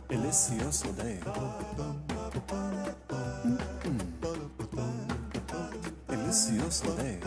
Delicioso de Delicioso de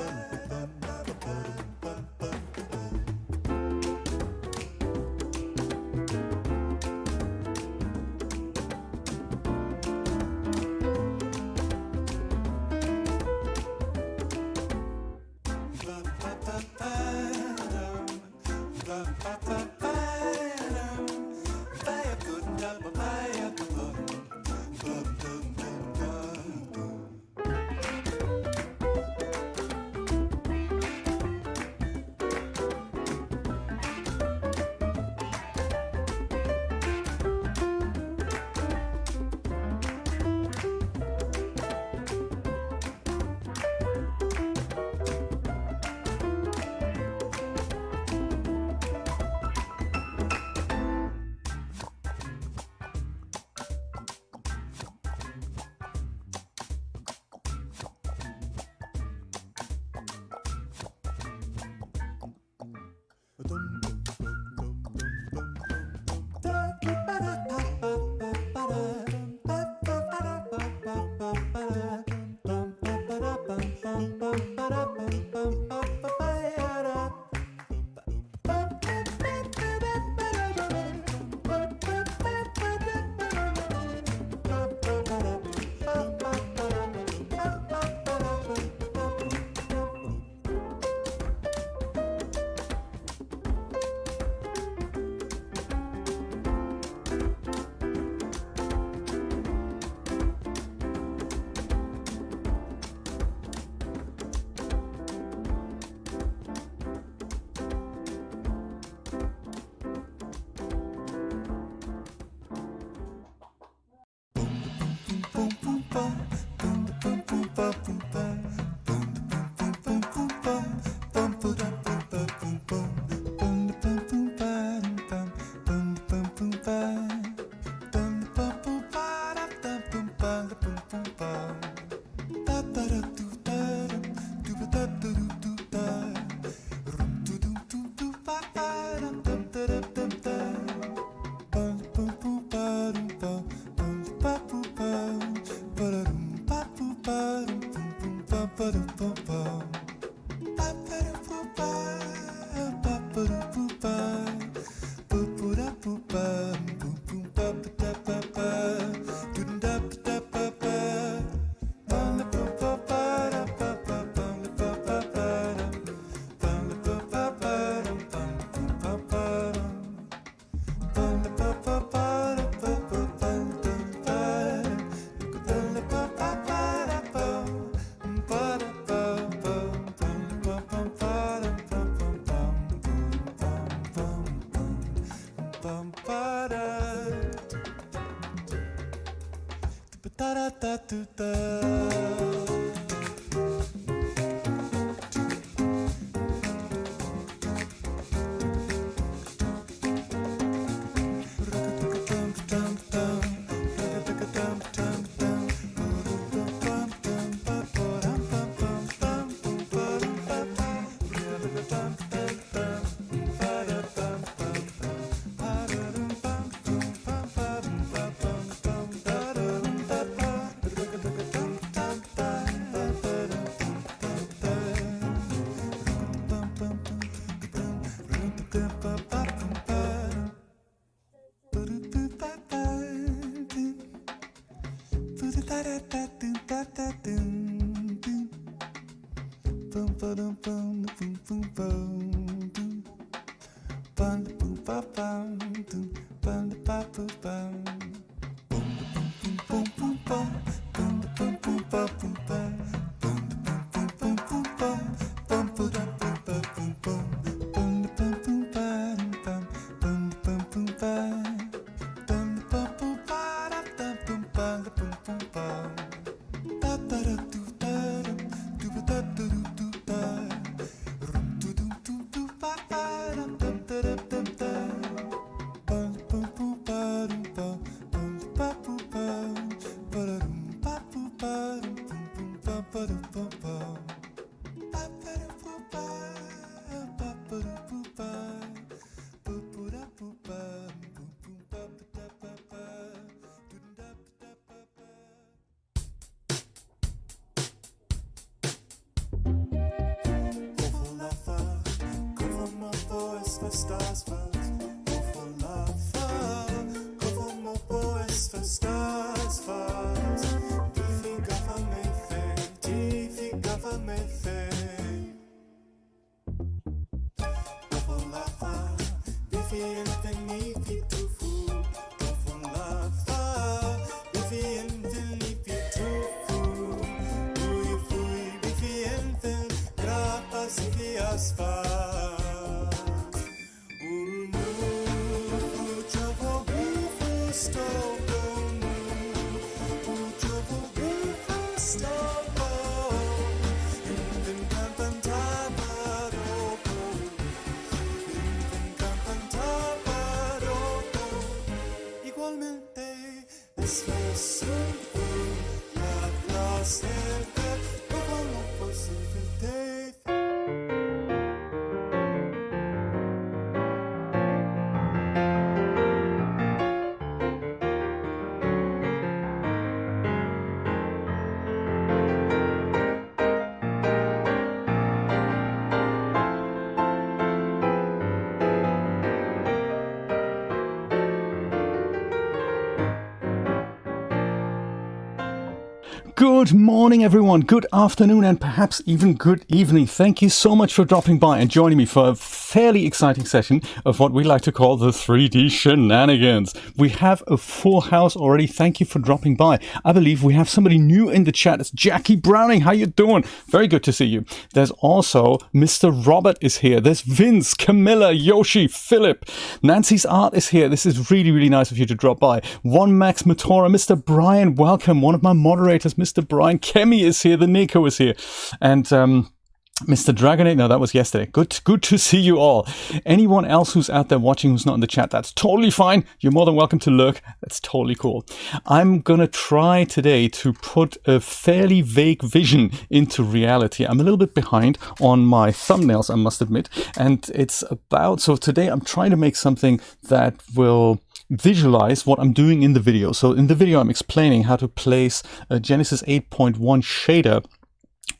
Good morning, everyone. Good afternoon, and perhaps even good evening. Thank you so much for dropping by and joining me for a fairly exciting session of what we like to call the 3D Shenanigans. We have a full house already. Thank you for dropping by. I believe we have somebody new in the chat. It's Jackie Browning. How you doing? Very good to see you. There's also Mr. Robert is here. There's Vince, Camilla, Yoshi, Philip. Nancy's Art is here. This is really, really nice of you to drop by. One Max Matora, Mr. Brian, welcome. One of my moderators, Mr. Brian. Kemi is here. The Nico is here. And Mr. Dragonate, no, that was yesterday. Good to see you all. Anyone else who's out there watching who's not in the chat, that's totally fine. You're more than welcome to lurk. That's totally cool. I'm going to try today to put a fairly vague vision into reality. I'm a little bit behind on my thumbnails, I must admit. And it's about, so today I'm trying to make something that will visualize what I'm doing in the video. So in the video, I'm explaining how to place a Genesis 8.1 shader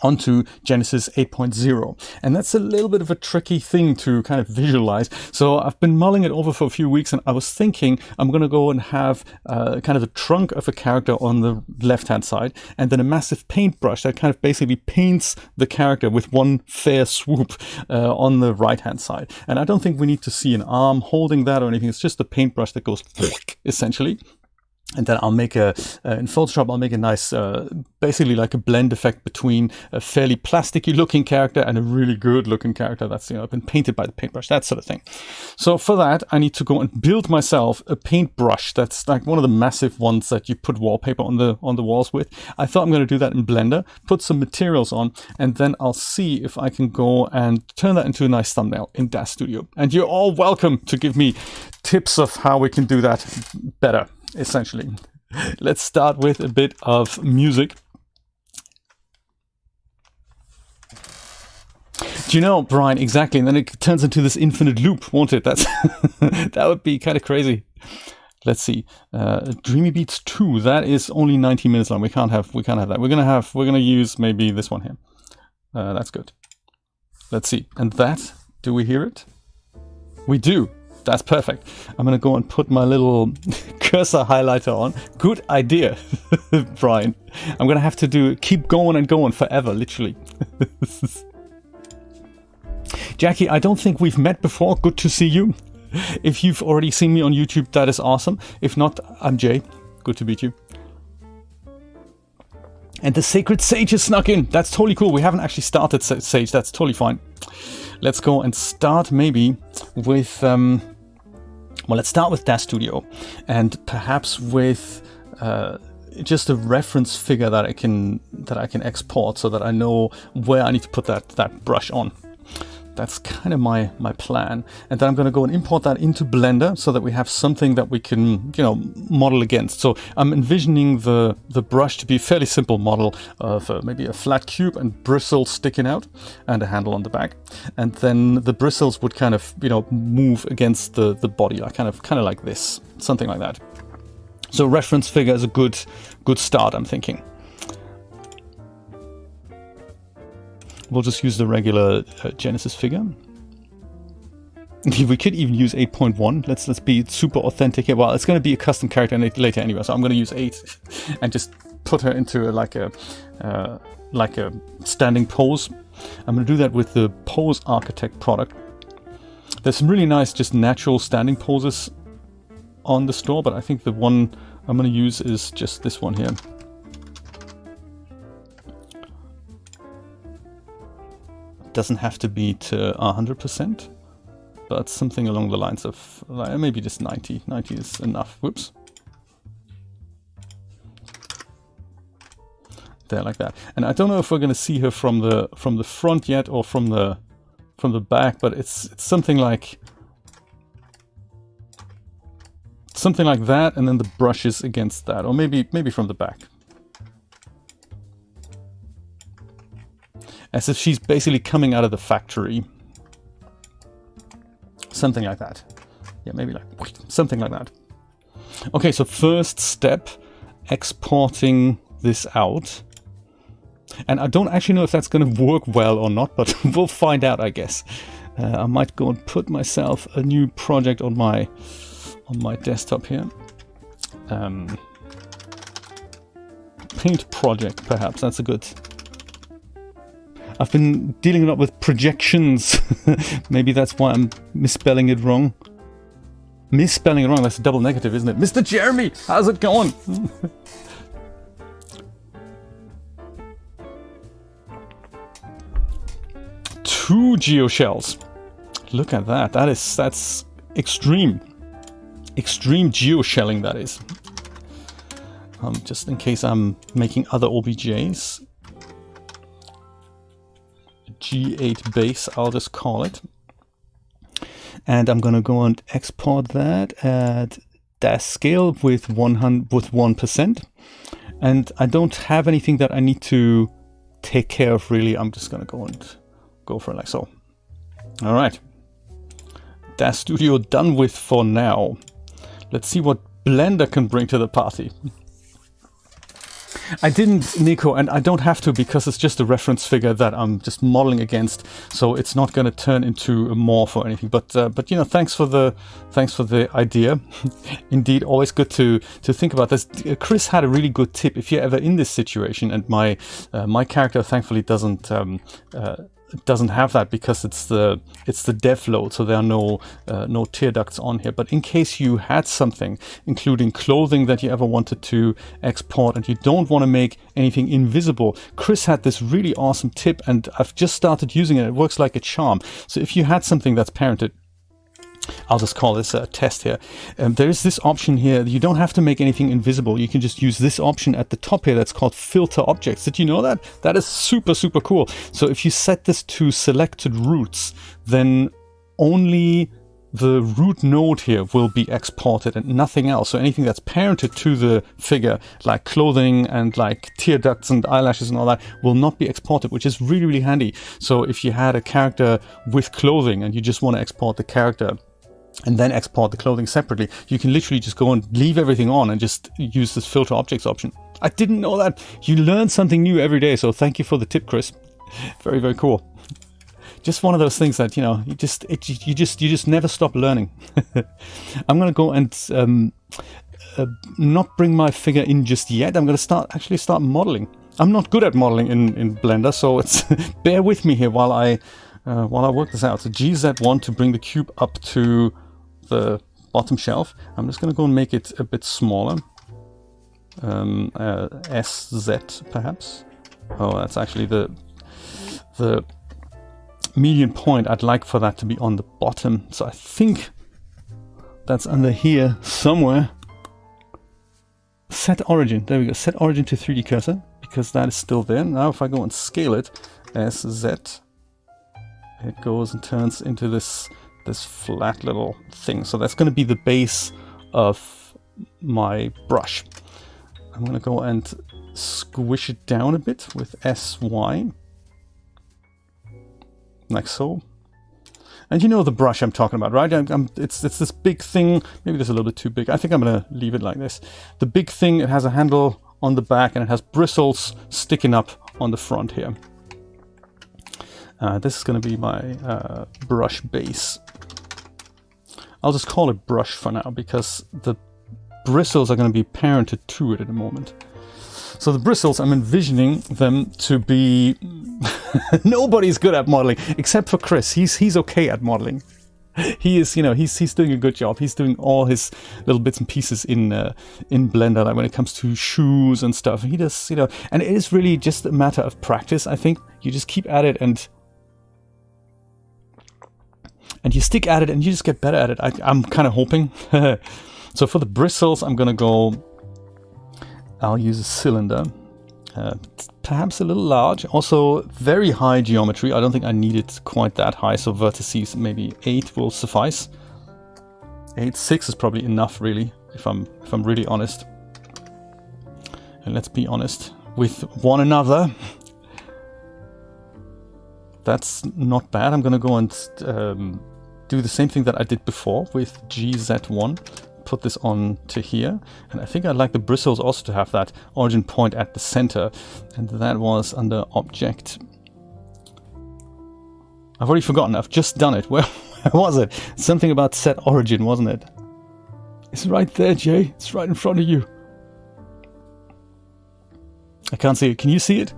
onto Genesis 8.0. And that's a little bit of a tricky thing to kind of visualize. So I've been mulling it over for a few weeks, and I was thinking I'm going to go and have kind of the trunk of a character on the left-hand side, and then a massive paintbrush that kind of basically paints the character with one fair swoop on the right-hand side. And I don't think we need to see an arm holding that or anything. It's just a paintbrush that goes essentially. And then I'll make in Photoshop, I'll make a nice, basically like a blend effect between a fairly plasticky looking character and a really good looking character that's, been painted by the paintbrush, that sort of thing. So for that, I need to go and build myself a paintbrush that's like one of the massive ones that you put wallpaper on the walls with. I thought I'm going to do that in Blender, put some materials on, and then I'll see if I can go and turn that into a nice thumbnail in Daz Studio. And you're all welcome to give me tips of how we can do that better. Essentially, let's start with a bit of music. Do you know, Brian, exactly, and then it turns into this infinite loop, won't it? That's that would be kind of crazy. Let's see, Dreamy Beats 2, that is only 90 minutes long. We can't have that. We're gonna use maybe this one here. That's good. Let's see, and that, do we hear it? We do. That's perfect. I'm going to go and put my little cursor highlighter on. Good idea, Brian. I'm going to have to keep going and going forever, literally. Jackie, I don't think we've met before. Good to see you. If you've already seen me on YouTube, that is awesome. If not, I'm Jay. Good to meet you. And the Sacred Sage has snuck in. That's totally cool. We haven't actually started Sage. That's totally fine. Let's go and start maybe with, well, let's start with Daz Studio, and perhaps with just a reference figure that I can export so that I know where I need to put that brush on. That's kind of my plan. And then I'm going to go and import that into Blender so that we have something that we can, model against. So I'm envisioning the brush to be a fairly simple model of maybe a flat cube and bristles sticking out and a handle on the back. And then the bristles would kind of, move against the body, like kind of like this, something like that. So reference figure is a good start, I'm thinking. We'll just use the regular Genesis figure. We could even use 8.1. Let's be super authentic here. Well, it's going to be a custom character later anyway, so I'm going to use 8 and just put her into like a standing pose. I'm going to do that with the Pose Architect product. There's some really nice, just natural standing poses on the store, but I think the one I'm going to use is just this one here. Doesn't have to be to 100%, but something along the lines of maybe just 90. 90 is enough. Whoops. There, like that. And I don't know if we're going to see her from the front yet or from the back, but it's something like that, and then the brush is against that, or maybe from the back. As if she's basically coming out of the factory. Something like that. Yeah, maybe like something like that. Okay, so first step, exporting this out. And I don't actually know if that's going to work well or not, but we'll find out, I guess. I might go and put myself a new project on my desktop here. Paint project, perhaps. That's a good... I've been dealing a lot with projections. Maybe that's why I'm misspelling it wrong. Misspelling it wrong, that's a double negative, isn't it? Mr. Jeremy, how's it going? 2 geoshells. Look at that. That's extreme. Extreme geoshelling, that is. Just in case I'm making other OBJs. G8 base, I'll just call it. And I'm gonna go and export that at Daz scale with 1%. And I don't have anything that I need to take care of really. I'm just gonna go for it like so. All right. Daz Studio done with for now. Let's see what Blender can bring to the party. I didn't, Nico, and I don't have to because it's just a reference figure that I'm just modeling against, so it's not going to turn into a morph or anything. But thanks for the idea. Indeed, always good to think about this. Chris had a really good tip. If you're ever in this situation, and my character thankfully doesn't doesn't have that because it's the dev load, so there are no tear ducts on here. But in case you had something, including clothing that you ever wanted to export, and you don't want to make anything invisible, Chris had this really awesome tip, and I've just started using it. It works like a charm. So if you had something that's parented, I'll just call this a test here. There is this option here. You don't have to make anything invisible. You can just use this option at the top here that's called filter objects. Did you know that? That is super, super cool. So if you set this to selected roots, then only the root node here will be exported and nothing else. So anything that's parented to the figure, like clothing and like tear ducts and eyelashes and all that, will not be exported, which is really, really handy. So if you had a character with clothing and you just want to export the character and then export the clothing separately, you can literally just go and leave everything on and just use this filter objects option. I didn't know that. You learn something new every day, so thank you for the tip, Chris. Very, very cool. Just one of those things that, you know, you just never stop learning. I'm gonna go and not bring my figure in just yet. I'm gonna actually start modeling. I'm not good at modeling in Blender, so it's bear with me here while I work this out. So GZ1 to bring the cube up to the bottom shelf. I'm just going to go and make it a bit smaller. SZ perhaps. Oh, that's actually the median point. I'd like for that to be on the bottom. So I think that's under here somewhere. Set origin. There we go. Set origin to 3D cursor, because that is still there. Now if I go and scale it, SZ, it goes and turns into this flat little thing. So that's going to be the base of my brush. I'm going to go and squish it down a bit with SY, like so. And you know the brush I'm talking about, right? It's this big thing. Maybe this is a little bit too big. I think I'm going to leave it like this. The big thing, it has a handle on the back and it has bristles sticking up on the front here. This is going to be my brush base. I'll just call it brush for now, because the bristles are going to be parented to it in a moment. So the bristles, I'm envisioning them to be... Nobody's good at modeling, except for Chris. He's okay at modeling. He is, you know, he's doing a good job. He's doing all his little bits and pieces in Blender, like when it comes to shoes and stuff. He does, you know, and it is really just a matter of practice. I think you just keep at it and you stick at it and you just get better at it. I'm kind of hoping. So for the bristles, I'm gonna go, I'll use a cylinder, perhaps a little large, also very high geometry. I don't think I need it quite that high, so vertices maybe 8 will suffice. 6 is probably enough, really, if I'm really honest. And let's be honest with one another. That's not bad. I'm gonna go and do the same thing that I did before with GZ1. Put this on to here, and I think I'd like the bristles also to have that origin point at the center, and that was under object. I've already forgotten. I've just done it. Where was it? Something about set origin, wasn't it? It's right there, Jay. It's right in front of you. I can't see it. Can you see it?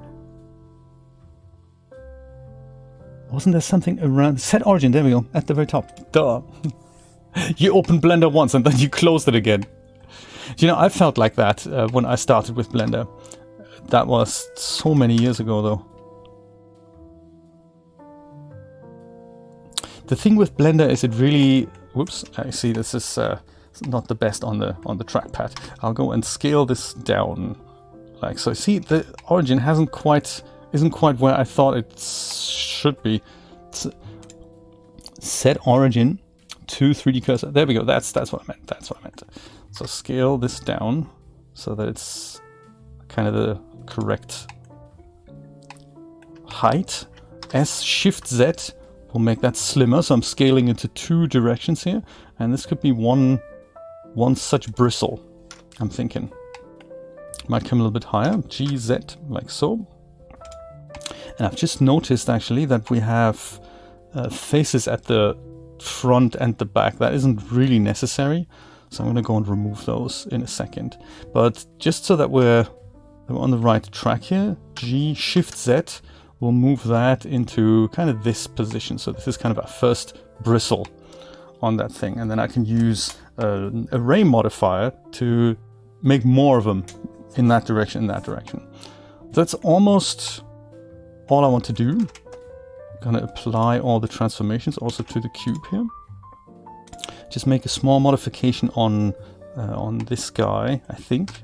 Wasn't there something around set origin? There we go, at the very top. Duh. You opened Blender once and then you closed it again. You know, I felt like that when I started with Blender. That was so many years ago, though. The thing with Blender is it really... Whoops, I see this is not the best on the trackpad. I'll go and scale this down, like so. See, the origin isn't quite where I thought it should be. Set origin to 3D cursor. There we go. That's what I meant. That's what I meant. So scale this down so that it's kind of the correct height. Shift Z will make that slimmer. So I'm scaling into 2 directions here, and this could be one such bristle. I'm thinking might come a little bit higher. GZ, like so. And I've just noticed actually that we have faces at the front and the back. That isn't really necessary, so I'm going to go and remove those in a second. But just so that we're on the right track here, Shift Z we'll move that into kind of this position. So this is kind of our first bristle on that thing. And then I can use an array modifier to make more of them in that direction, That's almost all I want to do. I'm gonna apply all the transformations also to the cube here. Just make a small modification on this guy, I think.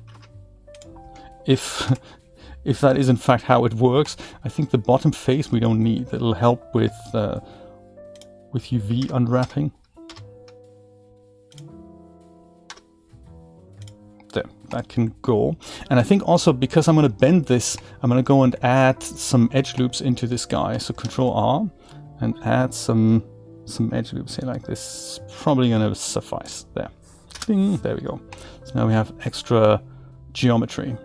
If that is in fact how it works, I think the bottom face we don't need. It'll help with UV unwrapping. There, that can go. And I think also because I'm going to bend this, I'm going to go and add some edge loops into this guy. So Control R and add some edge loops here like this. Probably going to suffice. There. Ding, there we go. So now we have extra geometry.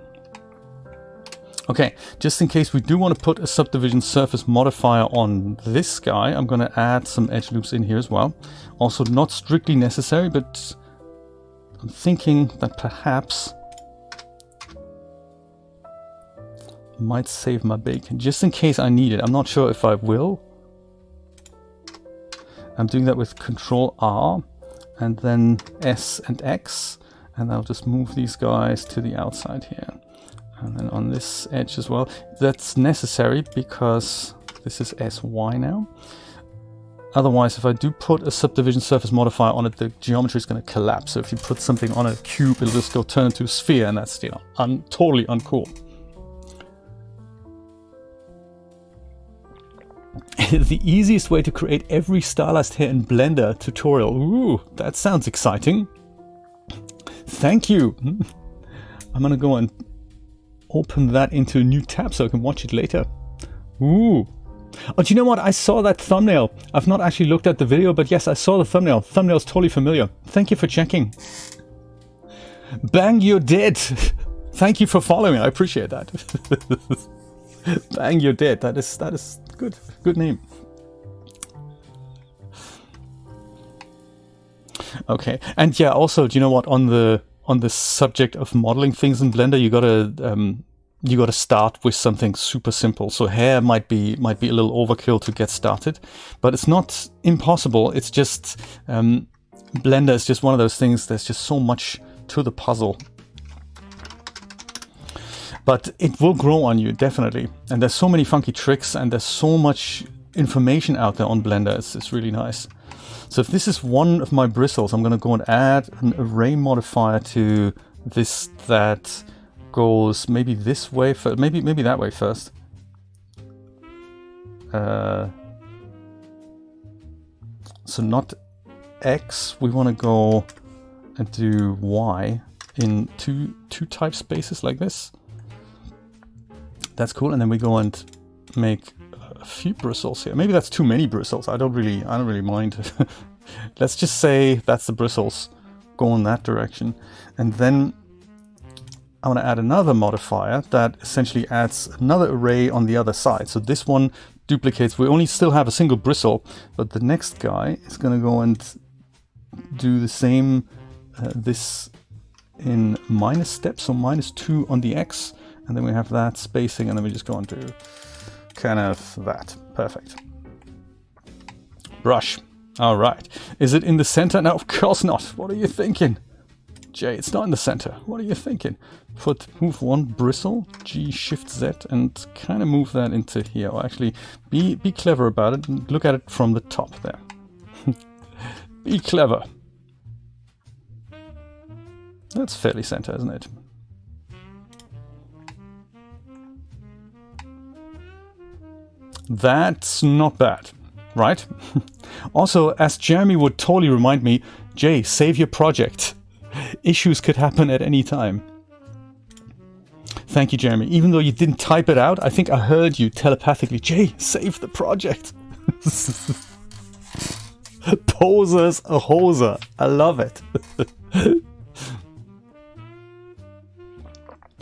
Okay, just in case we do want to put a subdivision surface modifier on this guy, I'm going to add some edge loops in here as well. Also not strictly necessary, but I'm thinking that perhaps might save my bacon, just in case I need it. I'm not sure if I will. I'm doing that with Control R and then S and X, and I'll just move these guys to the outside here. And then on this edge as well. That's necessary because this is SY now. Otherwise, if I do put a subdivision surface modifier on it, the geometry is going to collapse. So if you put something on a cube, it'll just go turn into a sphere, and that's, you know, totally uncool. The easiest way to create every stylized hair in Blender tutorial. Ooh, that sounds exciting. Thank you. I'm going to go and open that into a new tab so I can watch it later. Ooh. Oh, do you know what? I saw that thumbnail. I've not actually looked at the video, but yes, I saw the thumbnail. Thumbnail's totally familiar. Thank you for checking. Bang, you're dead. Thank you for following. I appreciate that. Bang, you're dead. That is good. Good name. Okay. And yeah, also, do you know what? On the subject of modeling things in Blender, you gotta start with something super simple. So hair might be a little overkill to get started, but it's not impossible. It's just Blender is just one of those things. There's just so much to the puzzle, but it will grow on you definitely. And there's so many funky tricks, and there's so much information out there on Blender. It's really nice. So if this is one of my bristles, I'm going to go and add an array modifier to this that goes maybe this way first, maybe that way first. So not X, we want to go and do Y in two type spaces like this. That's cool. And then we go and make a few bristles here. Maybe that's too many bristles. I don't really mind. Let's just say that's the bristles. Go in that direction. And then I want to add another modifier that essentially adds another array on the other side. So this one duplicates. We only still have a single bristle, but the next guy is going to go and do the same, this in minus steps, so -2 on the X. And then we have that spacing, and then we just go into kind of that. Perfect. Brush. All right. Is it in the center? No, of course not. What are you thinking? Jay, it's not in the center. What are you thinking? Move one bristle, G, Shift, Z, and kind of move that into here. Or actually, be clever about it and look at it from the top there. Be clever. That's fairly center, isn't it? That's not bad, right? Also, as Jeremy would totally remind me, Jay, save your project. Issues could happen at any time. Thank you, Jeremy. Even though you didn't type it out, I think I heard you telepathically. Jay, save the project. Posers a hoser. I love it.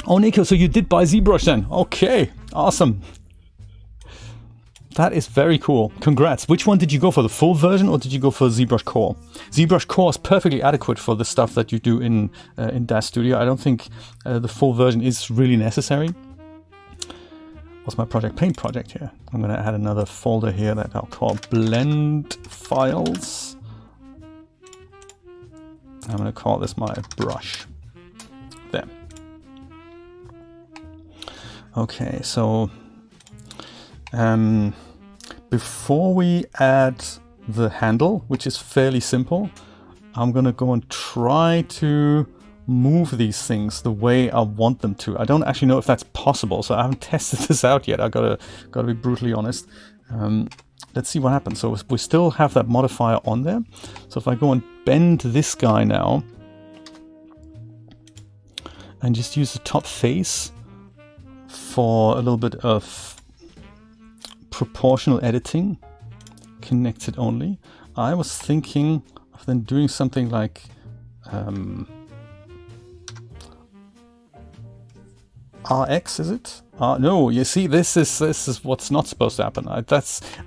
Oh, Nico, so you did buy ZBrush then? Okay, awesome. That is very cool. Congrats. Which one did you go for? The full version, or did you go for ZBrush Core? ZBrush Core is perfectly adequate for the stuff that you do in Daz Studio. I don't think the full version is really necessary. what's my project? Paint project here. I'm going to add another folder here that I'll call blend files. I'm going to call this my brush. There. Okay, so before we add the handle, which is fairly simple, I'm going to go and try to move these things the way I want them to. I don't actually know if that's possible, so I haven't tested this out yet. I gotta be brutally honest. Let's see what happens. So we still have that modifier on there. So if I go and bend this guy now and just use the top face for a little bit of proportional editing, connected only, I was thinking of then doing something like RX, is it? No, you see, this is what's not supposed to happen. I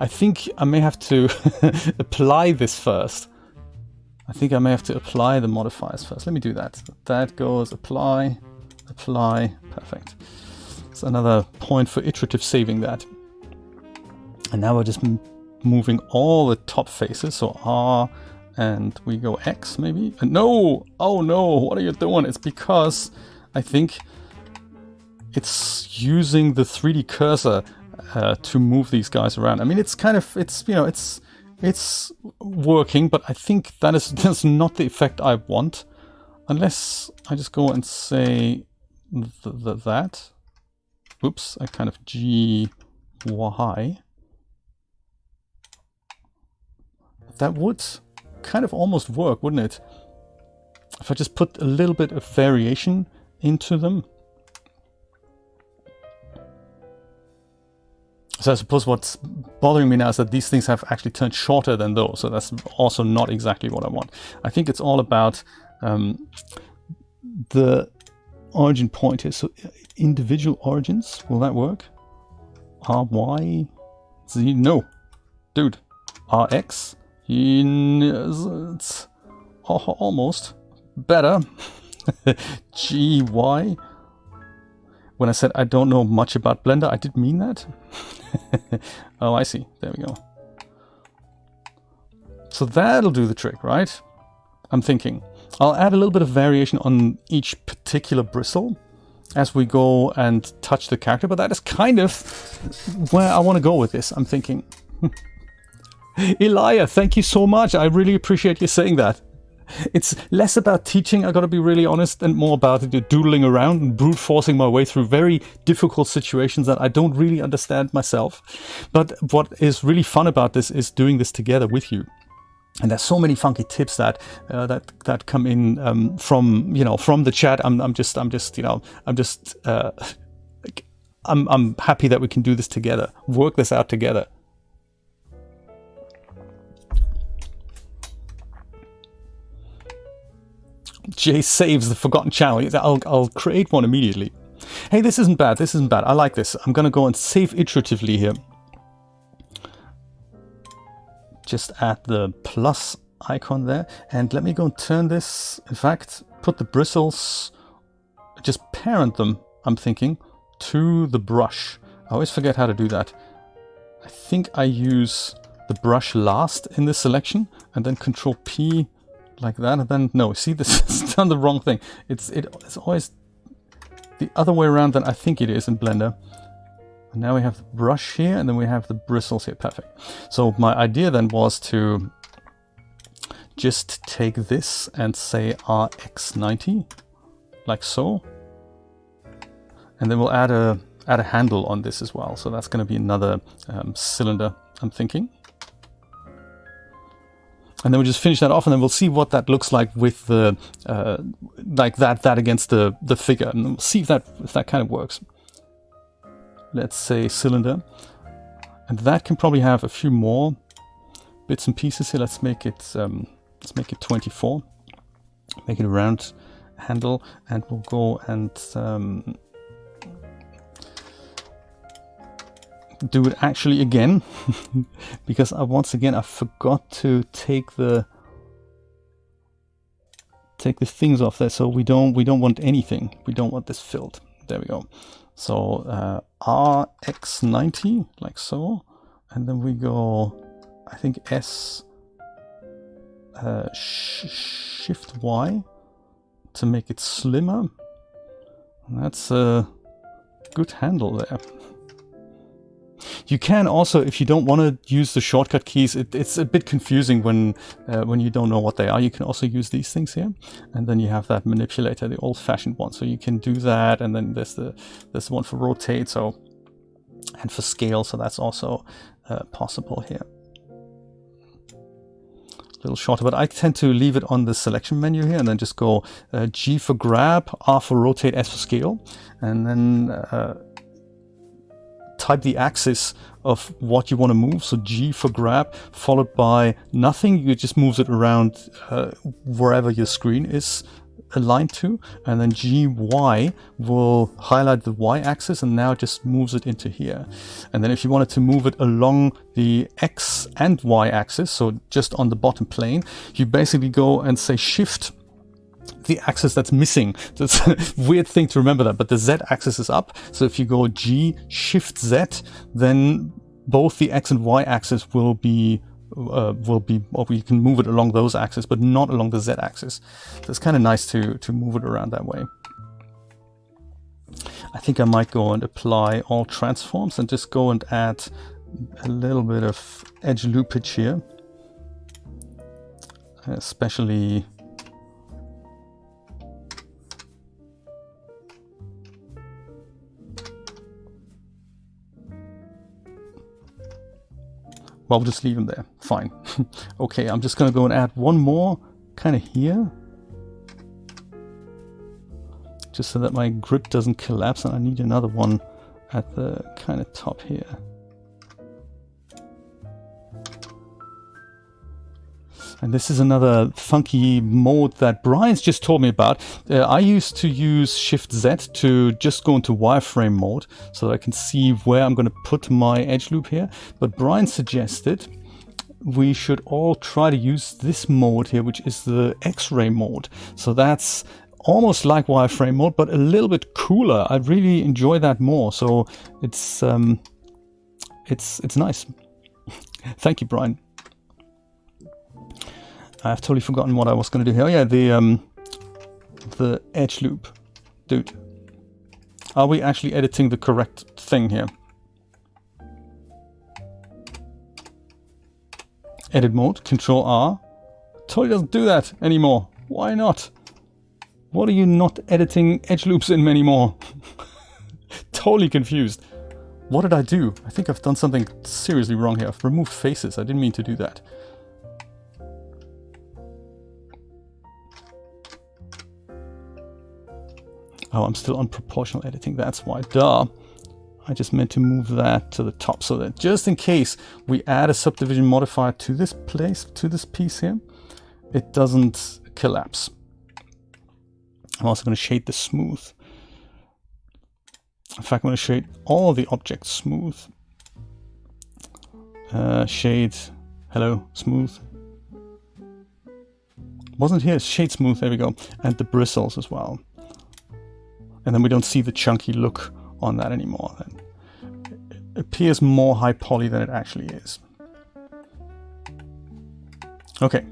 think I may have to apply this first. I think I may have to apply the modifiers first. Let me do that. That goes apply, perfect. It's another point for iterative saving that. And now we're just moving all the top faces, so R, and we go X maybe. No! Oh no, what are you doing? It's because I think it's using the 3D cursor to move these guys around. I mean, it's kind of, it's working, but I think that's not the effect I want, unless I just go and say that. Oops, I kind of GY. That would kind of almost work, wouldn't it? If I just put a little bit of variation into them. So I suppose what's bothering me now is that these things have actually turned shorter than those. So that's also not exactly what I want. I think it's all about the origin point here. So individual origins, will that work? RY, Z, no. Dude, RX, it's almost better. GY. When I said I don't know much about Blender, I did mean that. Oh, I see. There we go. So that'll do the trick, right? I'm thinking. I'll add a little bit of variation on each particular bristle as we go and touch the character, but that is kind of where I want to go with this, I'm thinking. Elia, thank you so much. I really appreciate you saying that. It's less about teaching, I gotta be really honest, and more about doodling around and brute forcing my way through very difficult situations that I don't really understand myself. But what is really fun about this is doing this together with you. And there's so many funky tips that that come in from the chat. I'm happy that we can do this together, work this out together. Jay saves the forgotten channel. I'll create one immediately. Hey, this isn't bad. This isn't bad. I like this. I'm going to go and save iteratively here. Just add the plus icon there. And let me go and turn this. In fact, put the bristles, just parent them, I'm thinking, to the brush. I always forget how to do that. I think I use the brush last in this selection and then Control P like that, and then no, see, this is done the wrong thing. It's always the other way around than I think it is in Blender. And now we have the brush here, and then we have the bristles here. Perfect. So my idea then was to just take this and say RX90, like so, and then we'll add a handle on this as well. So that's going to be another cylinder, I'm thinking. And then we'll just finish that off, and then we'll see what that looks like with the like that against the figure, and we'll see if that kind of works. Let's say cylinder, and that can probably have a few more bits and pieces here. Let's make it 24. Make it a round handle, and we'll go and do it actually again because once again I forgot to take the things off there, so we don't want anything. We don't want this filled. There we go. So RX90, like so. And then we go, I think S, Shift Y to make it slimmer. And that's a good handle there. You can also, if you don't want to use the shortcut keys, it's a bit confusing when you don't know what they are. You can also use these things here, and then you have that manipulator, the old-fashioned one. So you can do that, and then there's the one for rotate, so and for scale. So that's also possible here. A little shorter, but I tend to leave it on the selection menu here, and then just go G for grab, R for rotate, S for scale, and then type the axis of what you want to move. So G for grab, followed by nothing. It just moves it around wherever your screen is aligned to. And then GY will highlight the Y axis, and now it just moves it into here. And then if you wanted to move it along the X and Y axis, so just on the bottom plane, you basically go and say Shift the axis that's missing. That's a weird thing to remember that, but the Z axis is up. So if you go G, Shift Z, then both the X and Y axis will be, or you can move it along those axes, but not along the Z axis. So it's kind of nice to move it around that way. I think I might go and apply all transforms and just go and add a little bit of edge loopage here, especially well, we'll just leave them there. Fine. Okay, I'm just going to go and add one more kind of here, just so that my grip doesn't collapse, and I need another one at the kind of top here. And this is another funky mode that Brian's just told me about. I used to use Shift Z to just go into wireframe mode so that I can see where I'm going to put my edge loop here. But Brian suggested we should all try to use this mode here, which is the X-ray mode. So that's almost like wireframe mode, but a little bit cooler. I really enjoy that more. So it's nice. Thank you, Brian. I've totally forgotten what I was going to do here. Oh yeah, the edge loop. Dude, are we actually editing the correct thing here? Edit mode, Control R. Totally doesn't do that anymore. Why not? What are you not editing edge loops in anymore? Totally confused. What did I do? I think I've done something seriously wrong here. I've removed faces. I didn't mean to do that. Oh, I'm still on proportional editing, that's why. Duh. I just meant to move that to the top so that just in case we add a subdivision modifier to this place, to this piece here, it doesn't collapse. I'm also going to shade the smooth. In fact, I'm going to shade all the objects smooth. Shade, hello, smooth. Wasn't here, shade smooth, there we go. And the bristles as well. And then we don't see the chunky look on that anymore. Then it appears more high poly than it actually is. Okay.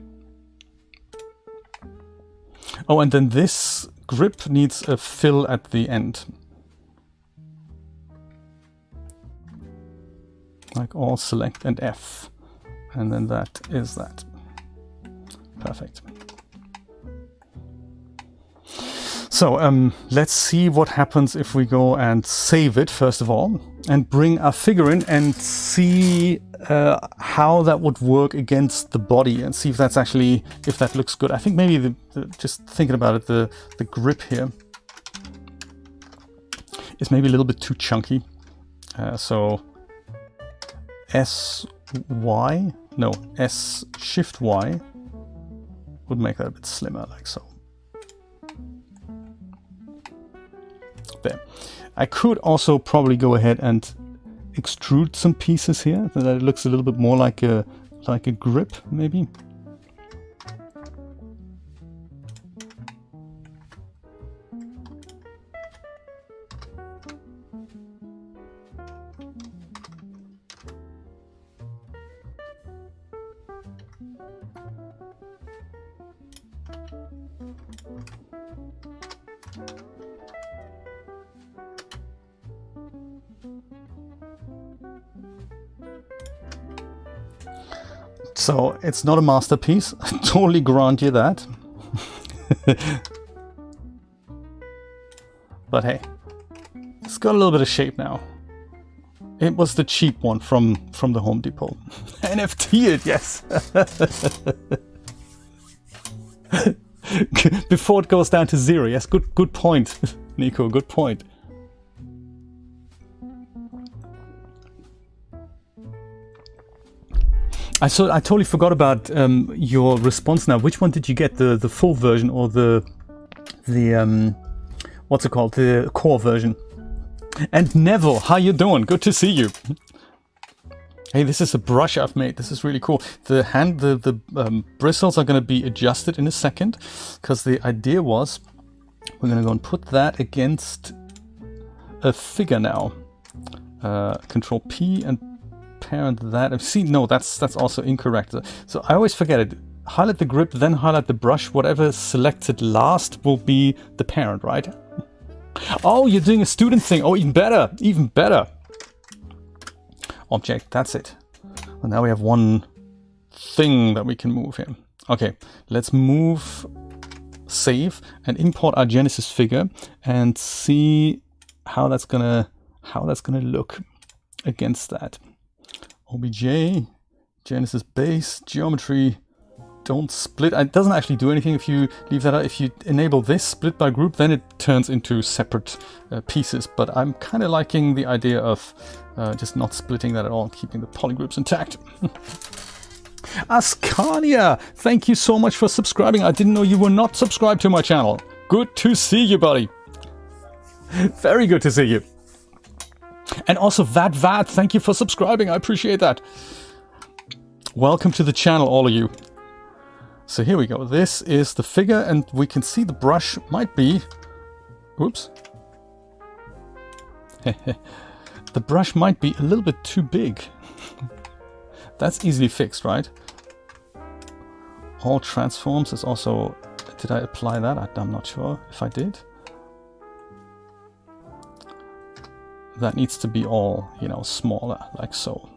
Oh, and then this grip needs a fill at the end. Like all select and F. And then that is that. Perfect. So let's see what happens if we go and save it first of all and bring our figure in and see how that would work against the body and see if that's actually, if that looks good. I think maybe just thinking about it, the grip here is maybe a little bit too chunky. So S Shift Y would make that a bit slimmer, like so. There. I could also probably go ahead and extrude some pieces here so that it looks a little bit more like a grip, maybe. So it's not a masterpiece. I totally grant you that. But hey, it's got a little bit of shape now. It was the cheap one from the Home Depot. NFT it, yes. Before it goes down to 0. Yes, good point, Nico. Good point. I totally forgot about your response now. Which one did you get? The full version or the what's it called? The core version. And Neville, how you doing? Good to see you. Hey, this is a brush I've made. This is really cool. The bristles are going to be adjusted in a second, because the idea was we're going to go and put that against a figure now. Control P and parent that. See, no, that's also incorrect. So I always forget it. Highlight the grip, then highlight the brush. Whatever selected last will be the parent, right? Oh, you're doing a student thing. Oh, even better. Even better. Object, that's it. And now we have one thing that we can move here. Okay, let's move, save, and import our Genesis figure and see how that's gonna look against that. OBJ, Genesis base, geometry, don't split. It doesn't actually do anything if you leave that out. If you enable this split by group, then it turns into separate pieces. But I'm kind of liking the idea of just not splitting that at all, keeping the polygroups intact. Ascania, thank you so much for subscribing. I didn't know you were not subscribed to my channel. Good to see you, buddy. Very good to see you. And also Vad, thank you for subscribing. I appreciate that. Welcome to the channel, all of you. So here we go. This is the figure, and we can see the brush might be... Oops. The brush might be a little bit too big. That's easily fixed, right? All transforms is also... Did I apply that? I'm not sure if I did. That needs to be all, you know, smaller, like so.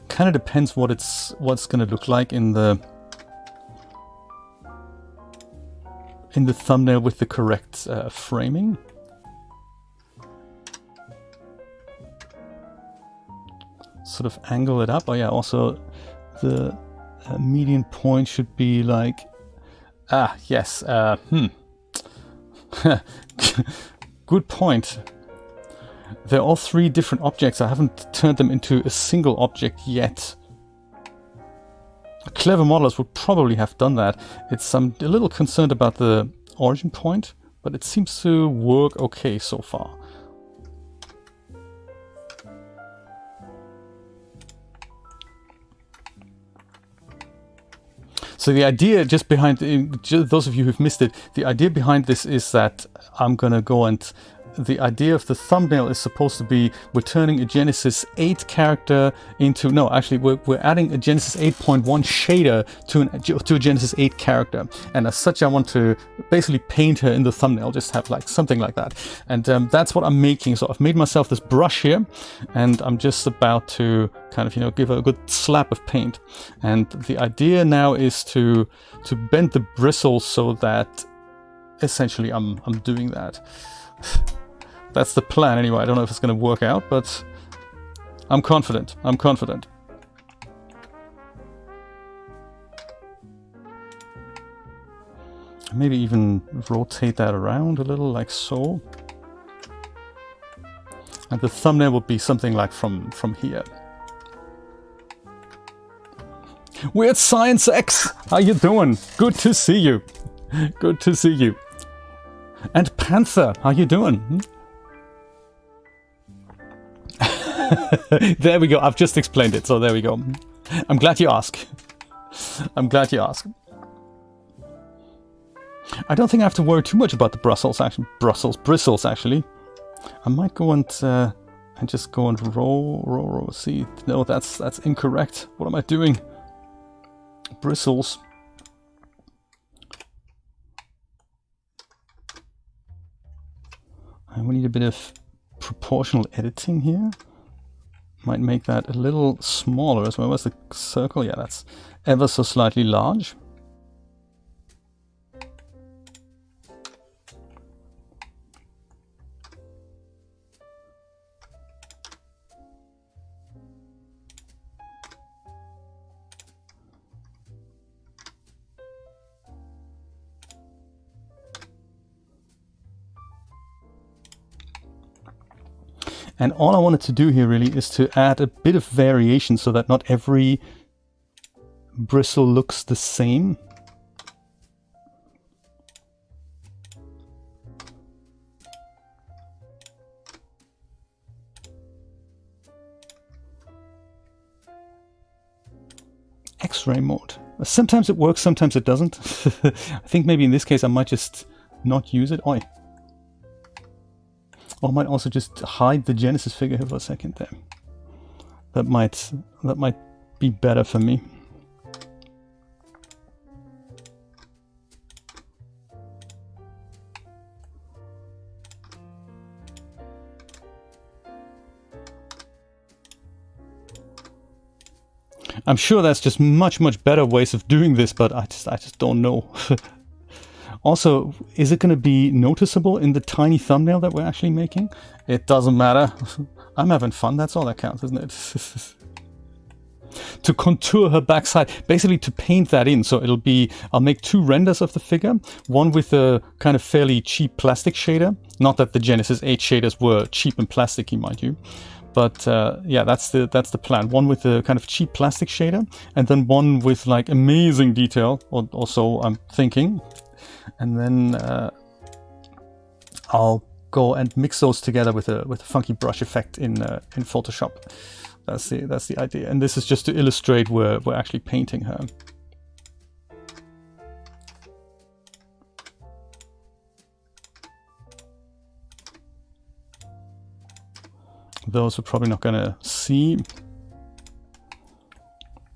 Kind of depends what's going to look like in the thumbnail with the correct framing. Sort of angle it up. Oh yeah, also the median point should be like, yes, good point. They're all 3 different objects. I haven't turned them into a single object yet. Clever modelers would probably have done that. I'm a little concerned about the origin point, but it seems to work okay so far. So the idea just behind, those of you who've missed it, the idea behind this is that I'm gonna go and the idea of the thumbnail is supposed to be we're turning a Genesis 8 character into, no, actually we're adding a Genesis 8.1 shader to a Genesis 8 character, and as such I want to basically paint her in the thumbnail, just have like something like that, and that's what I'm making. So I've made myself this brush here, and I'm just about to kind of, you know, give her a good slap of paint, and the idea now is to bend the bristles so that essentially I'm doing that. That's the plan anyway. I don't know if it's going to work out, but I'm confident. I'm confident. Maybe even rotate that around a little, like so. And the thumbnail would be something like from here. Weird Science X, how you doing? Good to see you. Good to see you. And Panther, how you doing? There we go. I've just explained it, so there we go. I'm glad you asked. I'm glad you asked. I don't think I have to worry too much about the bristles actually. I might go and just go and roll. See, no, that's incorrect. What am I doing? Bristles. And we need a bit of proportional editing here. Might make that a little smaller as well. Where's the circle? Yeah, that's ever so slightly large. And all I wanted to do here really is to add a bit of variation so that not every bristle looks the same. X-ray mode. Sometimes it works, sometimes it doesn't. I think maybe in this case I might just not use it. Oi. Or I might also just hide the Genesis figure here for a second there. That might be better for me. I'm sure that's just much better ways of doing this, but I just don't know. Also, is it going to be noticeable in the tiny thumbnail that we're actually making? It doesn't matter. I'm having fun. That's all that counts, isn't it? To contour her backside, basically to paint that in. So it'll be, I'll make 2 renders of the figure. One with a kind of fairly cheap plastic shader. Not that the Genesis 8 shaders were cheap and plasticky, mind you. But yeah, that's the plan. One with a kind of cheap plastic shader, and then one with like amazing detail, or so I'm thinking. And then I'll go and mix those together with a funky brush effect in Photoshop. That's the idea. And this is just to illustrate where we're actually painting her. Those we're probably not gonna see.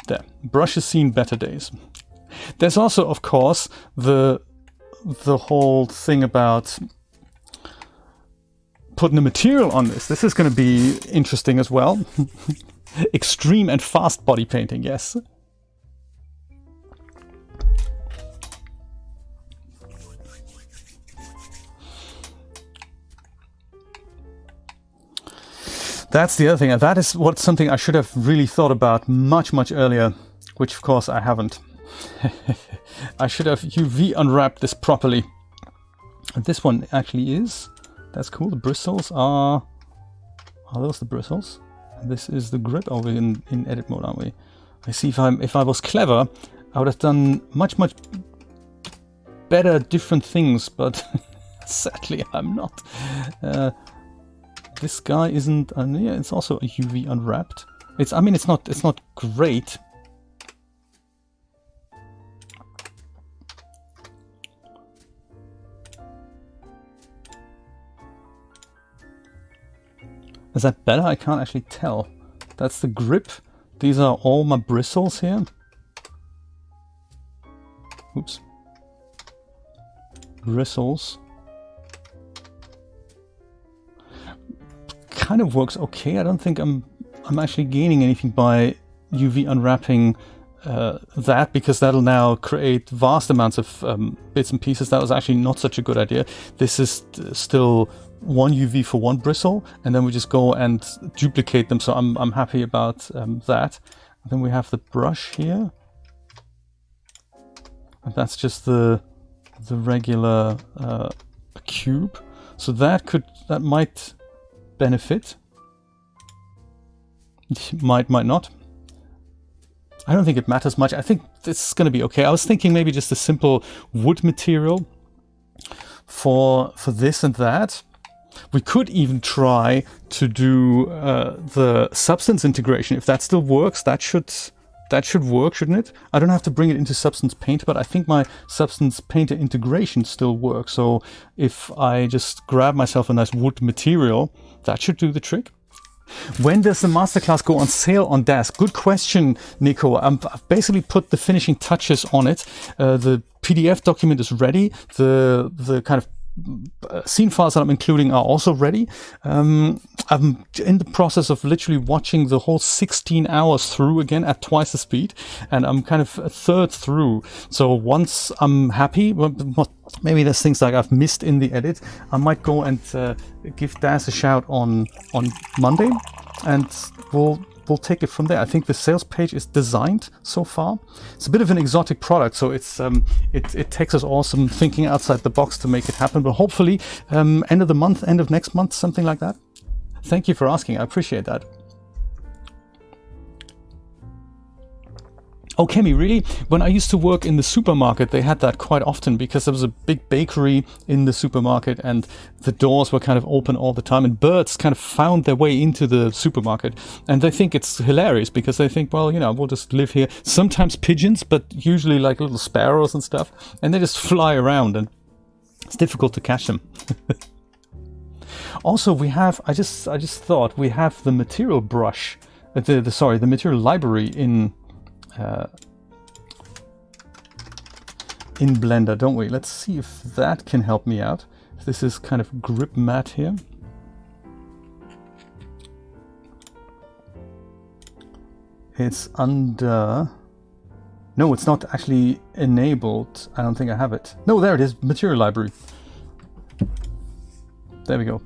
There, brush has seen better days. There's also, of course, the whole thing about putting the material on this. This is going to be interesting as well. Extreme and fast body painting, yes. That's the other thing, and that is something I should have really thought about much earlier, which of course I haven't. I should have UV unwrapped this properly. And this one actually is. That's cool. The bristles are those the bristles? This is the grip. Oh, we're in edit mode, aren't we? I see. If I was clever, I would have done much better different things, but sadly I'm not. This guy isn't. Yeah, it's also a UV unwrapped. I mean, it's not great. Is that better? I can't actually tell. That's the grip. These are all my bristles here. Oops. Bristles. Kind of works okay. I don't think I'm actually gaining anything by UV unwrapping that, because that'll now create vast amounts of bits and pieces. That was actually not such a good idea. This is still 1 UV for 1 bristle, and then we just go and duplicate them. So I'm happy about that. And then we have the brush here, and that's just the regular cube. So that might benefit. Might not. I don't think it matters much. I think this is going to be okay. I was thinking maybe just a simple wood material for this and that. We could even try to do the substance integration. If that still works, that should work, shouldn't it? I don't have to bring it into Substance Painter, but I think my Substance Painter integration still works. So if I just grab myself a nice wood material, that should do the trick. When does the masterclass go on sale on Daz? Good question, Nico. I've basically put the finishing touches on it. The PDF document is ready. The kind of scene files that I'm including are also ready. I'm in the process of literally watching the whole 16 hours through again at twice the speed, and I'm kind of a third through. So once I'm happy, maybe there's things like I've missed in the edit, I might go and give Daz a shout on Monday, and we'll take it from there. I think the sales page is designed so far. It's a bit of an exotic product, so it's it takes us all some thinking outside the box to make it happen. But hopefully, end of the month, end of next month, something like that. Thank you for asking. I appreciate that. Oh, Kemi, really? When I used to work in the supermarket, they had that quite often because there was a big bakery in the supermarket and the doors were kind of open all the time, and birds kind of found their way into the supermarket, and they think it's hilarious because they think, well, you know, we'll just live here. Sometimes pigeons, but usually like little sparrows and stuff, and they just fly around and it's difficult to catch them. Also, we have, I just thought we have the material brush, the material library in Blender, don't we? Let's see if that can help me out. This is kind of grip mat here. It's under... No, it's not actually enabled. I don't think I have it. No, there it is. Material library. There we go.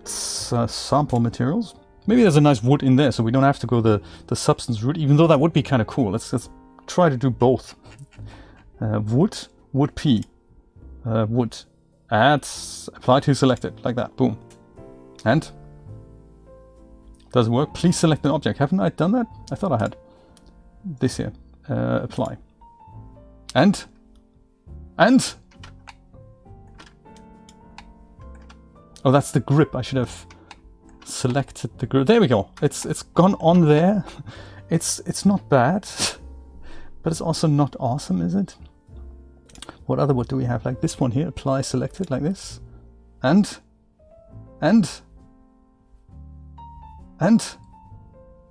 Sample materials. Maybe there's a nice wood in there, so we don't have to go the substance route, even though that would be kind of cool. Let's try to do both. Wood P. Wood. Add, apply to selected, like that. Boom. And? Does it work? Please select an object. Haven't I done that? I thought I had. This here. Apply. And? Oh, that's the grip. I should have selected the grip. There we go. It's gone on there. It's not bad, but it's also not awesome, is it? What other wood do we have? Like this one here. Apply selected like this. And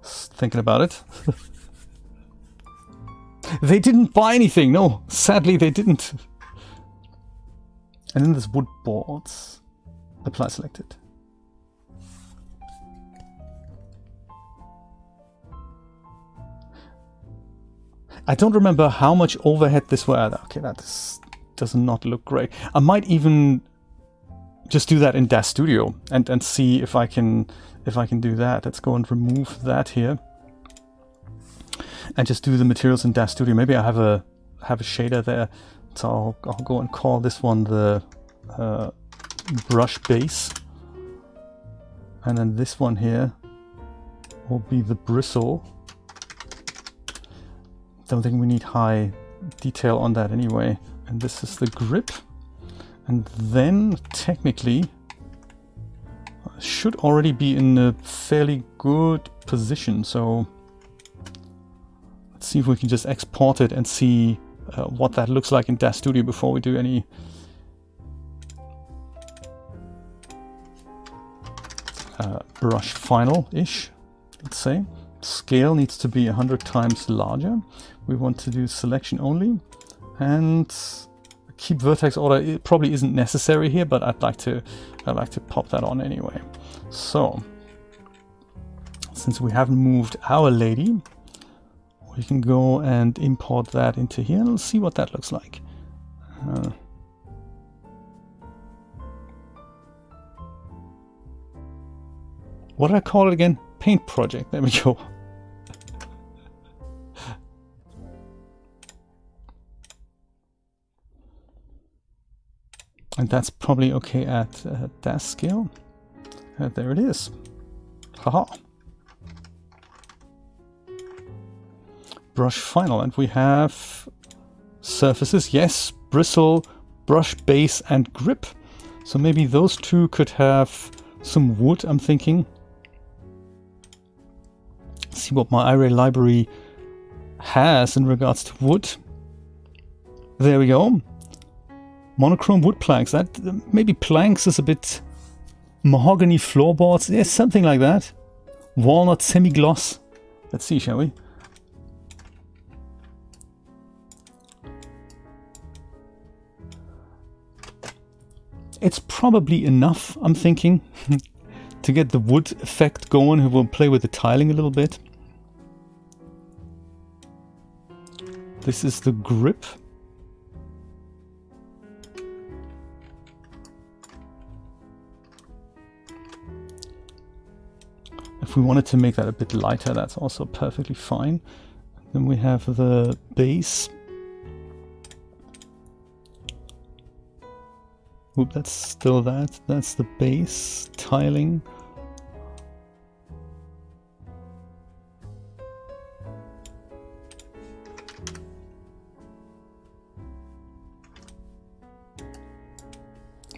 thinking about it. They didn't buy anything. No, sadly they didn't. And then there's wood boards. Apply selected. I don't remember how much overhead this was. Okay, that does not look great. I might even just do that in Daz Studio and see if I can do that. Let's go and remove that here and just do the materials in Daz Studio. Maybe I have a shader there, so I'll go and call this one the brush base, and then this one here will be the bristle. Don't think we need high detail on that anyway. And this is the grip, and then technically should already be in a fairly good position. So let's see if we can just export it and see what that looks like in Daz Studio before we do any brush final-ish, let's say. Scale needs to be 100 times larger. We want to do selection only, and keep vertex order. It probably isn't necessary here, but I'd like to pop that on anyway. So since we haven't moved our lady, we can go and import that into here, and let's see what that looks like. What did I call it again? Paint project. There we go. And that's probably okay at Daz scale. There it is. Haha. Brush final, and we have surfaces. Yes, bristle, brush base, and grip. So maybe those two could have some wood, I'm thinking. See what my array library has in regards to wood. There we go. Monochrome wood planks. That maybe planks is a bit mahogany floorboards. Yes, something like that. Walnut semi-gloss. Let's see, shall we? It's probably enough, I'm thinking, to get the wood effect going. We will play with the tiling a little bit. This is the grip. If we wanted to make that a bit lighter, that's also perfectly fine. Then we have the base. Oop, that's still that. That's the base tiling.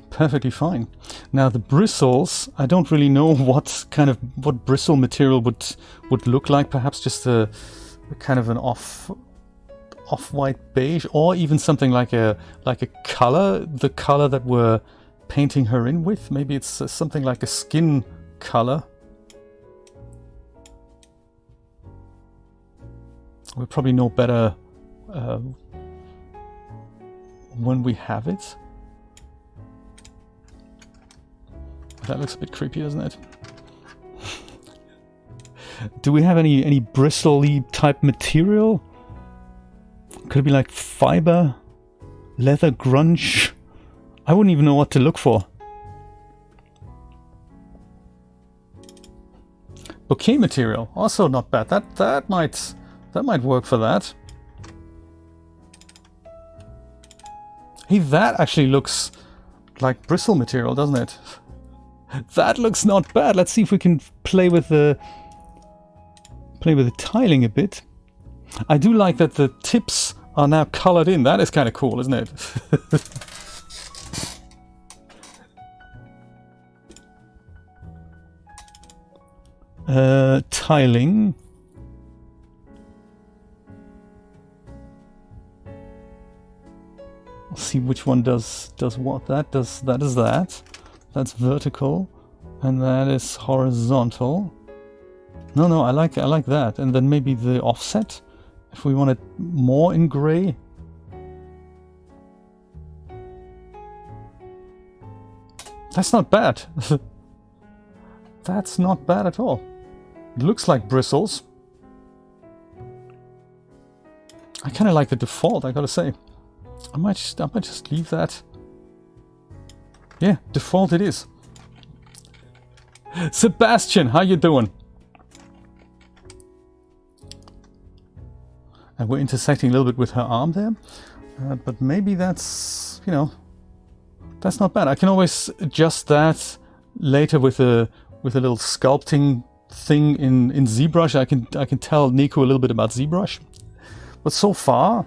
Perfectly fine. Now the bristles, I don't really know what bristle material would look like. Perhaps just a kind of an off-white beige, or even something like a color, the color that we're painting her in with. Maybe it's something like a skin color. We'll probably know better when we have it. That looks a bit creepy, doesn't it? Do we have any bristly type material? Could it be like fiber, leather, grunge? I wouldn't even know what to look for. Bouquet material, also not bad. That might work for that. Hey, that actually looks like bristle material, doesn't it? That looks not bad. Let's see if we can play with the tiling a bit. I do like that the tips are now colored in. That is kind of cool, isn't it? Tiling. Let's see which one does what. That is that. That's vertical, and that is horizontal. No, I like that. And then maybe the offset, if we want it more in gray. That's not bad. That's not bad at all. It looks like bristles. I kind of like the default, I gotta say. I might just leave that. Yeah, default it is. Sebastian, how you doing? And we're intersecting a little bit with her arm there. But maybe that's, that's not bad. I can always adjust that later with a little sculpting thing in ZBrush. I can tell Nico a little bit about ZBrush. But so far,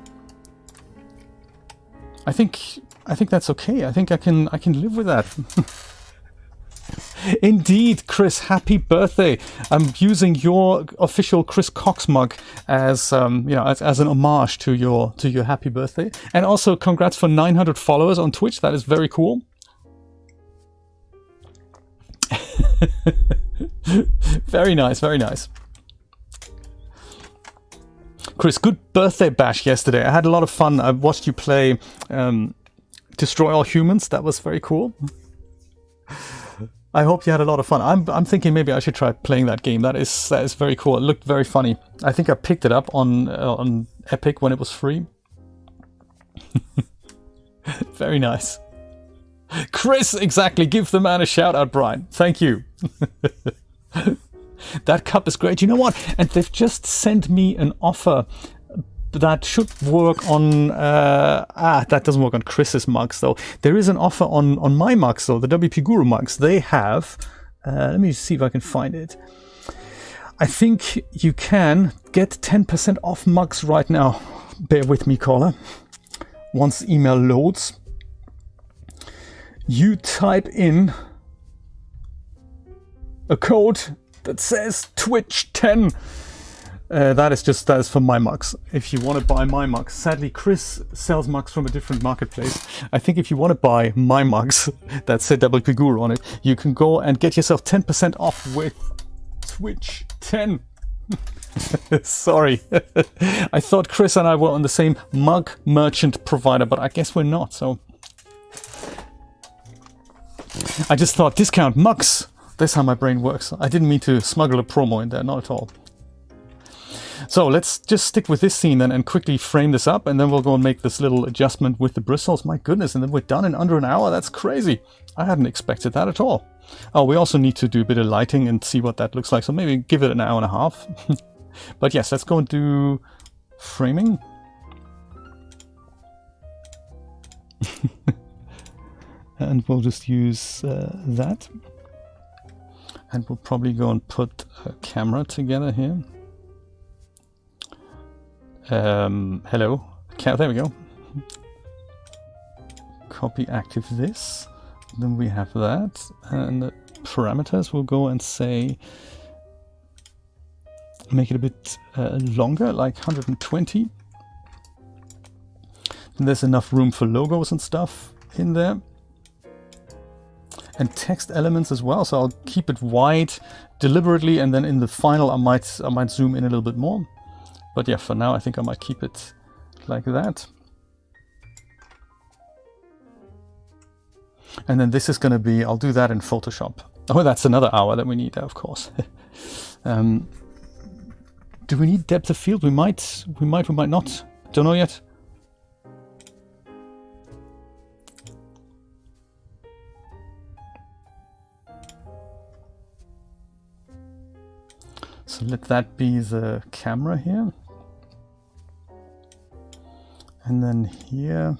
I think that's okay. I think I can live with that. Indeed, Chris, happy birthday! I'm using your official Chris Cox mug as as an homage to your happy birthday, and also congrats for 900 followers on Twitch. That is very cool. Very nice, very nice. Chris, good birthday bash yesterday. I had a lot of fun. I watched you play Destroy All Humans. That was very cool. I hope you had a lot of fun. I'm thinking maybe I should try playing that game. That is very cool. It looked very funny. I think I picked it up on Epic when it was free. Very nice. Chris, exactly. Give the man a shout out, Brian. Thank you. That cup is great. You know what? And they've just sent me an offer that should work on... that doesn't work on Chris's mugs, though. There is an offer on my mugs, though, the WP Guru mugs. They have... let me see if I can find it. I think you can get 10% off mugs right now. Bear with me, caller. Once email loads, you type in a code that says Twitch10. That is for my mugs. If you want to buy my mugs, sadly Chris sells mugs from a different marketplace. I think if you want to buy my mugs that said WP Guru on it, you can go and get yourself 10% off with Twitch10. Sorry. I thought Chris and I were on the same mug merchant provider, but I guess we're not, so I just thought discount mugs. That's how my brain works. I didn't mean to smuggle a promo in there, not at all. So let's just stick with this scene then and quickly frame this up, and then we'll go and make this little adjustment with the bristles. My goodness, and then we're done in under an hour. That's crazy. I hadn't expected that at all. Oh, we also need to do a bit of lighting and see what that looks like. So maybe give it an hour and a half. But yes, let's go and do framing. And we'll just use that. And we'll probably go and put a camera together here. Hello. There we go. Copy active this. Then we have that. And the parameters will go and say, make it a bit longer, like 120. And there's enough room for logos and stuff in there. And text elements as well, so I'll keep it wide deliberately, and then in the final I might zoom in a little bit more. But yeah, for now I think I might keep it like that. And then this is going to be, I'll do that in Photoshop. Oh, that's another hour that we need, of course. Do we need depth of field? We might not. Don't know yet. So let that be the camera here. And then here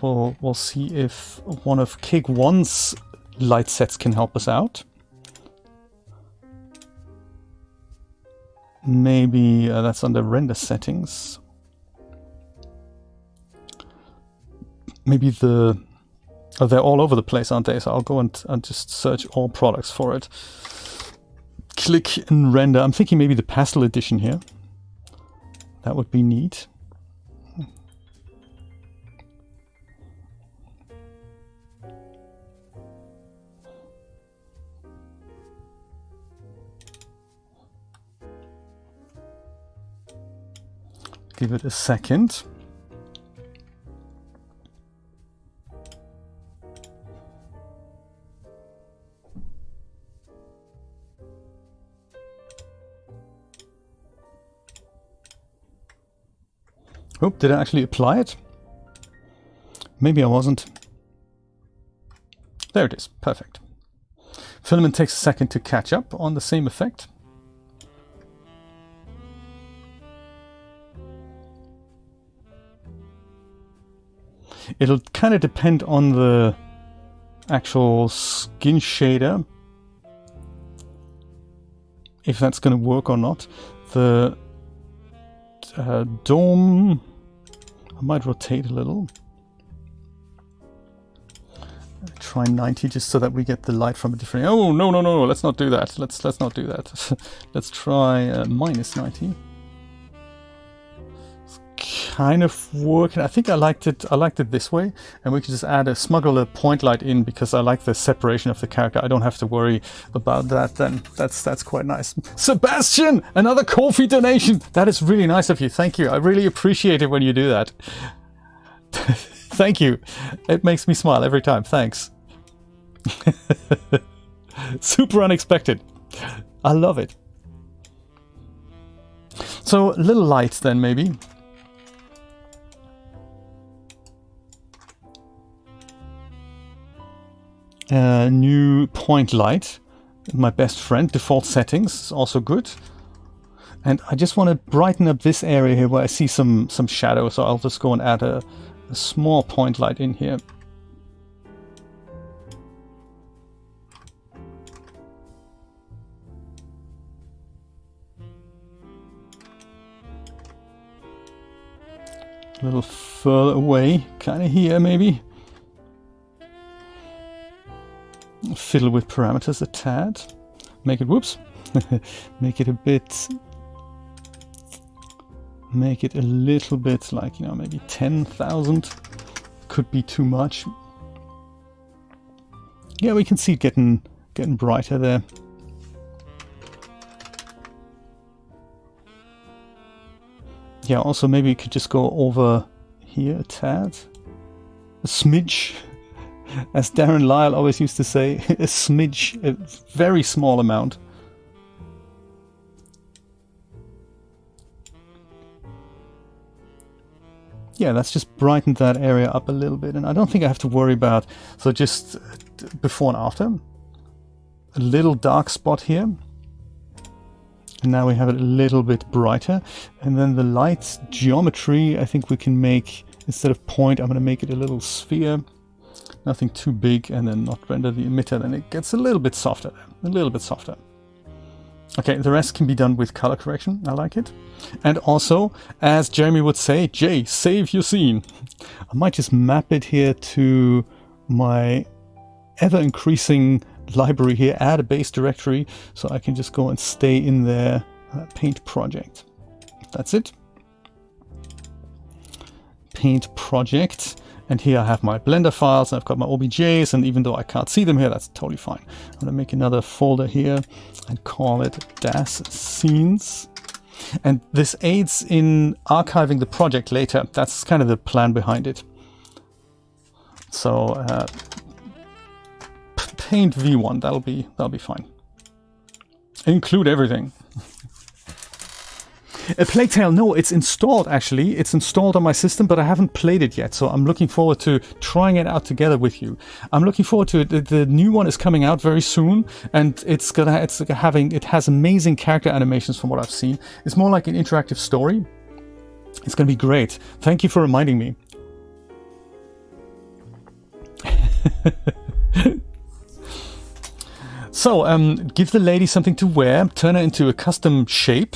we'll see if one of Cake 1's light sets can help us out. Maybe that's under render settings. Maybe they're all over the place, aren't they? So I'll go and just search all products for it. Click and render. I'm thinking maybe the pastel edition here. That would be neat. Give it a second. Oh, did I actually apply it? Maybe I wasn't. There it is. Perfect. Filament takes a second to catch up on the same effect. It'll kind of depend on the actual skin shader, if that's going to work or not. The dome, I might rotate a little. Try 90 just so that we get the light from a different. Oh no, let's not do that. Let's not do that. Let's try minus 90. Kind of working. I think I liked it this way, and we can just smuggle a point light in because I like the separation of the character. I don't have to worry about that then. That's quite nice. Sebastian, another coffee donation. That is really nice of you. Thank you. I really appreciate it when you do that. Thank you. It makes me smile every time. Thanks. Super unexpected. I love it. So little lights then maybe. New point light, my best friend. Default settings is also good. And I just want to brighten up this area here where I see some shadow, so I'll just go and add a small point light in here. A little further away, kind of here maybe. Fiddle with parameters a tad. Make it, whoops, make it a little bit like, you know, maybe 10,000. Could be too much. Yeah, we can see it getting brighter there. Yeah, also maybe we could just go over here a tad. A smidge. As Darren Lyle always used to say, a smidge, a very small amount. Yeah, let's just brighten that area up a little bit. And I don't think I have to worry about, so just before and after. A little dark spot here. And now we have it a little bit brighter. And then the light geometry, I think we can make, instead of point, I'm going to make it a little sphere. Nothing too big, and then not render the emitter. Then it gets a little bit softer. A little bit softer. Okay, the rest can be done with color correction. I like it. And also, as Jeremy would say, Jay, save your scene. I might just map it here to my ever-increasing library here, add a base directory, so I can just go and stay in there, paint project. That's it. Paint project. And here I have my Blender files, and I've got my OBJs, and even though I can't see them here, that's totally fine. I'm gonna make another folder here and call it Daz Scenes. And this aids in archiving the project later. That's kind of the plan behind it. So paint V1, that'll be fine. Include everything. A Plague Tale, no, it's installed actually. It's installed on my system, but I haven't played it yet. So I'm looking forward to trying it out together with you. I'm looking forward to it. The new one is coming out very soon, and it has amazing character animations from what I've seen. It's more like an interactive story. It's going to be great. Thank you for reminding me. So give the lady something to wear, turn her into a custom shape.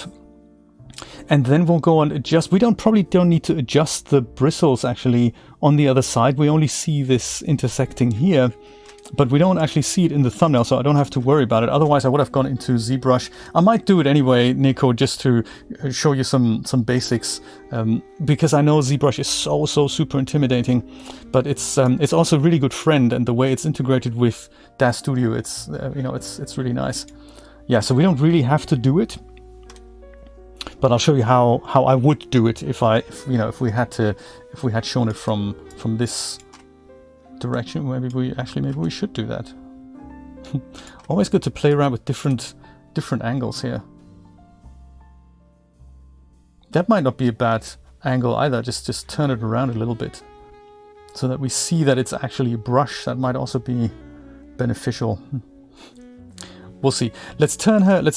And then we'll go and adjust. We probably don't need to adjust the bristles actually on the other side. We only see this intersecting here, but we don't actually see it in the thumbnail, so I don't have to worry about it. Otherwise, I would have gone into ZBrush. I might do it anyway, Nico, just to show you some basics, because I know ZBrush is so super intimidating, but it's also a really good friend, and the way it's integrated with Daz Studio, it's really nice. Yeah, so we don't really have to do it. But I'll show you how I would do it if we had shown it from this direction. Maybe we should do that. Always good to play around with different angles here. That might not be a bad angle either. Just turn it around a little bit so that we see that it's actually a brush. That might also be beneficial. We'll see. Let's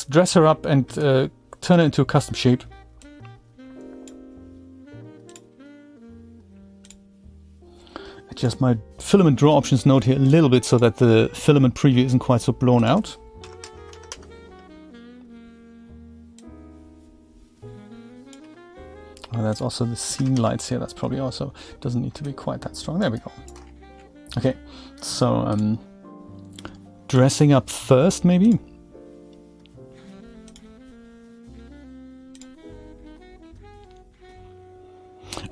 dress her up and turn it into a custom shape. Adjust my filament draw options node here a little bit so that the filament preview isn't quite so blown out. Oh, that's also the scene lights here. That's probably also doesn't need to be quite that strong. There we go. Okay, so dressing up first maybe.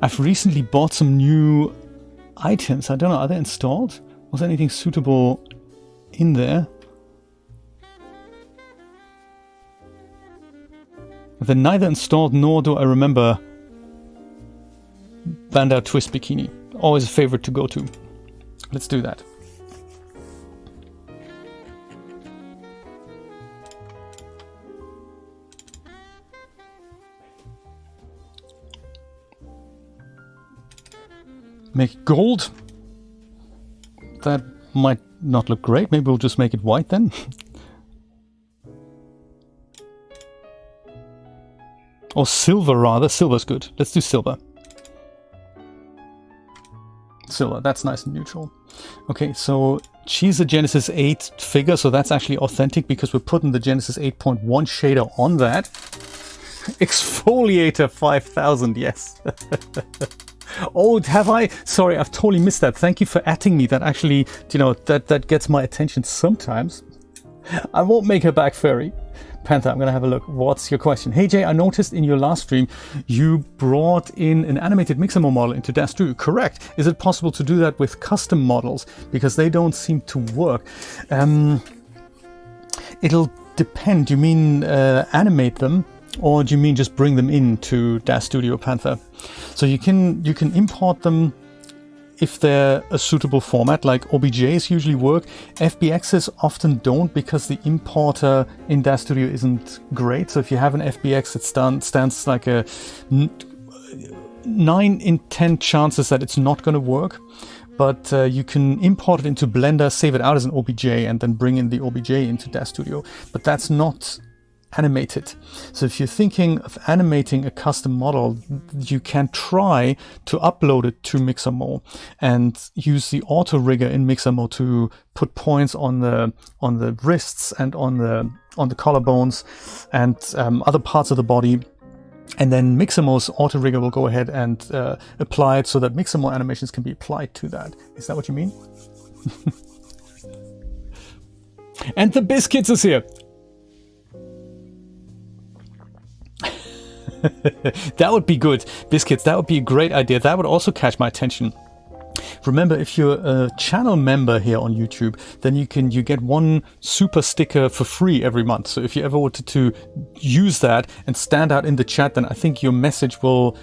I've recently bought some new items. I don't know, are they installed? Was there anything suitable in there? They're neither installed nor do I remember Bandau Twist Bikini. Always a favorite to go to. Let's do that. Make gold. That might not look great. Maybe we'll just make it white then. Or silver rather. Silver's good. Let's do silver. Silver, that's nice and neutral. Okay, so she's a Genesis 8 figure, so that's actually authentic because we're putting the Genesis 8.1 shader on that. Exfoliator 5000, yes. Oh, have I? Sorry, I've totally missed that. Thank you for atting me. That actually, that gets my attention sometimes. I won't make her back furry. Panther, I'm going to have a look. What's your question? Hey Jay, I noticed in your last stream you brought in an animated Mixamo model into Daz Studio. Correct. Is it possible to do that with custom models? Because they don't seem to work. It'll depend. Do you mean animate them? Or do you mean just bring them into Daz Studio, Panther? So you can import them if they're a suitable format, like OBJs usually work. FBXs often don't because the importer in Daz Studio isn't great. So if you have an FBX, it stands like a 9 in 10 chances that it's not going to work. But you can import it into Blender, save it out as an OBJ, and then bring in the OBJ into Daz Studio. But that's not animated. So if you're thinking of animating a custom model, you can try to upload it to Mixamo and use the auto rigger in Mixamo to put points on the wrists and on the collarbones and other parts of the body. And then Mixamo's auto rigger will go ahead and apply it so that Mixamo animations can be applied to that. Is that what you mean? And the Biscuits is here. That would be good. Biscuits, that would be a great idea. That would also catch my attention. Remember, if you're a channel member here on YouTube, then you get one super sticker for free every month. So if you ever wanted to use that and stand out in the chat, then I think your message will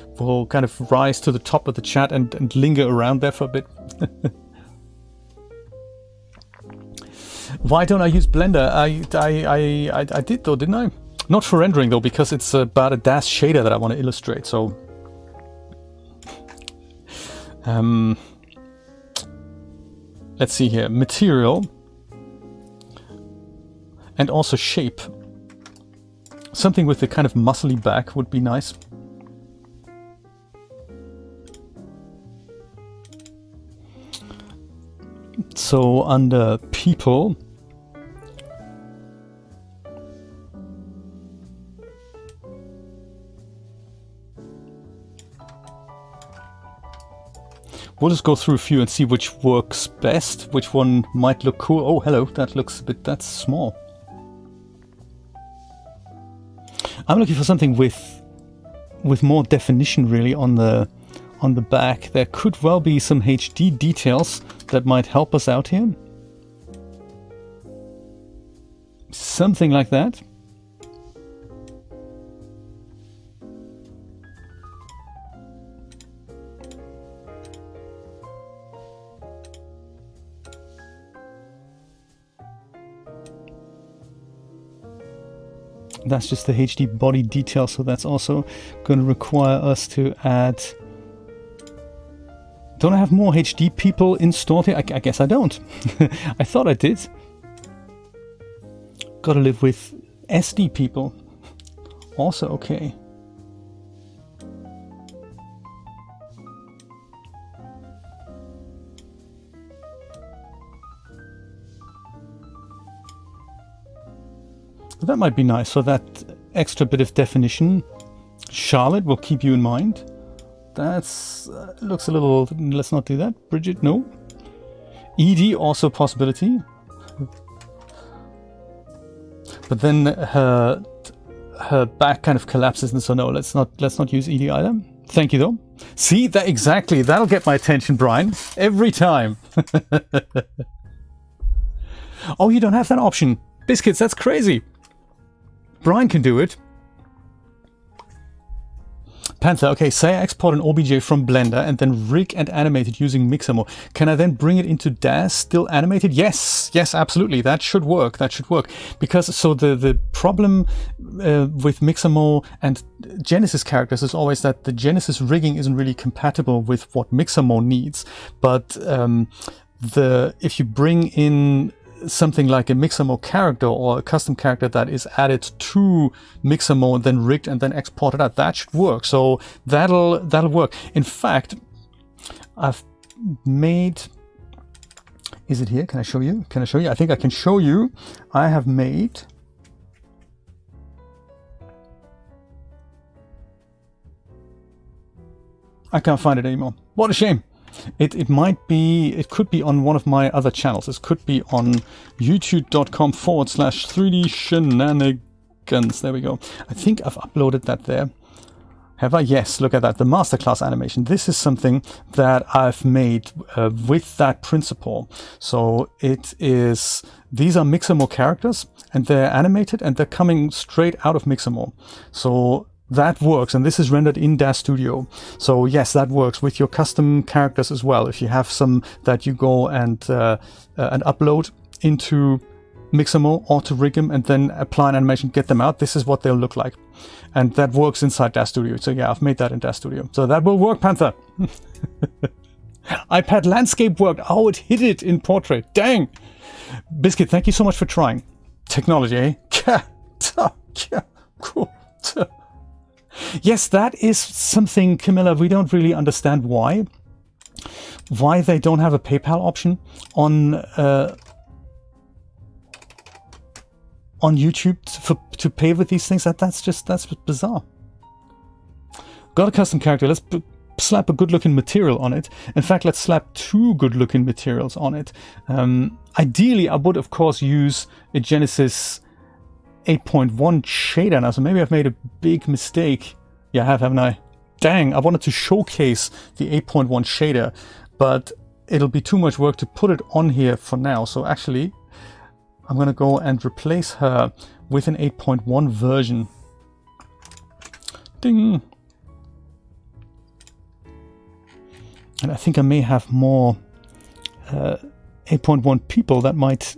kind of rise to the top of the chat and linger around there for a bit. Why don't I use Blender? I did though, didn't I? Not for rendering though, because it's about a Daz shader that I want to illustrate. So let's see here, material and also shape. Something with a kind of muscly back would be nice. So under people, we'll just go through a few and see which works best, which one might look cool. Oh, hello, that looks a bit, that's small. I'm looking for something with more definition really on the back. There could well be some HD details that might help us out here. Something like that. That's just the HD body detail, so that's also going to require us to add... Don't I have more HD people installed here? I guess I don't. I thought I did. Gotta live with SD people. Also okay. That might be nice. So that extra bit of definition. Charlotte, will keep you in mind. That's looks a little... Let's not do that. Bridget, no. Edie, also a possibility. But then her back kind of collapses, and so no, let's not use Edie either. Thank you though. See that exactly. That'll get my attention, Brian. Every time. Oh, you don't have that option. Biscuits, that's crazy. Brian can do it. Panther, okay, say I export an OBJ from Blender and then rig and animate it using Mixamo. Can I then bring it into Daz still animated? Yes, yes, absolutely. That should work. That should work. Because so the problem with Mixamo and Genesis characters is always that the Genesis rigging isn't really compatible with what Mixamo needs. But if you bring in something like a Mixamo character or a custom character that is added to Mixamo and then rigged and then exported out, that should work. So that'll work. In fact, I've made... Is it here? Can I show you? Can I show you? I think I can show you. I have made... I can't find it anymore. What a shame. It might be, it could be on one of my other channels. This could be on youtube.com/3D Shenanigans. There we go. I think I've uploaded that there. Have I? Yes, look at that. The masterclass animation. This is something that I've made with that principle. So it is, these are Mixamo characters and they're animated and they're coming straight out of Mixamo. So that works, and this is rendered in Daz Studio. So yes, that works with your custom characters as well. If you have some that you go and upload into Mixamo or to Rig'em and then apply an animation, get them out, this is what they'll look like. And that works inside Daz Studio. So yeah, I've made that in Daz Studio. So that will work, Panther. iPad landscape worked. Oh, it hit it in portrait. Dang. Biscuit, thank you so much for trying. Technology, eh? Yes, that is something, Camilla, we don't really understand why they don't have a PayPal option on YouTube to pay with these things. That's bizarre. Got a custom character. Let's slap a good-looking material on it. In fact, let's slap 2 good-looking materials on it. Ideally, I would of course use a Genesis 8.1 shader now, so maybe I've made a big mistake. Yeah, I have, haven't I? Dang, I wanted to showcase the 8.1 shader, but it'll be too much work to put it on here for now. So actually, I'm going to go and replace her with an 8.1 version. Ding! And I think I may have more 8.1 people that might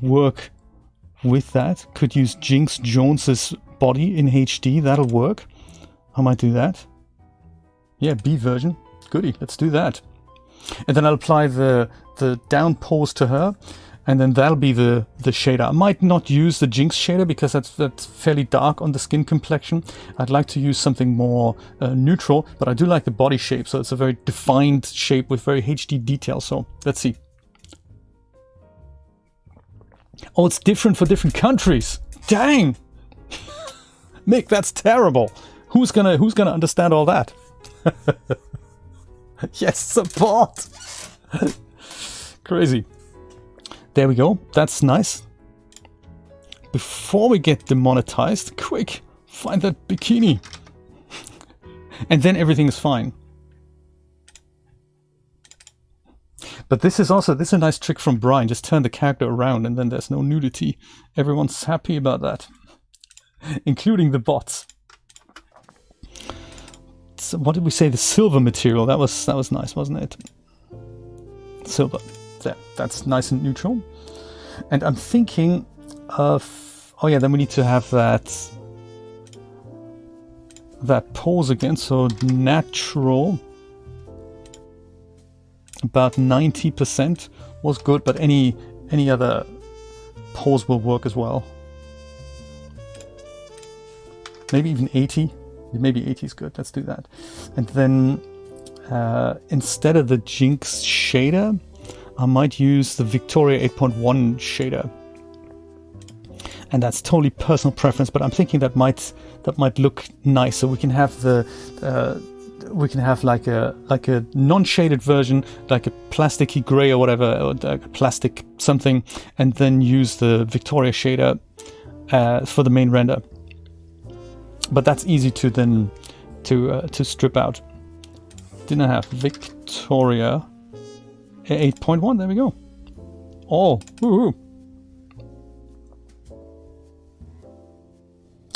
work with that. Could use Jinx Jones's body in HD. That'll work. I might do that. Yeah, B version. Goody. Let's do that. And then I'll apply the down pose to her, and then that'll be the shader. I might not use the Jinx shader because that's fairly dark on the skin complexion. I'd like to use something more neutral, but I do like the body shape, so it's a very defined shape with very HD detail. So let's see. Oh, it's different for different countries. Dang, Mick, that's terrible. Who's gonna understand all that? Yes, support. Crazy. There we go. That's nice. Before we get demonetized, quick, find that bikini. And then everything is fine. But this is a nice trick from Brian. Just turn the character around and then there's no nudity. Everyone's happy about that. Including the bots. So what did we say? The silver material. That was nice, wasn't it? Silver. There. That's nice and neutral. And I'm thinking of... Oh yeah, then we need to have that pose again. So natural. About 90% was good, but any other pose will work as well. Maybe even 80. Maybe 80 is good. Let's do that. And then instead of the Jinx shader, I might use the Victoria 8.1 shader. And that's totally personal preference, but I'm thinking that might look nice. So we can have like a non-shaded version, like a plasticky gray or whatever, or a plastic something, and then use the Victoria shader for the main render. But that's easy to then to strip out. Didn't I have Victoria 8.1? There we go. Oh, woohoo!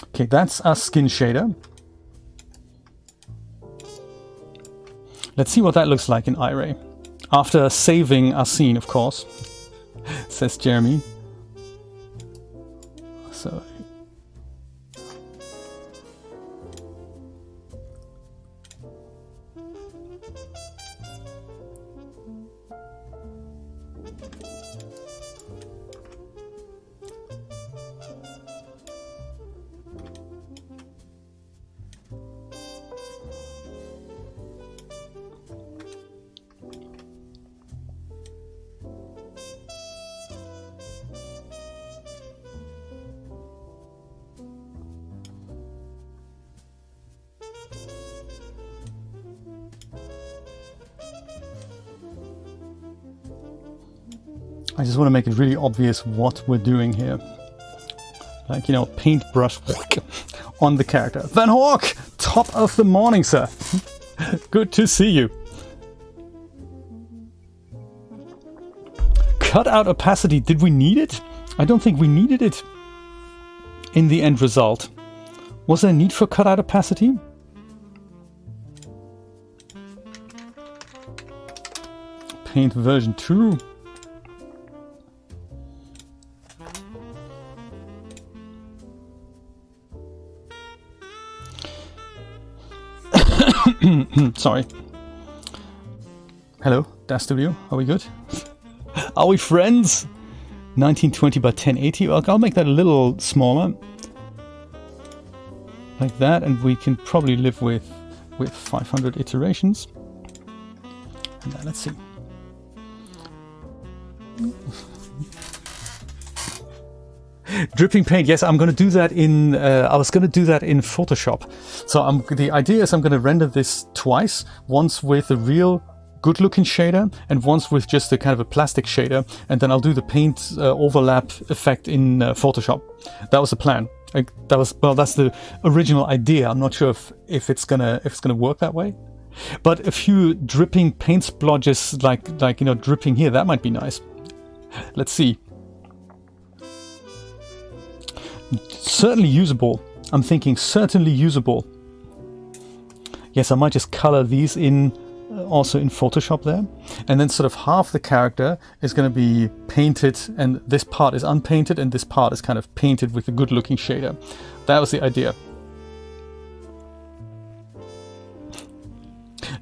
Okay, that's our skin shader. Let's see what that looks like in iRay. After saving our scene, of course, says Jeremy. So I just want to make it really obvious what we're doing here. Like, you know, paintbrush on the character. Van Hawk! Top of the morning, sir. Good to see you. Cutout opacity, did we need it? I don't think we needed it in the end result. Was there a need for cutout opacity? Paint version 2. Sorry. Hello, Daz Studio. Are we good? Are we friends? 1920 by 1080. I'll make that a little smaller. Like that, and we can probably live with 500 iterations. And then let's see. Dripping paint, yes, I'm going to do that in, I was going to do that in Photoshop. So the idea is I'm going to render this twice, once with a real good looking shader and once with just a kind of a plastic shader, and then I'll do the paint overlap effect in Photoshop. That was the plan. That's the original idea. I'm not sure if it's gonna work that way. But a few dripping paint splodges like you know, dripping here, that might be nice. Let's see. Certainly usable. I'm thinking certainly usable. Yes, I might just color these in also in Photoshop there. And then sort of half the character is going to be painted and this part is unpainted and this part is kind of painted with a good looking shader. That was the idea.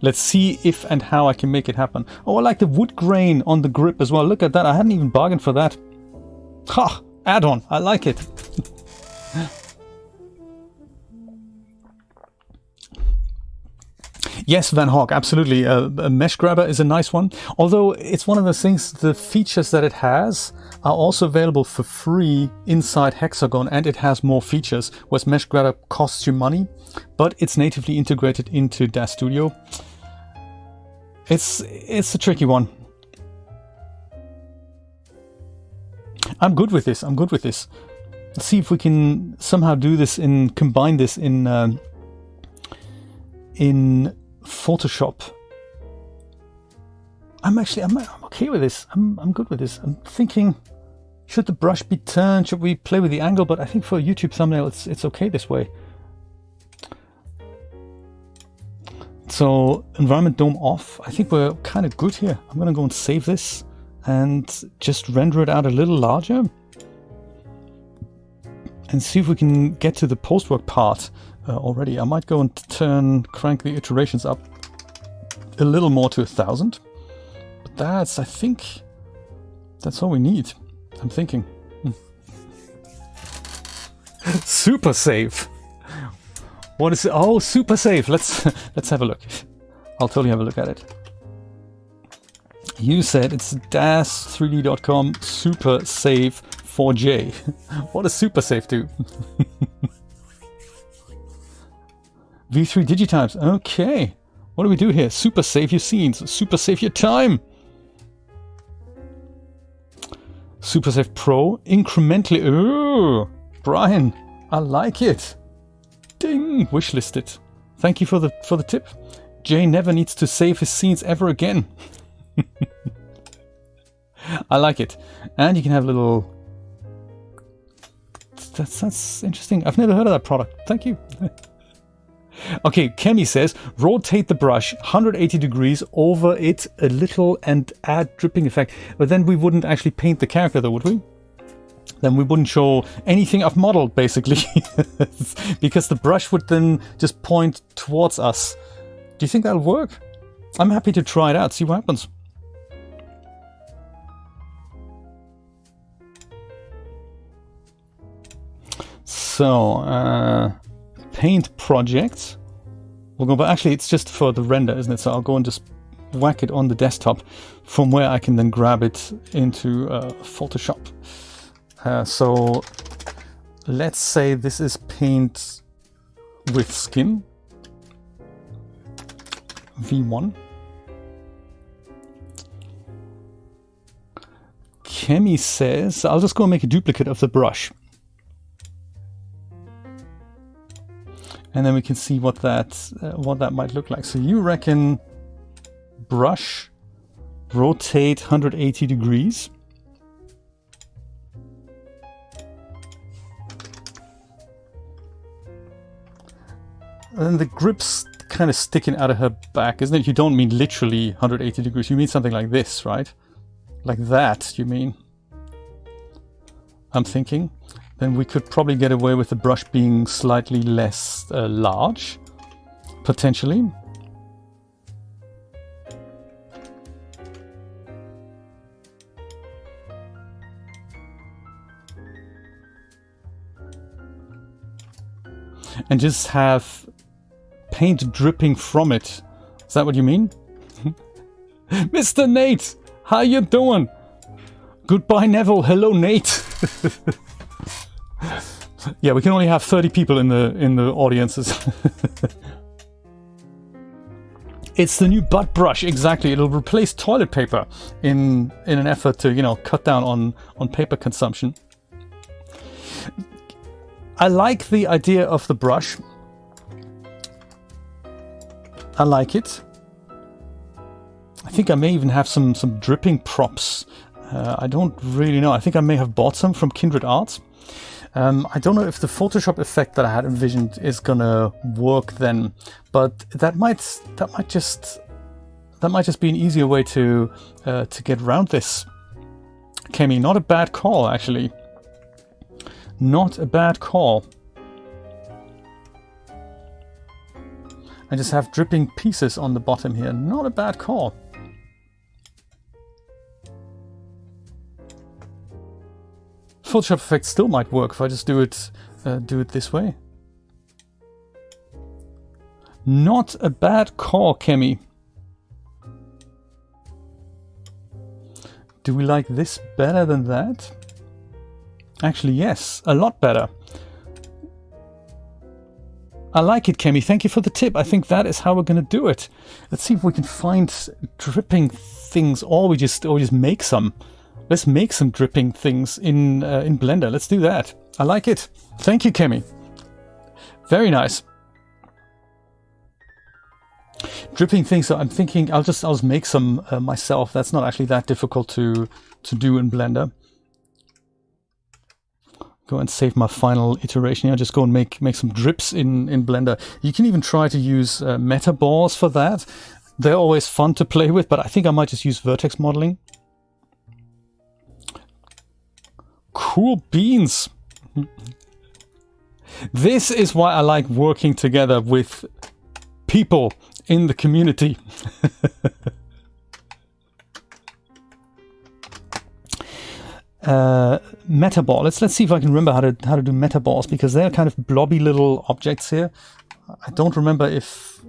Let's see if and how I can make it happen. Oh, I like the wood grain on the grip as well. Look at that. I hadn't even bargained for that. Ha! Add-on. I like it. Yes, Van Hawk, absolutely. A mesh grabber is a nice one. Although it's one of those things, the features that it has are also available for free inside Hexagon, and it has more features, whereas mesh grabber costs you money, but it's natively integrated into Daz Studio. It's a tricky one. I'm good with this. I'm good with this. Let's see if we can somehow do this combine this in Photoshop. I'm okay with this. I'm good with this. I'm thinking, should the brush be turned? Should we play with the angle? But I think for a YouTube thumbnail, it's okay this way. So environment dome off. I think we're kind of good here. I'm gonna go and save this and just render it out a little larger and see if we can get to the post-work part already. I might go and crank the iterations up a little more to 1,000. But I think that's all we need. I'm thinking. Super save. What is it? Oh, super save. Let's have a look. I'll totally have a look at it. You said it's daz3d.com super save 4J. What does super save do? V3 Digitypes. Okay. What do we do here? Super save your scenes. Super save your time. Super save Pro. Incrementally. Oh, Brian, I like it. Ding. Wishlisted. Thank you for the tip. Jay never needs to save his scenes ever again. I like it. And you can have a little... That's interesting. I've never heard of that product. Thank you. Okay, Kemi says, rotate the brush 180 degrees over it a little and add dripping effect. But then we wouldn't actually paint the character though, would we? Then we wouldn't show anything I've modeled, basically. Because the brush would then just point towards us. Do you think that'll work? I'm happy to try it out, see what happens. So, paint project. We'll go, but actually it's just for the render, isn't it? So I'll go and just whack it on the desktop from where I can then grab it into Photoshop. So let's say this is paint with skin. V1. Kemi says, I'll just go and make a duplicate of the brush. And then we can see what that might look like. So you reckon brush, rotate 180 degrees. And the grip's kind of sticking out of her back, isn't it? You don't mean literally 180 degrees. You mean something like this, right? Like that, you mean? I'm thinking. Then we could probably get away with the brush being slightly less large, potentially. And just have paint dripping from it. Is that what you mean? Mr. Nate, how you doing? Goodbye, Neville. Hello, Nate. Yeah, we can only have 30 people in the audiences. It's the new butt brush, exactly. It'll replace toilet paper in an effort to, you know, cut down on paper consumption. I like the idea of the brush. I like it. I think I may even have some dripping props. I don't really know. I think I may have bought some from Kindred Arts. I don't know if the Photoshop effect that I had envisioned is gonna work then, but that might just be an easier way to get around this. Kemi, not a bad call, actually. Not a bad call. I just have dripping pieces on the bottom here. Not a bad call. Photoshop effect still might work if I just do it this way. Not a bad call, Kemi. Do we like this better than that? Actually, yes, a lot better. I like it, Kemi. Thank you for the tip. I think that is how we're going to do it. Let's see if we can find dripping things, or we just make some. Let's make some dripping things in Blender. Let's do that. I like it. Thank you, Kemi. Very nice. Dripping things. So I'm thinking I'll just make some myself. That's not actually that difficult to do in Blender. Go and save my final iteration here. Just go and make some drips in Blender. You can even try to use Metaballs for that. They're always fun to play with, but I think I might just use vertex modeling. Cool beans. This is why I like working together with people in the community. Metaball. Let's see if I can remember how to do metaballs, because they're kind of blobby little objects here. I don't remember if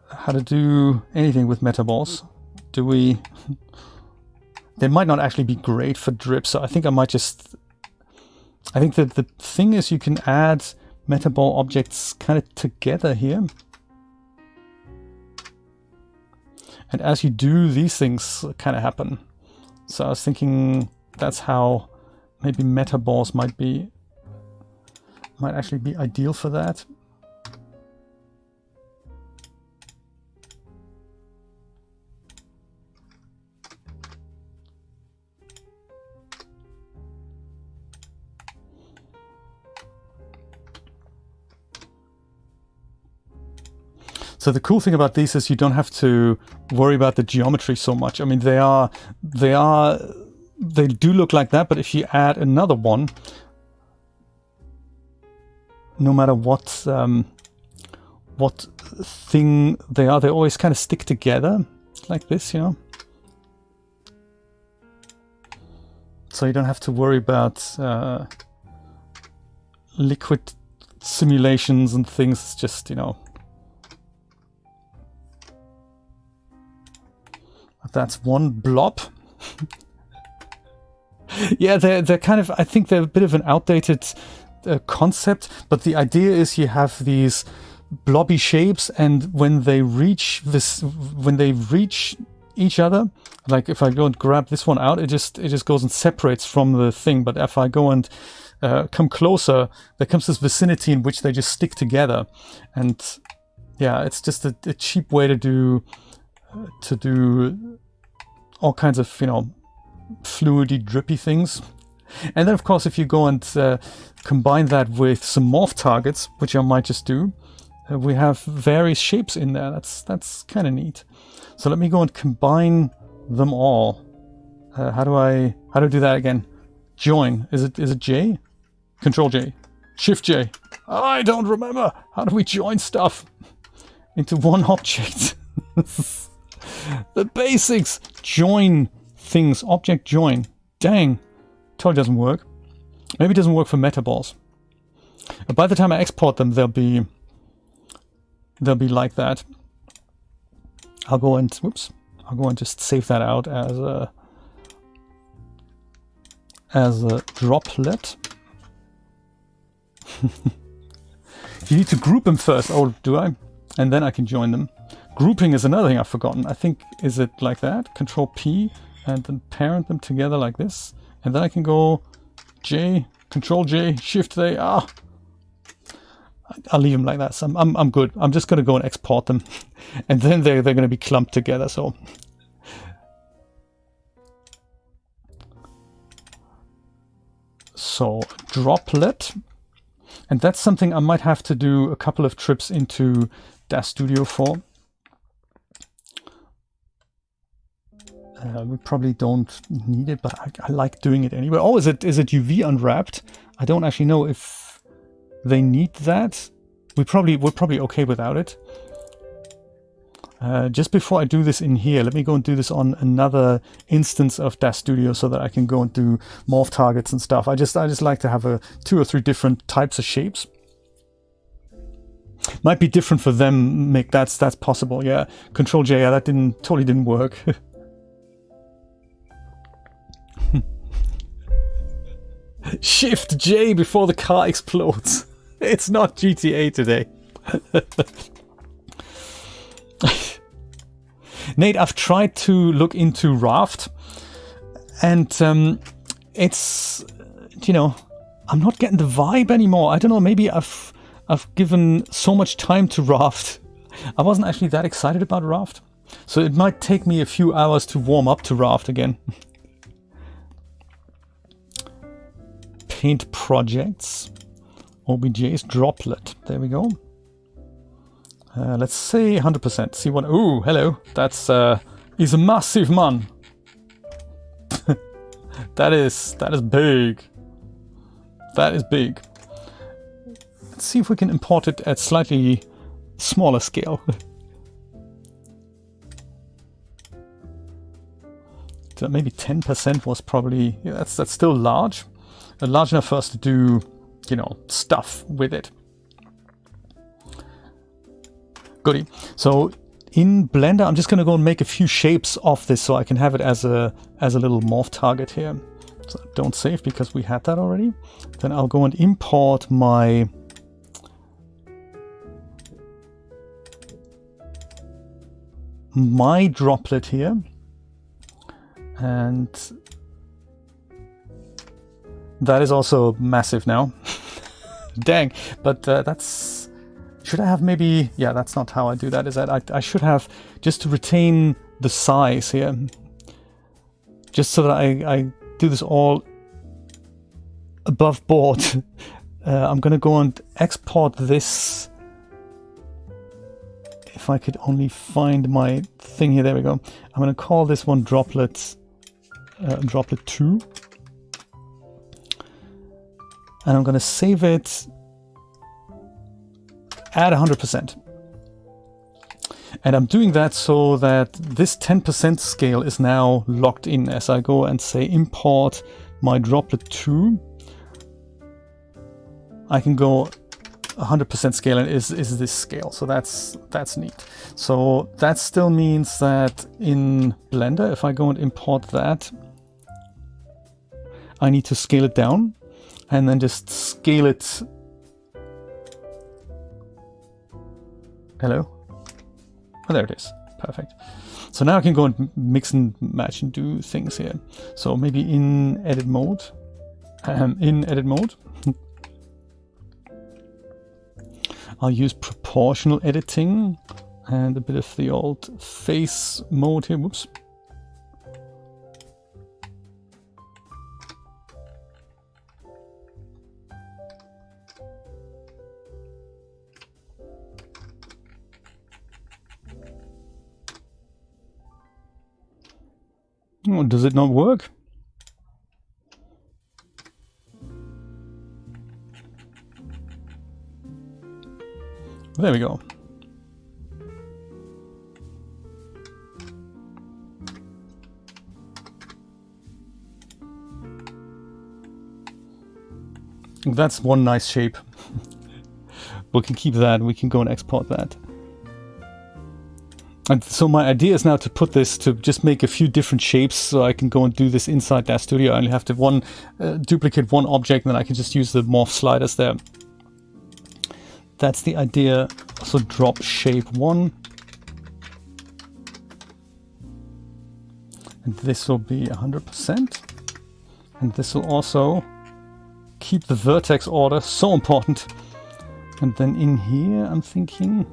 how to do anything with metaballs. Do we? They might not actually be great for drips, so I think I might just... I think that the thing is you can add metaball objects kind of together here. And as you do, these things kind of happen. So I was thinking that's how maybe metaballs might actually be ideal for that. So the cool thing about these is you don't have to worry about the geometry so much. I mean, they do look like that, but if you add another one, no matter what thing they are, they always kind of stick together like this, you know. So you don't have to worry about liquid simulations and things. It's just, you know. That's one blob. Yeah, they're kind of, I think they're a bit of an outdated concept, but the idea is you have these blobby shapes, and when they reach each other, like if I go and grab this one out, it just goes and separates from the thing. But if I go and come closer, there comes this vicinity in which they just stick together. And yeah, it's just a cheap way to do all kinds of, you know, fluidy, drippy things. And then of course, if you go and combine that with some morph targets, which I might just do, we have various shapes in there. That's kind of neat. So let me go and combine them all. How do I do that again? Join. Is it J? Control J. Shift J. I don't remember. How do we join stuff into one object? The basics. Join things. Object join. Dang. Totally doesn't work. Maybe it doesn't work for Metaballs. By the time I export them, they'll be like that. I'll go and just save that out as a droplet. You need to group them first. Oh, do I? And then I can join them. Grouping is another thing I've forgotten. I think, is it like that? Control P and then parent them together like this. And then I can go J, Control J, Shift A. I'll leave them like that. So I'm good. I'm just going to go and export them. And then they're going to be clumped together. So droplet. And that's something I might have to do a couple of trips into Daz Studio for. We probably don't need it, but I like doing it anyway. Oh, is it UV unwrapped? I don't actually know if they need that. We're probably okay without it. Just before I do this in here, let me go and do this on another instance of Daz Studio so that I can go and do morph targets and stuff. I just like to have 2 or 3 different types of shapes. Might be different for them. That's possible. Yeah, Control J. Yeah, that totally didn't work. Shift J before the car explodes. It's not GTA today. Nate, I've tried to look into Raft, and it's, I'm not getting the vibe anymore. I don't know, maybe I've given so much time to Raft. I wasn't actually that excited about Raft, so it might take me a few hours to warm up to Raft again. Paint projects, OBJ's droplet. There we go. Let's say 100%. See what? Ooh, hello. That's he's a massive man. that is big. That is big. Let's see if we can import it at slightly smaller scale. So maybe 10% was probably, yeah, that's still large. Large enough for us to do, stuff with it. Goodie. So in Blender, I'm just going to go and make a few shapes of this so I can have it as a little morph target here. So don't save because we had that already. Then I'll go and import my droplet here. And that is also massive now. Dang, but that's... Should I have maybe... Yeah, that's not how I do that, is that I should have, just to retain the size here, just so that I do this all above board. I'm going to go and export this. If I could only find my thing here. There we go. I'm going to call this one droplet 2. And I'm going to save it at 100%. And I'm doing that so that this 10% scale is now locked in. As I go and say import my droplet 2, I can go 100% scale, and is this scale. So that's neat. So that still means that in Blender, if I go and import that, I need to scale it down and then just scale it. Hello? Oh, there it is. Perfect. So now I can go and mix and match and do things here. So maybe in edit mode. I'll use proportional editing and a bit of the old face mode here. Whoops. Oh, does it not work? There we go. That's one nice shape. We can keep that. We can go and export that. And so my idea is now to put this, to just make a few different shapes so I can go and do this inside Daz Studio. I only have to duplicate one object, and then I can just use the morph sliders there. That's the idea. So drop shape 1. And this will be 100%. And this will also keep the vertex order, so important. And then in here, I'm thinking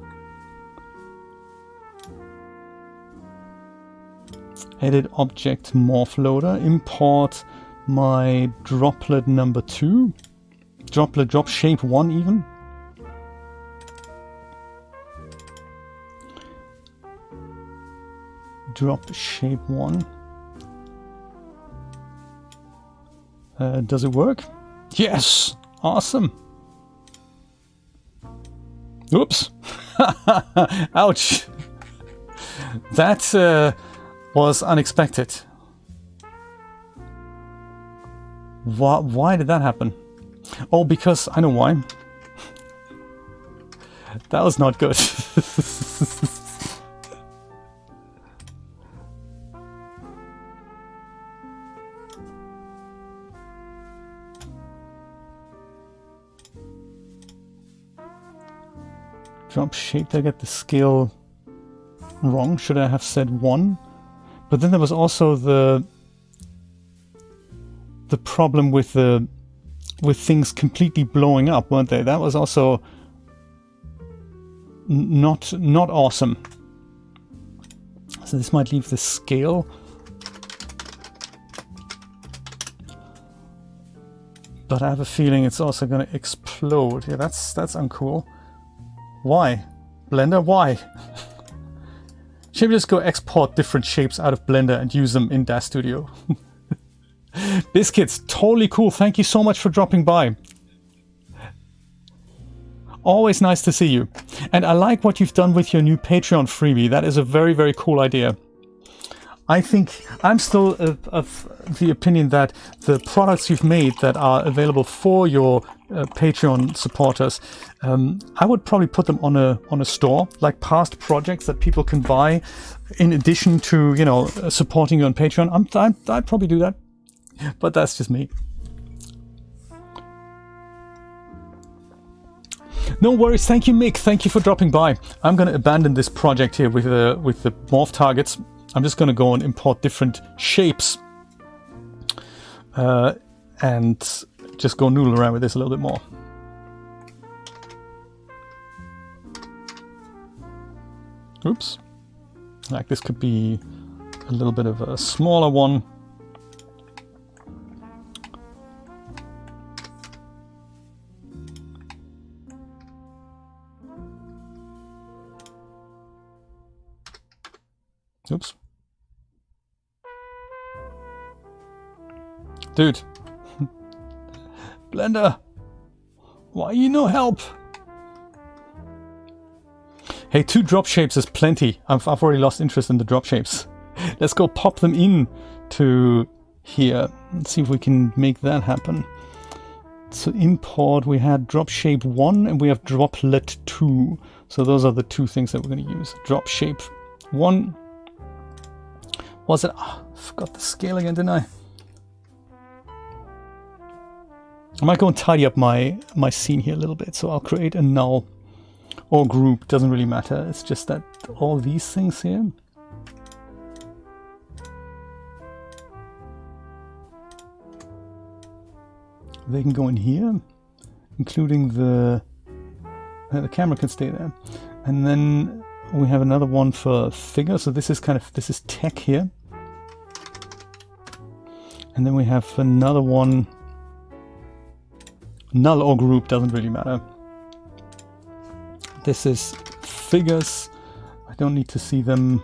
edit object morph loader, import my droplet number 2, drop shape 1 even. Drop shape 1. Does it work? Yes! Awesome! Oops! Ouch! That was unexpected. Why did that happen? Oh, because I know why. That was not good. Drop shape, did I get the scale wrong? Should I have said 1? But then there was also the problem with things completely blowing up, weren't they? That was also not awesome. So this might leave the scale. But I have a feeling it's also going to explode. Yeah, that's uncool. Why? Blender, why? Should we just go export different shapes out of Blender and use them in Daz Studio? Biscuits, totally cool. Thank you so much for dropping by. Always nice to see you. And I like what you've done with your new Patreon freebie. That is a very, very cool idea. I think I'm still of the opinion that the products you've made that are available for your Patreon supporters, I would probably put them on a store, like past projects that people can buy in addition to, you know, supporting you on Patreon. I'd probably do that, but that's just me. No worries. Thank you, Mick. Thank you for dropping by. I'm going to abandon this project here with the morph targets. I'm just going to go and import different shapes and just go noodle around with this a little bit more. Oops. Like this could be a little bit of a smaller one. Oops. Dude. Blender. Why you no help? Hey, 2 drop shapes is plenty. I've already lost interest in the drop shapes. Let's go pop them in to here. Let's see if we can make that happen. So import, we had drop shape 1 and we have droplet 2. So those are the 2 things that we're going to use. Drop shape 1. Was it? Oh, I forgot the scale again, didn't I? I might go and tidy up my scene here a little bit. So I'll create a null or group. Doesn't really matter. It's just that all these things here. They can go in here, including the camera can stay there. And then we have another one for figure. So this is this is tech here. And then we have another one, null or group, doesn't really matter. This is figures. I don't need to see them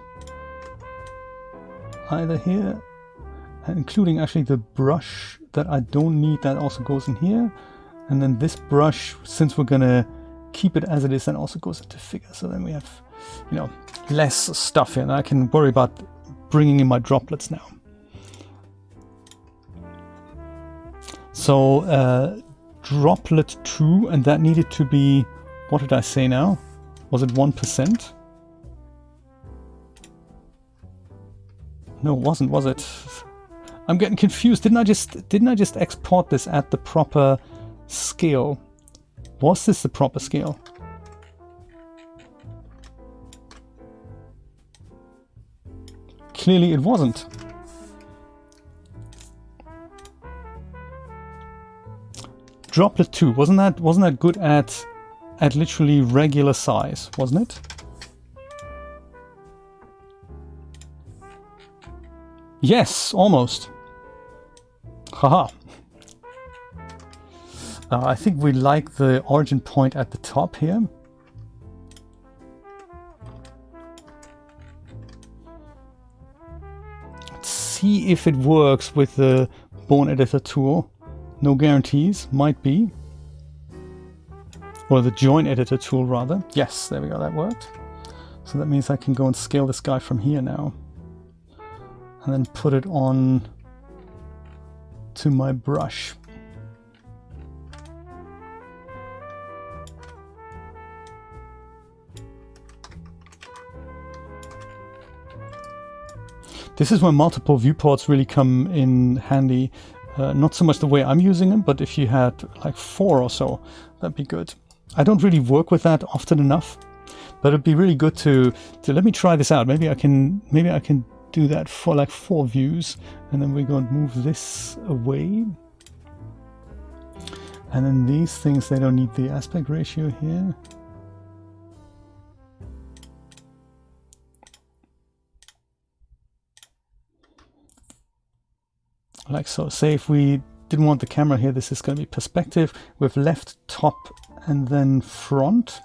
either here. including actually the brush that I don't need, that also goes in here. And then this brush, since we're gonna keep it as it is, then also goes into figure. So then we have, you know, less stuff here, and I can worry about bringing in my droplets now. So droplet 2, and that needed to be, what did I say now? Was it 1%? No, it wasn't, was it? I'm getting confused. Didn't I just export this at the proper scale? Was this the proper scale? Clearly it wasn't. Droplet 2, wasn't that good at literally regular size, wasn't it? Yes, almost. Haha. I think we like the origin point at the top here. Let's see if it works with the bone editor tool. No guarantees, might be. Or the join editor tool rather. Yes, there we go, that worked. So that means I can go and scale this guy from here now. And then put it on to my brush. This is where multiple viewports really come in handy. Not so much the way I'm using them, but if you had like 4 or so, that'd be good. I don't really work with that often enough, but it'd be really good to let me try this out. Maybe I can do that for like 4 views, and then we're going to move this away. And then these things, they don't need the aspect ratio here. Like so. Say if we didn't want the camera here, this is going to be perspective with left top and then front.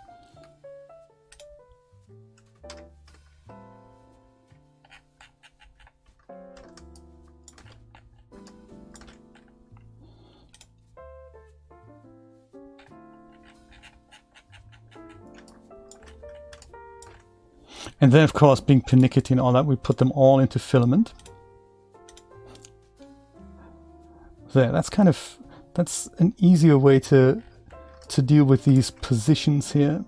And then of course, being pernickety and all that, we put them all into filament. There, that's an easier way to deal with these positions here.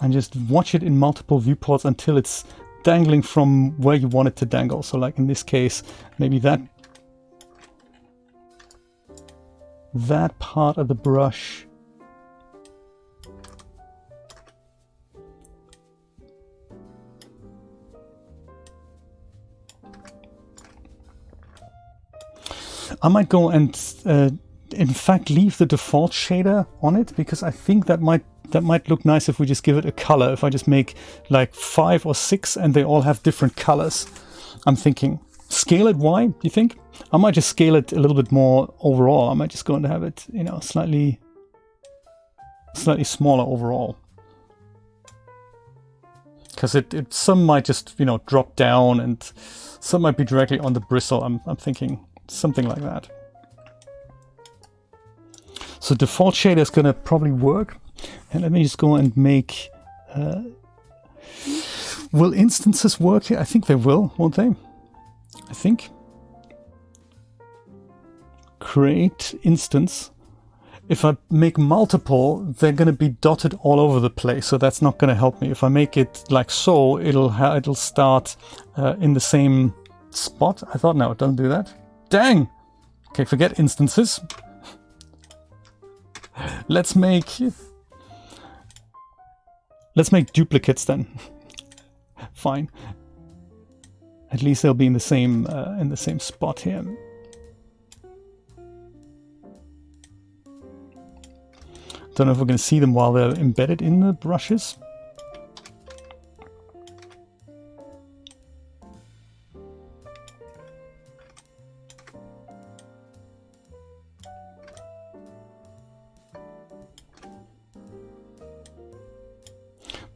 And just watch it in multiple viewports until it's dangling from where you want it to dangle. So like in this case, maybe that part of the brush I might go and in fact leave the default shader on it, because I think that might look nice if we just give it a color. If I just make like 5 or 6 and they all have different colors. I'm thinking scale it. Why do you think? I might just scale it a little bit more overall. I might just go and have it, you know, slightly smaller overall, because it some might just, you know, drop down and some might be directly on the bristle. I'm thinking something like that. So default shader is going to probably work. And let me just go and make... will instances work here? I think they will, won't they? I think. Create instance. If I make multiple, they're going to be dotted all over the place. So that's not going to help me. If I make it like so, it'll start in the same spot. I thought, no, it doesn't do that. Dang! Okay, forget instances. Let's make duplicates then. Fine. At least they'll be in the same spot here. Don't know if we're going to see them while they're embedded in the brushes.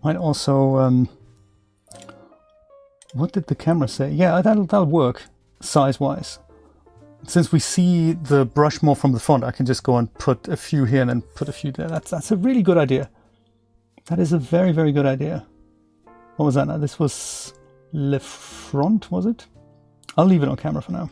Might also What did the camera say? Yeah, that'll work size-wise. Since we see the brush more from the front, I can just go and put a few here and then put a few there. That's a really good idea. That is a very, very good idea. What was that now? This was le front, was it? I'll leave it on camera for now.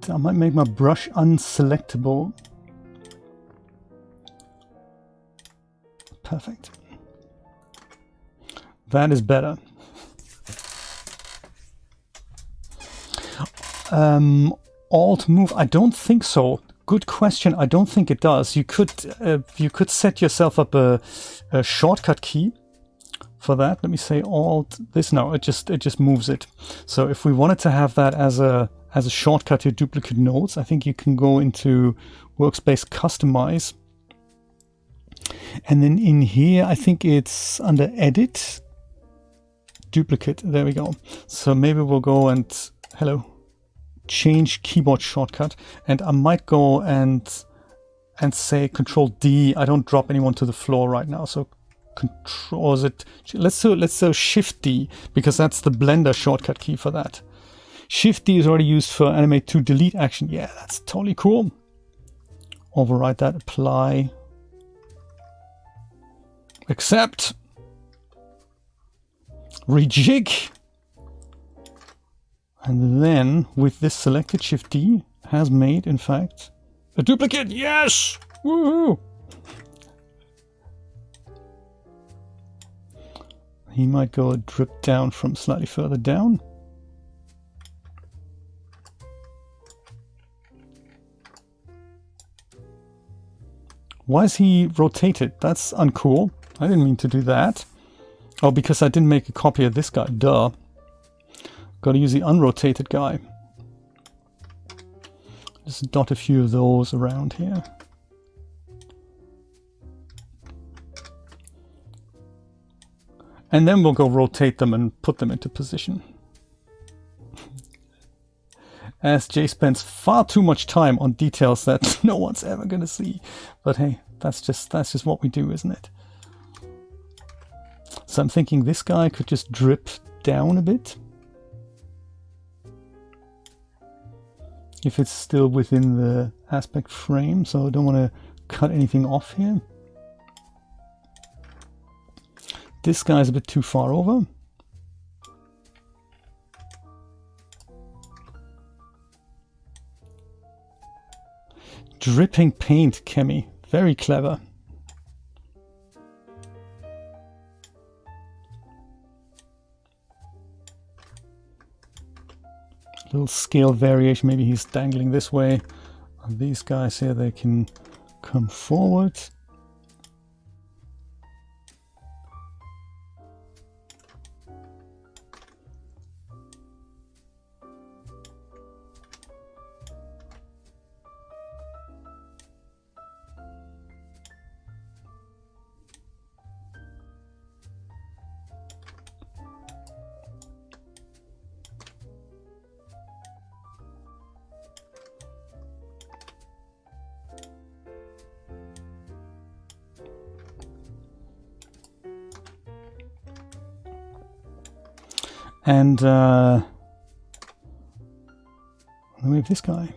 I might make my brush unselectable. Perfect. That is better. Alt move, I don't think so. Good question. I don't think it does. You could set yourself up a shortcut key for that. Let me say Alt this. No, it just moves it. So if we wanted to have that as a shortcut to duplicate nodes, I think you can go into Workspace Customize. And then in here, I think it's under Edit, Duplicate. There we go. So maybe we'll go and, hello, change keyboard shortcut. And I might go and say Control D. I don't drop anyone to the floor right now. So Control, is it, let's do Shift D, because that's the Blender shortcut key for that. Shift D is already used for animate to delete action. Yeah, that's totally cool. Override that, apply, accept, rejig. And then with this selected, Shift D has made, in fact, a duplicate. Yes! Woohoo! He might go a drip down from slightly further down. Why is he rotated? That's uncool. I didn't mean to do that. Oh, because I didn't make a copy of this guy. Duh. Gotta use the unrotated guy. Just dot a few of those around here. And then we'll go rotate them and put them into position. As Jay spends far too much time on details that no one's ever going to see. But hey, that's just what we do, isn't it? So I'm thinking this guy could just drip down a bit. If it's still within the aspect frame, so I don't want to cut anything off here. This guy's a bit too far over. Dripping paint, Kemi. Very clever. Little scale variation. Maybe he's dangling this way. These guys here, they can come forward. And then we have this guy.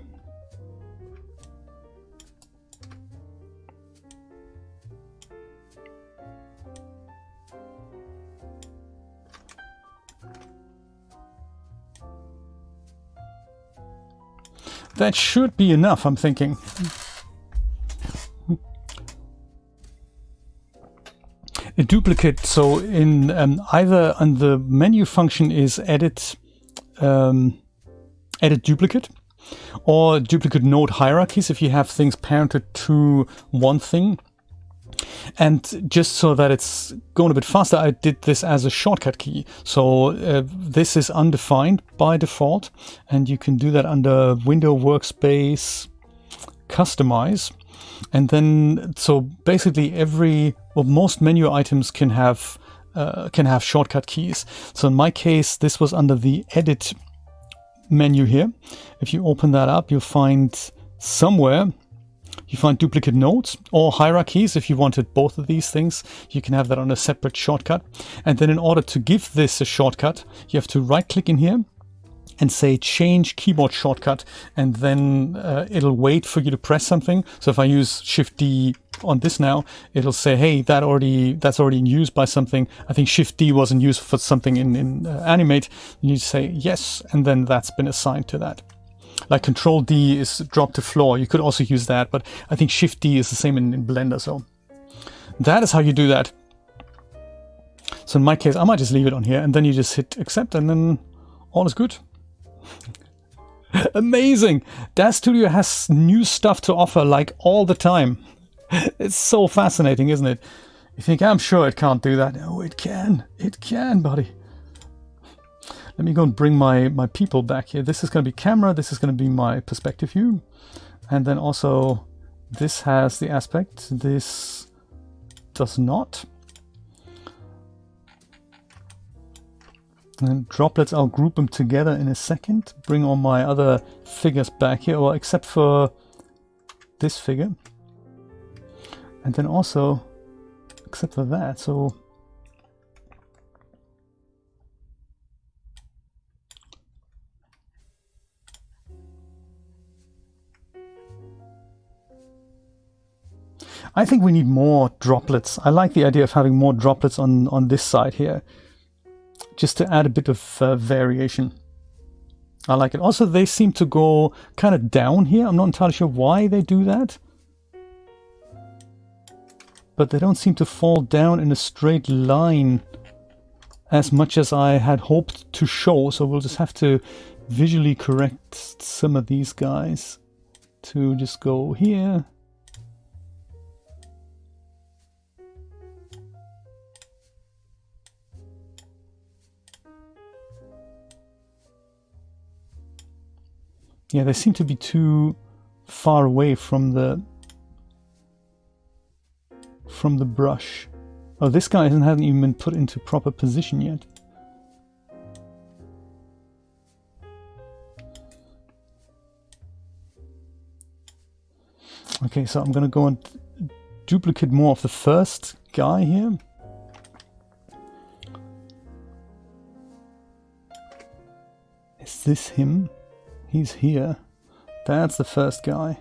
That should be enough, I'm thinking. A duplicate, so in either on the menu function is edit duplicate, or duplicate node hierarchies if you have things parented to one thing. And just so that it's going a bit faster, I did this as a shortcut key. So this is undefined by default, and you can do that under Window Workspace, Customize. And then, so basically most menu items can have shortcut keys. So in my case, this was under the Edit menu here. If you open that up, you'll find somewhere, you find duplicate nodes or hierarchies. If you wanted both of these things, you can have that on a separate shortcut. And then in order to give this a shortcut, you have to right click in here and say change keyboard shortcut, and then it'll wait for you to press something. So if I use Shift D on this now, it'll say, hey, that's already in use by something. I think Shift D was in use for something in Animate. And you say yes, and then that's been assigned to that. Like Control D is drop to floor. You could also use that, but I think Shift D is the same in Blender. So that is how you do that. So in my case, I might just leave it on here, and then you just hit accept, and then all is good. Amazing! Daz Studio has new stuff to offer like all the time. It's so fascinating, isn't it? You think, I'm sure it can't do that. Oh, it can. It can, buddy. Let me go and bring my people back here. This is going to be camera. This is going to be my perspective view. And then also this has the aspect. This does not. And droplets, I'll group them together in a second. Bring all my other figures back here, well, except for this figure. And then also, except for that, so I think we need more droplets. I like the idea of having more droplets on this side here, just to add a bit of variation. I like it. Also, they seem to go kind of down here. I'm not entirely sure why they do that, but they don't seem to fall down in a straight line as much as I had hoped to show. So we'll just have to visually correct some of these guys to just go here. Yeah, they seem to be too far away from the brush. Oh, this guy hasn't even been put into proper position yet. Okay, so I'm gonna go and duplicate more of the first guy here. Is this him? He's here. That's the first guy.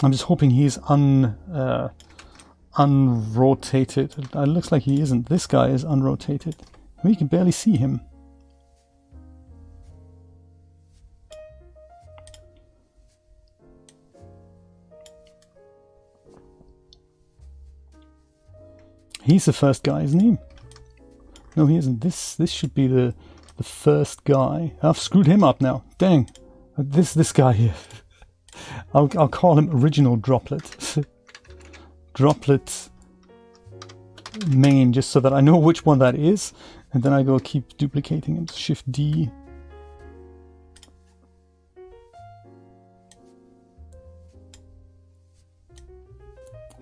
I'm just hoping he's unrotated. It looks like he isn't. This guy is unrotated. We can barely see him. He's the first guy, isn't he? No, he isn't. This should be the first guy. I've screwed him up now. Dang. This guy here. I'll call him original droplet. Droplet main, just so that I know which one that is. And then I go keep duplicating him. Shift D.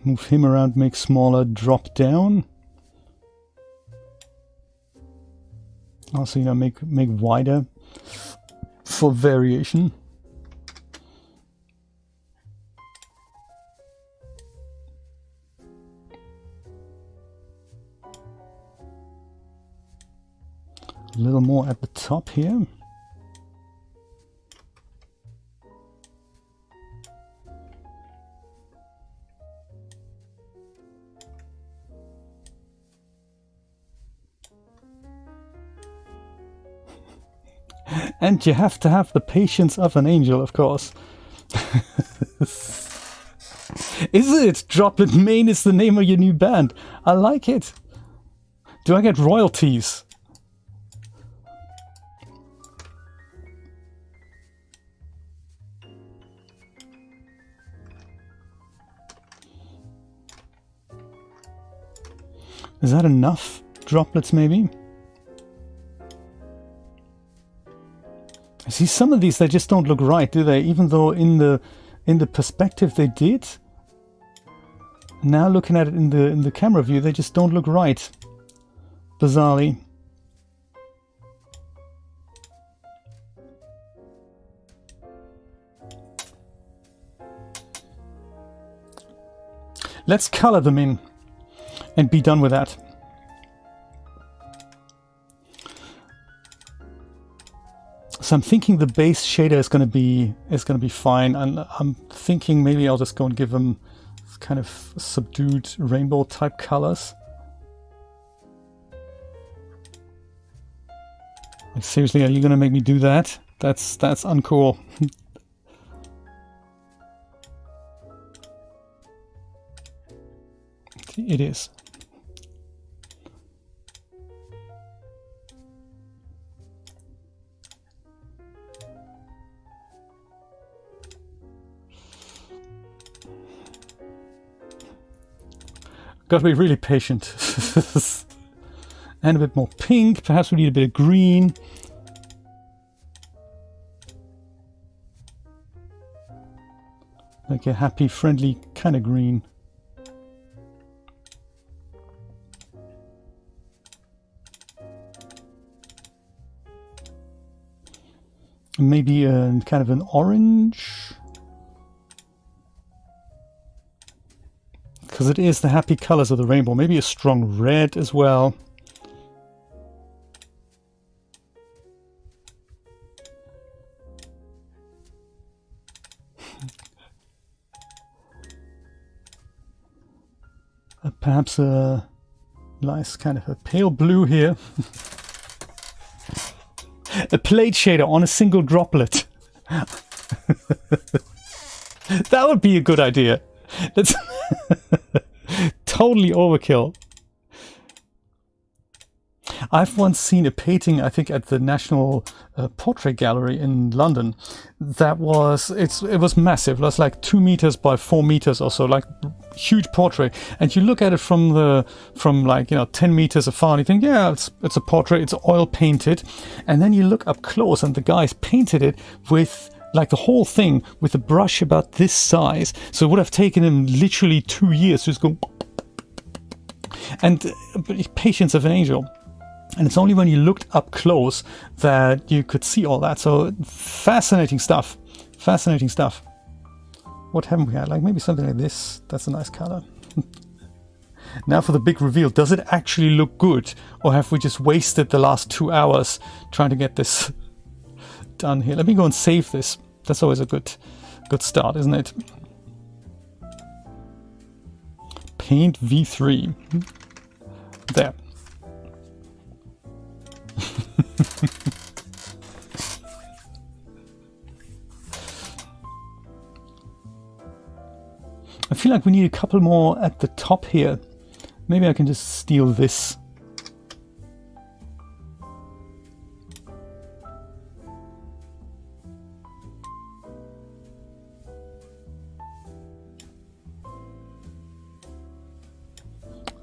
Move him around, make smaller, drop down. Also, you know, make wider for variation. A little more at the top here. And you have to have the patience of an angel, of course. Is it? Droplet Main is the name of your new band. I like it. Do I get royalties? Is that enough droplets maybe? I see some of these, they just don't look right, do they? Even though in the perspective they did. Now looking at it in the camera view, they just don't look right. Bizarrely. Let's color them in and be done with that. So I'm thinking the base shader is going to be fine, and I'm thinking maybe I'll just go and give them kind of subdued rainbow type colors. Like, seriously, are you going to make me do that? That's uncool. It is. Got to be really patient. And a bit more pink. Perhaps we need a bit of green. Like a happy, friendly kind of green. Maybe a kind of an orange. Because it is the happy colors of the rainbow. Maybe a strong red as well. Perhaps a nice kind of a pale blue here. A plate shader on a single droplet. That would be a good idea. That's totally overkill. I've once seen a painting, I think at the National Portrait Gallery in London, that was, it was massive. It was like 2 meters by 4 meters or so, like huge portrait. And you look at it from like, 10 meters afar and you think, yeah, it's a portrait, it's oil painted. And then you look up close and the guys painted it with like the whole thing with a brush about this size. So it would have taken him literally 2 years to just go, and patience of an angel. And it's only when you looked up close that you could see all that. So fascinating stuff. Fascinating stuff. What haven't we had? Like maybe something like this. That's a nice color. Now for the big reveal. Does it actually look good? Or have we just wasted the last 2 hours trying to get this done here? Let me go and save this. That's always a good start, isn't it? Paint V3. There. I feel like we need a couple more at the top here. Maybe I can just steal this.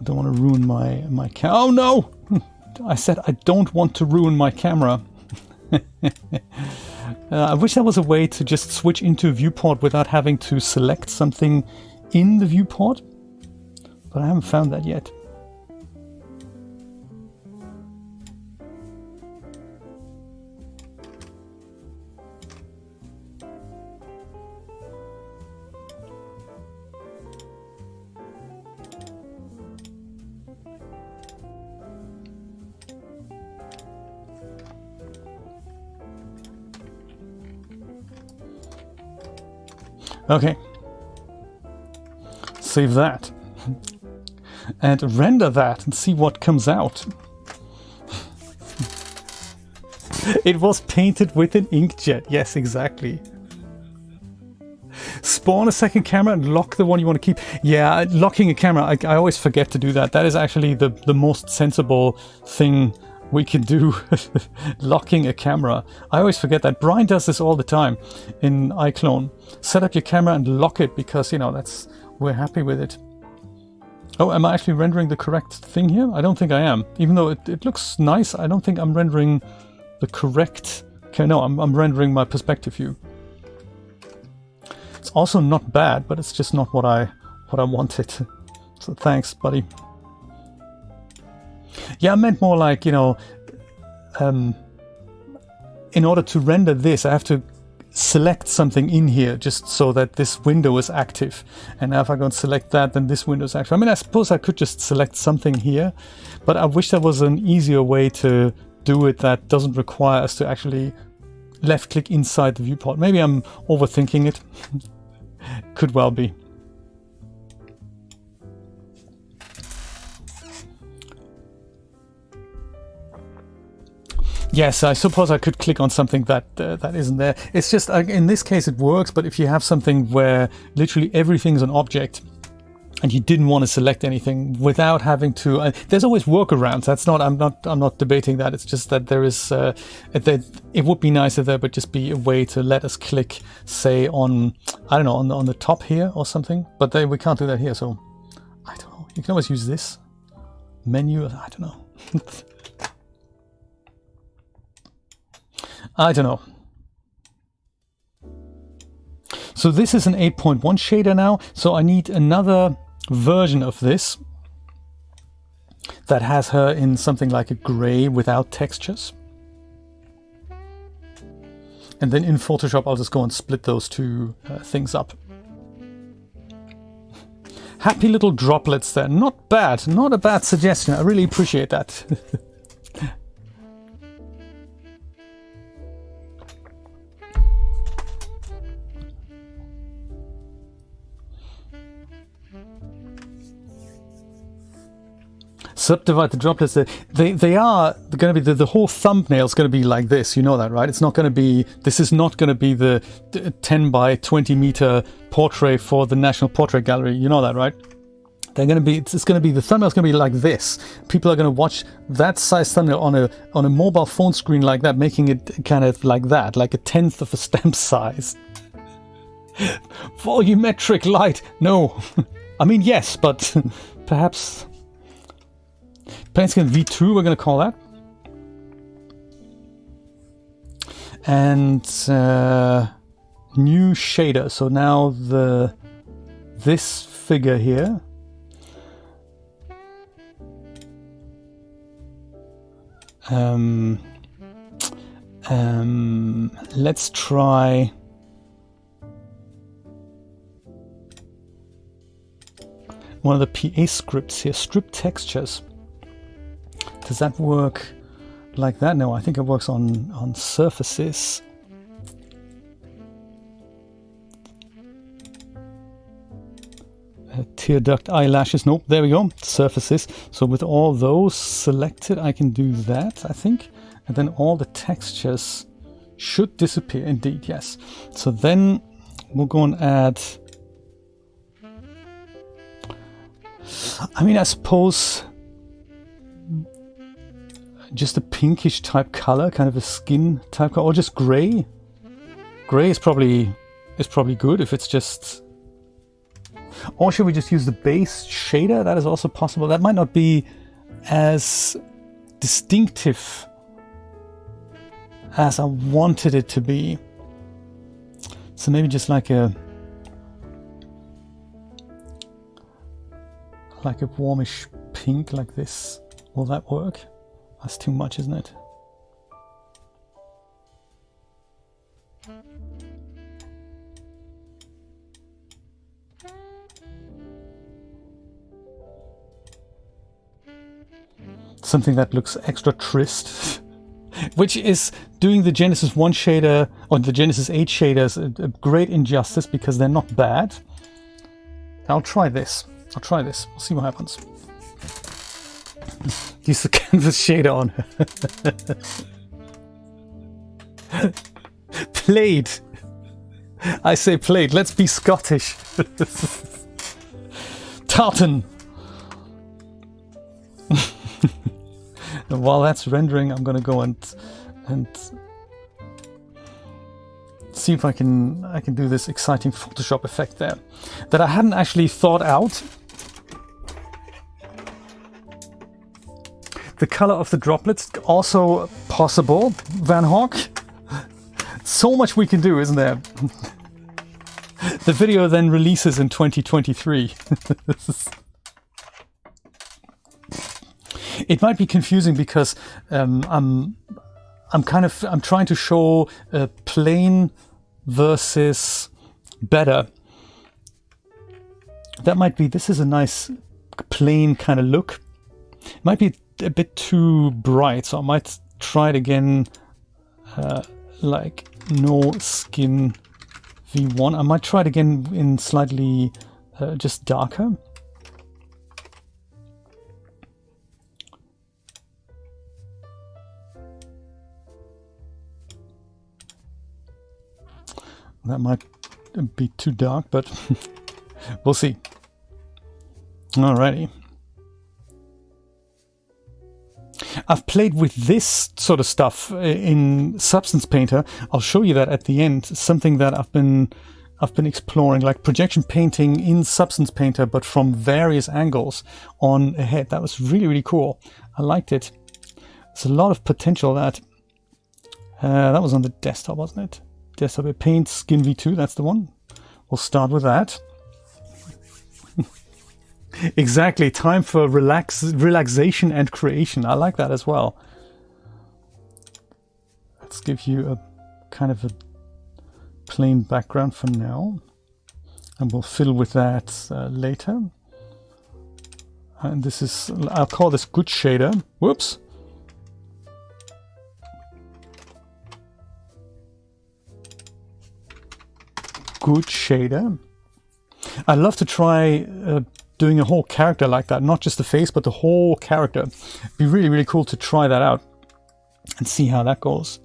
I don't want to ruin my camera. Oh no! I said I don't want to ruin my camera. I wish there was a way to just switch into a viewport without having to select something in the viewport, but I haven't found that yet. Okay, save that and render that and see what comes out. It was painted with an inkjet. Yes, exactly. Spawn a second camera and lock the one you want to keep. Yeah, locking a camera, I always forget to do that. That is actually the most sensible thing we can do. Locking a camera. I always forget that. Brian does this all the time in iClone. Set up your camera and lock it because, that's, we're happy with it. Oh, am I actually rendering the correct thing here? I don't think I am. Even though it looks nice, I don't think I'm rendering the correct... Okay, no, I'm rendering my perspective view. It's also not bad, but it's just not what I wanted. So thanks, buddy. Yeah, I meant more like, you know, in order to render this, I have to select something in here just so that this window is active. And now if I go and select that, then this window is active. I mean, I suppose I could just select something here, but I wish there was an easier way to do it that doesn't require us to actually left click inside the viewport. Maybe I'm overthinking it. Could well be. Yes, I suppose I could click on something that that isn't there. It's just, in this case it works, but if you have something where literally everything's an object and you didn't want to select anything without having to, there's always workarounds. That's not, I'm not debating that. It's just that there is, it would be nice if there would just be a way to let us click, say on, I don't know, on the top here or something. But we can't do that here, so I don't know. You can always use this menu. I don't know. I don't know. So this is an 8.1 shader now, so I need another version of this that has her in something like a gray without textures. And then in Photoshop I'll just go and split those two things up. Happy little droplets there. Not bad, not a bad suggestion. I really appreciate that. Subdivide the droplets. They are going to be the whole thumbnail is going to be like this. You know that, right? It's not going to be. This is not going to be the 10 by 20 meter portrait for the National Portrait Gallery. You know that, right? They're going to be. It's going to be, the thumbnail's going to be like this. People are going to watch that size thumbnail on a mobile phone screen like that, making it kind of like that, like a tenth of a stamp size. Volumetric light. No, I mean yes, but perhaps. Planescape V2, we're going to call that. And new shader. So now this figure here. Let's try. One of the PA scripts here, script textures. Does that work like that? No, I think it works on surfaces. Tear duct eyelashes. Nope, there we go. Surfaces. So with all those selected, I can do that, I think. And then all the textures should disappear. Indeed, yes. So then we'll go and add. I mean, I suppose. Just a pinkish type color, kind of a skin type color, or just gray. Gray is probably good if it's just. Or should we just use the base shader? That is also possible. That might not be as distinctive as I wanted it to be. So maybe just like a warmish pink like this. Will that work? That's too much, isn't it? Something that looks extra trist, which is doing the Genesis 1 shader or the Genesis 8 shaders a great injustice because they're not bad. I'll try this. We'll see what happens. Use the canvas shader on. Played. I say played. Let's be Scottish. Tartan. And while that's rendering, I'm gonna go and see if I can do this exciting Photoshop effect there that I hadn't actually thought out. the color of the droplets also possible, Van Hawk. So much we can do, isn't there? The video then releases in 2023. It might be confusing because I'm trying to show plain versus better. That might be, this is a nice plain kind of look. It might be a bit too bright, so I might try it again like no skin V1. I might try it again in slightly just darker. That might be too dark, but we'll see. Alrighty. I've played with this sort of stuff in Substance Painter. I'll show you that at the end. Something that I've been exploring, like projection painting in Substance Painter, but from various angles on a head. That was really, really cool. I liked it. There's a lot of potential. That was on the desktop, wasn't it? Desktop Paint Skin V2. That's the one. We'll start with that. Exactly, time for relaxation and creation. I like that as well. Let's give you a kind of a plain background for now, and we'll fill with that later. And this is, I'll call this good shader. Whoops. Good shader. I love to try doing a whole character like that, not just the face, but the whole character. It'd be really, really cool to try that out and see how that goes.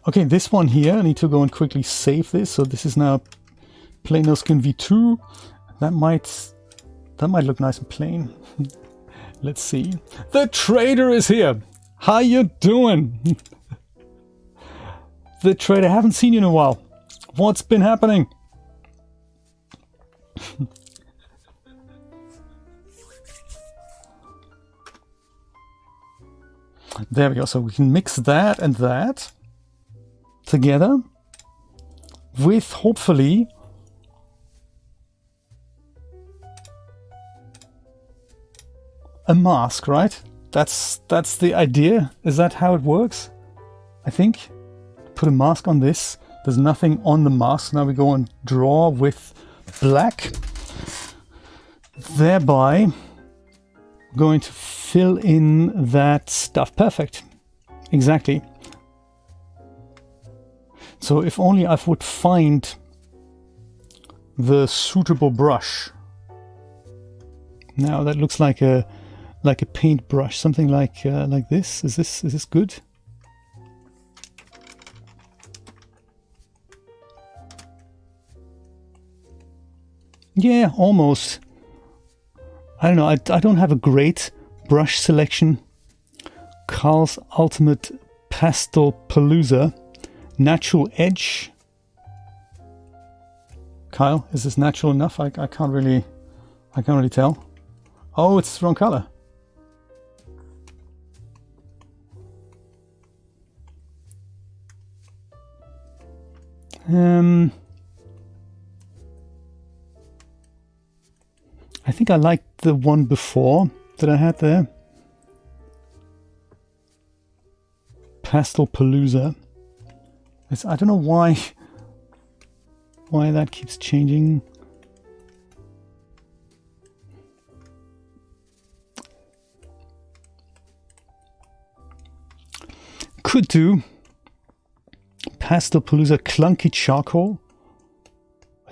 Okay, this one here, I need to go and quickly save this. So this is now plain no skin V2. That might look nice and plain. Let's see. The trader is here. How you doing? The trader, haven't seen you in a while. What's been happening? There we go. So we can mix that and that together with hopefully a mask, right? That's the idea. Is that how it works? I think. Put a mask on this. There's nothing on the mask. Now we go and draw with black, thereby going to fill in that stuff. Perfect. Exactly. So if only I would find the suitable brush. Now that looks like a paint brush, something like this. Is this good? Yeah, almost. I don't know. I don't have a great brush selection. Carl's Ultimate Pastel Palooza. Natural Edge. Kyle, is this natural enough? I can't really tell. Oh, it's the wrong color. I think I liked the one before that I had there. Pastel Palooza. I don't know why that keeps changing. Could do Pastel Palooza Clunky Charcoal.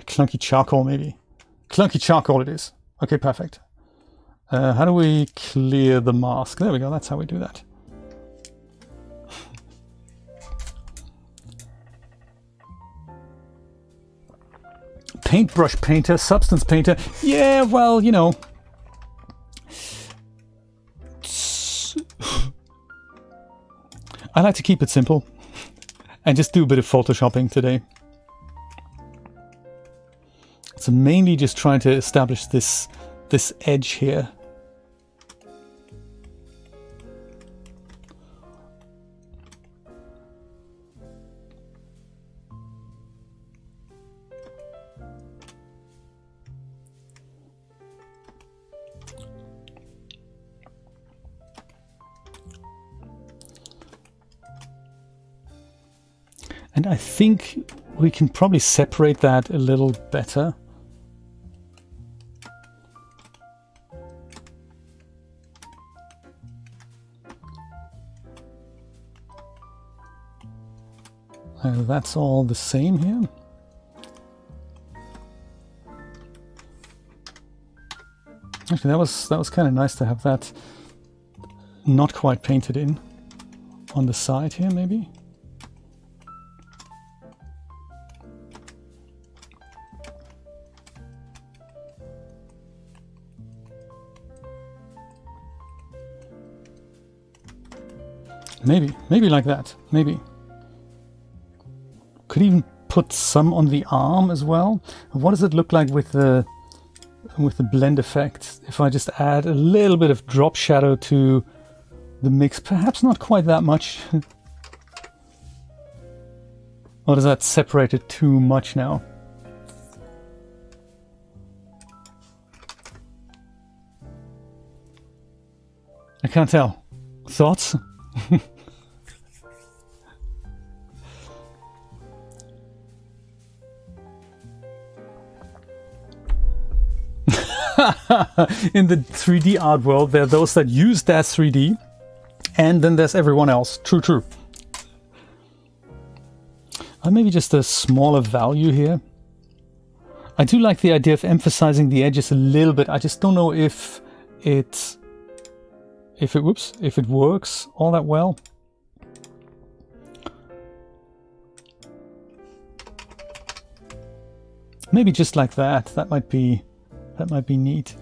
Clunky Charcoal, maybe. Clunky Charcoal it is. Okay, perfect. How do we clear the mask? There we go, that's how we do that. Paintbrush painter, substance painter. Yeah, well, you know. I like to keep it simple and just do a bit of photoshopping today. So mainly just trying to establish this edge here. And I think we can probably separate that a little better. That's all the same here. Actually, that was kind of nice to have that not quite painted in on the side here, maybe. Maybe like that. Maybe. Could even put some on the arm as well. What does it look like with the blend effect if I just add a little bit of drop shadow to the mix? Perhaps not quite that much. Or does that separate it too much now? I can't tell. Thoughts? In the 3D art world, there are those that use Daz 3D, and then there's everyone else. True, true. Maybe just a smaller value here. I do like the idea of emphasizing the edges a little bit. I just don't know if it works all that well. Maybe just like that. That might be neat.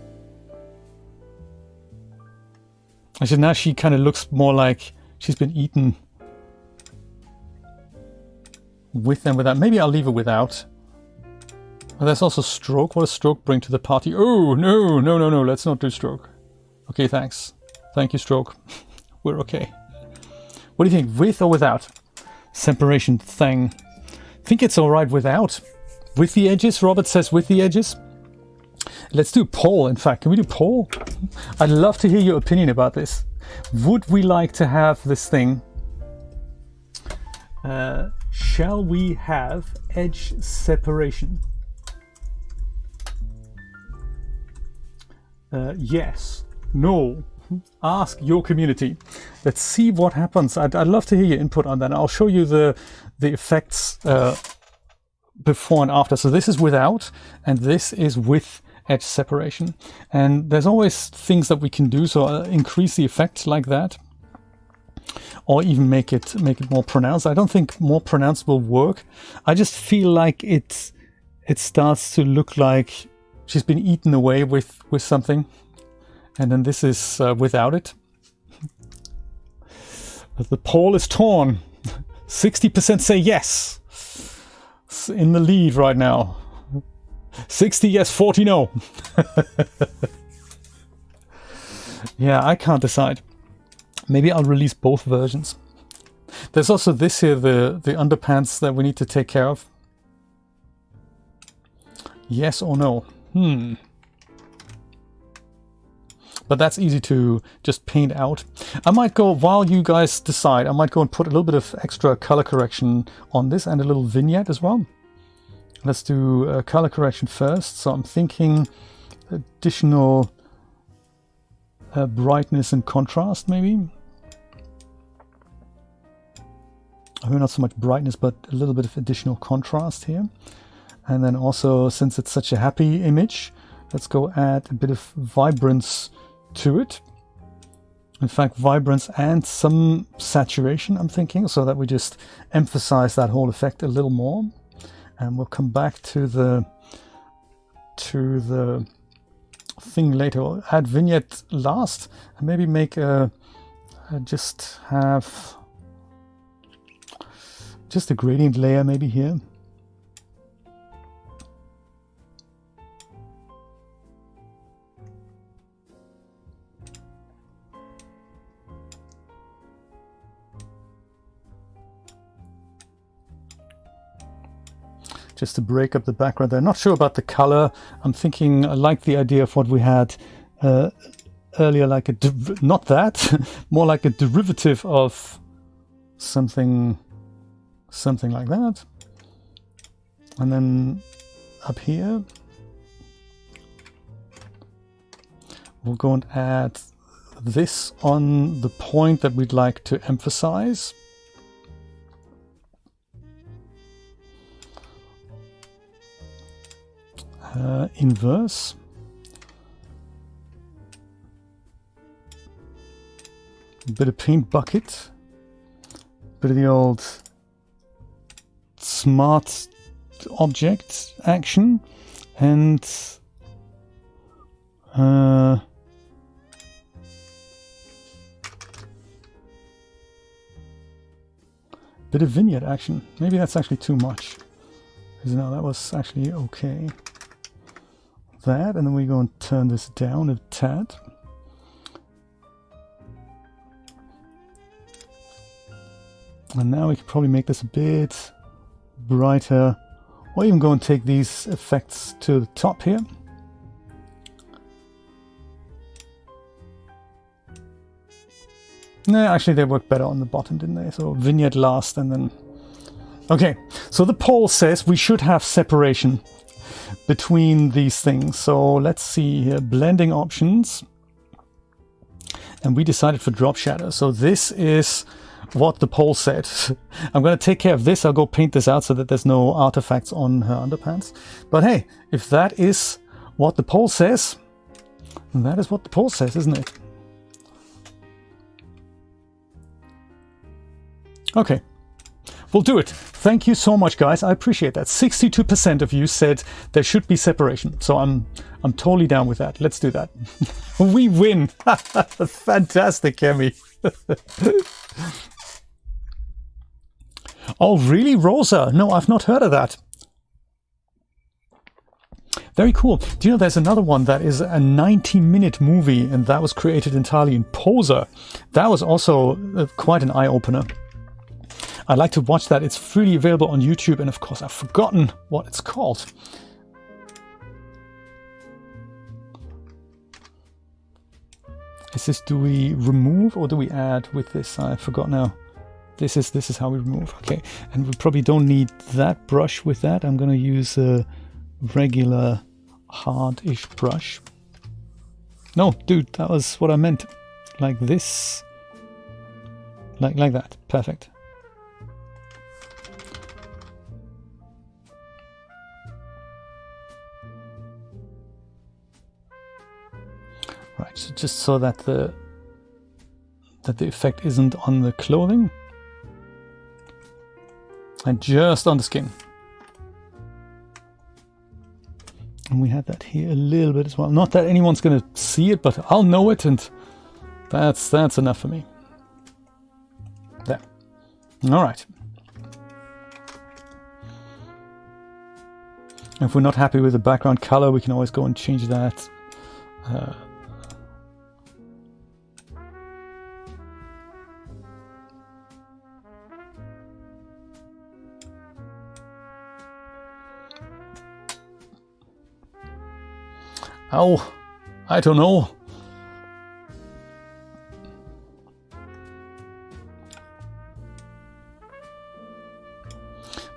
Actually, now she kind of looks more like she's been eaten with and without. Maybe I'll leave it without. Oh, there's also stroke. What does stroke bring to the party? Oh, no, no, no, no. Let's not do stroke. Okay, thanks. Thank you, stroke. We're okay. What do you think? With or without? Separation thing. I think it's all right without. With the edges. Robert says with the edges. Let's do a poll. In fact, can we do poll? I'd love to hear your opinion about this. Would we like to have this thing? Shall we have edge separation? Yes. No. Ask your community. Let's see what happens. I'd love to hear your input on that. I'll show you the effects before and after. So this is without, and this is with edge separation. And there's always things that we can do. So increase the effect like that, or even make it more pronounced. I don't think more pronounced will work. I just feel like it starts to look like she's been eaten away with something. And then this is without it. The poll is torn. 60% say yes. It's in the lead right now. 60 yes, 40 no. Yeah, I can't decide. Maybe I'll release both versions. There's also this here, the underpants that we need to take care of. Yes or no? But that's easy to just paint out. I might go, while you guys decide, I might go and put a little bit of extra color correction on this and a little vignette as well. Let's do color correction first. So I'm thinking additional brightness and contrast, maybe. I mean, not so much brightness, but a little bit of additional contrast here. And then also, since it's such a happy image, let's go add a bit of vibrance to it. In fact, vibrance and some saturation, I'm thinking, so that we just emphasize that whole effect a little more. And we'll come back to the thing later. We'll add vignette last, and maybe make just a gradient layer maybe here. Just to break up the background there. Not sure about the color. I'm thinking I like the idea of what we had earlier, like not that, more like a derivative of something something like that. And then up here, we'll go and add this on the point that we'd like to emphasize. Inverse. A bit of paint bucket. Bit of the old smart object action. And bit of vignette action. Maybe that's actually too much. Because no, that was actually okay. That, and then we go and turn this down a tad. And now we can probably make this a bit brighter, or even go and take these effects to the top here. No, actually they work better on the bottom, didn't they? So vignette last, and then... Okay, so the poll says we should have separation between these things. So let's see here, blending options. And we decided for drop shadow. So this is what the poll said. I'm going to take care of this. I'll go paint this out so that there's no artifacts on her underpants. But hey, if that is what the poll says, then that is what the poll says, isn't it? Okay. We'll do it. Thank you so much, guys. I appreciate that. 62% of you said there should be separation. So I'm totally down with that. Let's do that. We win. Fantastic, Kemi. Oh, really, Rosa? No, I've not heard of that. Very cool. Do you know there's another one that is a 90-minute movie, and that was created entirely in Poser. That was also quite an eye-opener. I'd like to watch that. It's freely available on YouTube, and of course I've forgotten what it's called. Is this, do we remove or do we add with this? I forgot now. This is how we remove. Okay, and we probably don't need that brush with that. I'm going to use a regular hard-ish brush. No, dude, that was what I meant. Like this. Like that. Perfect. Right, so just so that the effect isn't on the clothing and just on the skin. And we had that here a little bit as well. Not that anyone's going to see it, but I'll know it, and that's enough for me. There. All right. If we're not happy with the background color, we can always go and change that. Oh, I don't know.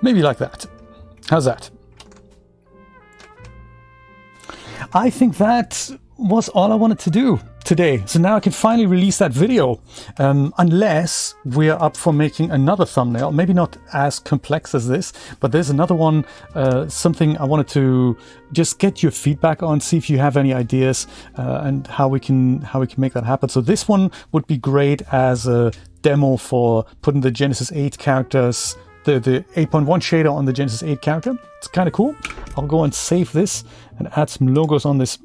Maybe like that. How's that? I think that was all I wanted to do today. So now I can finally release that video, unless we're up for making another thumbnail. Maybe not as complex as this, but there's another one, something I wanted to just get your feedback on, see if you have any ideas, and how we can make that happen. So this one would be great as a demo for putting the Genesis 8 characters, the 8.1 shader on the Genesis 8 character. It's kind of cool. I'll go and save this and add some logos on this.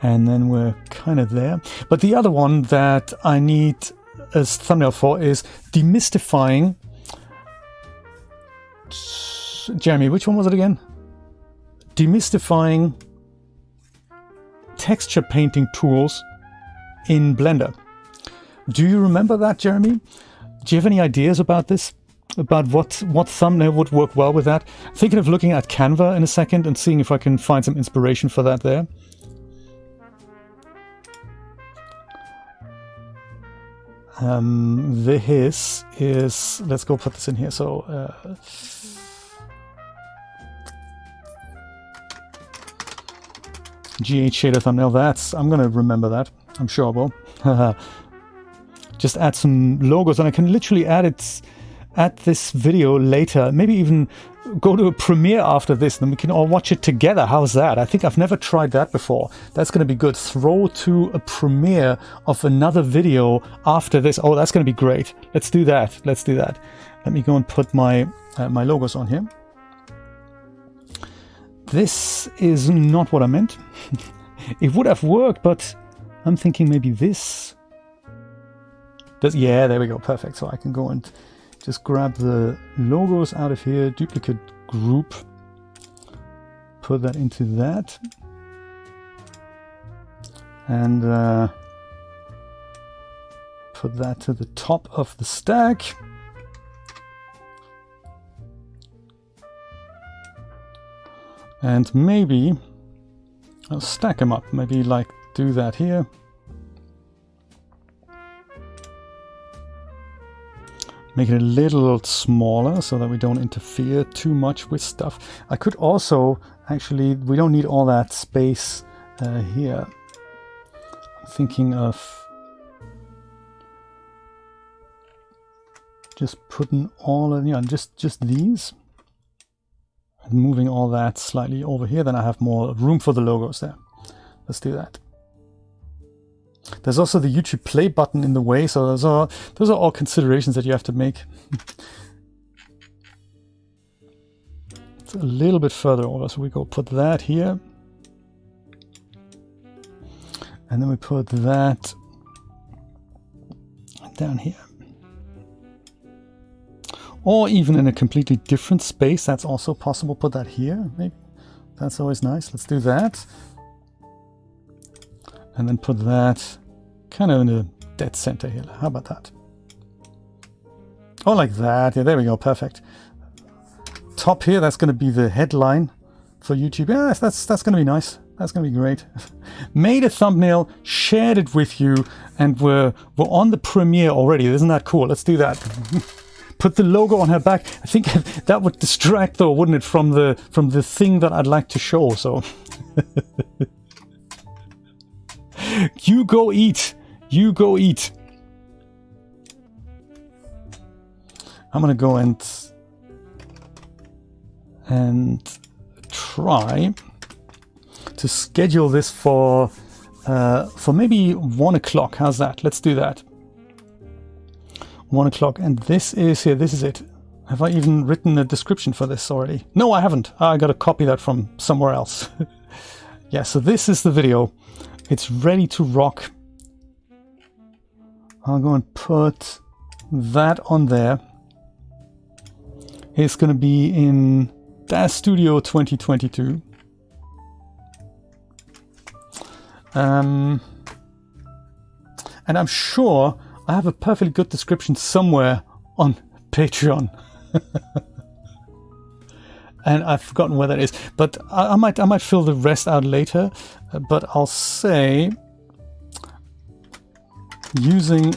And then we're kind of there. But the other one that I need as thumbnail for is demystifying. Jeremy, which one was it again? Demystifying texture painting tools in Blender. Do you remember that, Jeremy? Do you have any ideas about this? About what thumbnail would work well with that? I'm thinking of looking at Canva in a second and seeing if I can find some inspiration for that there. This is, let's go put this in here. So G8 shader thumbnail. I'm gonna remember that. I'm sure I will. Just add some logos, and I can literally add this video later. Maybe even go to a premiere after this, and we can all watch it together. How's that? I think I've never tried that before. That's going to be good. Throw to a premiere of another video after this. Oh, that's going to be great. Let's do that. Let's do that. Let me go and put my my logos on here. This is not what I meant. It would have worked, but I'm thinking maybe this. Yeah, there we go. Perfect. So I can go and just grab the logos out of here, duplicate group, put that into that, and put that to the top of the stack. And maybe I'll stack them up, maybe like do that here. Make it a little smaller so that we don't interfere too much with stuff. I could also, actually, we don't need all that space here. I'm thinking of just putting all of, just these. And moving all that slightly over here, then I have more room for the logos there. Let's do that. There's also the YouTube play button in the way, so those are all considerations that you have to make. It's a little bit further over, so we go put that here. And then we put that down here. Or even in a completely different space, that's also possible. Put that here, maybe. That's always nice. Let's do that. And then put that kind of in the dead center here. How about that? Oh, like that. Yeah, there we go. Perfect. Top here, that's going to be the headline for YouTube. Yeah, that's going to be nice. That's going to be great. Made a thumbnail, shared it with you, and we're on the premiere already. Isn't that cool? Let's do that. Put the logo on her back. I think that would distract, though, wouldn't it, from the thing that I'd like to show. So you go eat. You go eat. I'm gonna go and try to schedule this for maybe 1 o'clock. How's that? Let's do that. 1 o'clock, and this is here. This is it. Have I even written a description for this already? No, I haven't. I got to copy that from somewhere else. Yeah, so this is the video. It's ready to rock. I'll go and put that on there. It's going to be in Daz Studio 2022. And I'm sure I have a perfectly good description somewhere on Patreon. And I've forgotten where that is, but I might fill the rest out later. But I'll say using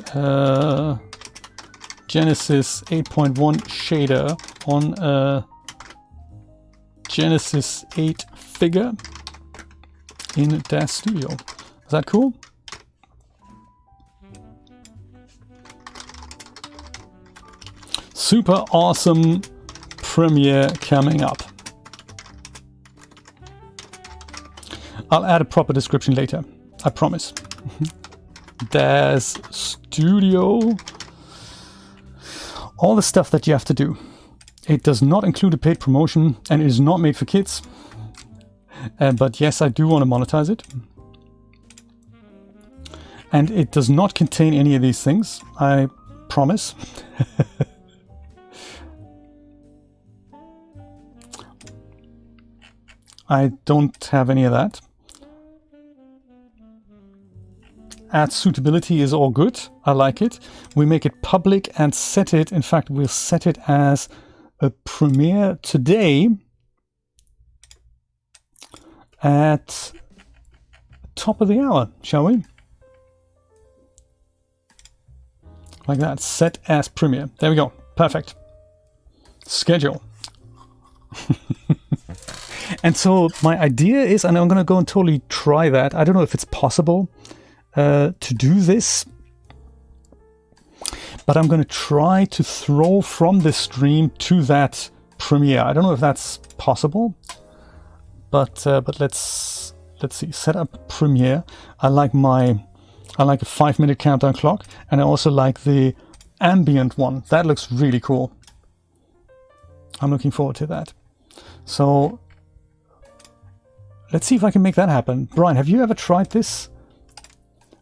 Genesis 8.1 shader on a Genesis 8 figure in Daz Studio. Is that cool? Super awesome premiere coming up. I'll add a proper description later, I promise. Daz Studio. All the stuff that you have to do. It does not include a paid promotion, and it is not made for kids. But yes, I do want to monetize it. And it does not contain any of these things, I promise. I don't have any of that. Ad suitability is all good. I like it. We make it public and set it. In fact, we'll set it as a premiere today at top of the hour, shall we? like that. Set as Premiere. There we go. Perfect. Schedule. And so my idea is, and I'm going to go and totally try that. I don't know if it's possible to do this, but I'm going to try to throw from this stream to that Premiere. I don't know if that's possible, but let's see. Set up Premiere. I like a 5-minute countdown clock, and I also like the ambient one. That looks really cool. I'm looking forward to that. So let's see if I can make that happen. Brian, have you ever tried this?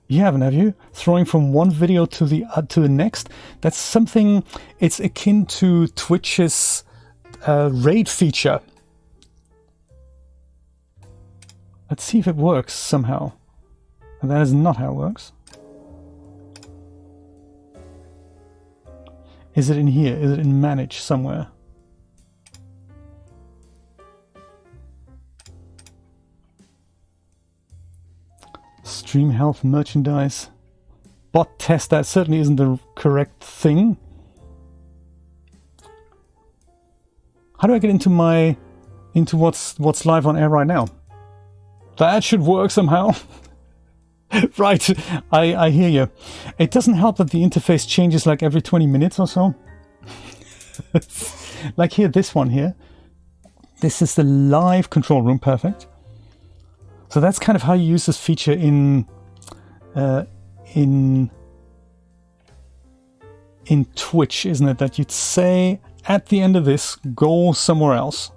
You haven't, have you? Throwing from one video to the next? That's something, it's akin to Twitch's raid feature. Let's see if it works somehow. And that is not how it works. Is it in here? Is it in Manage somewhere? Stream health merchandise. Bot test, that certainly isn't the correct thing. How do I get into what's live on air right now? That should work somehow. Right, I hear you. It doesn't help that the interface changes like every 20 minutes or so. Like here, this one here. This is the live control room, perfect. So that's kind of how you use this feature in Twitch, isn't it? That you'd say at the end of this, go somewhere else.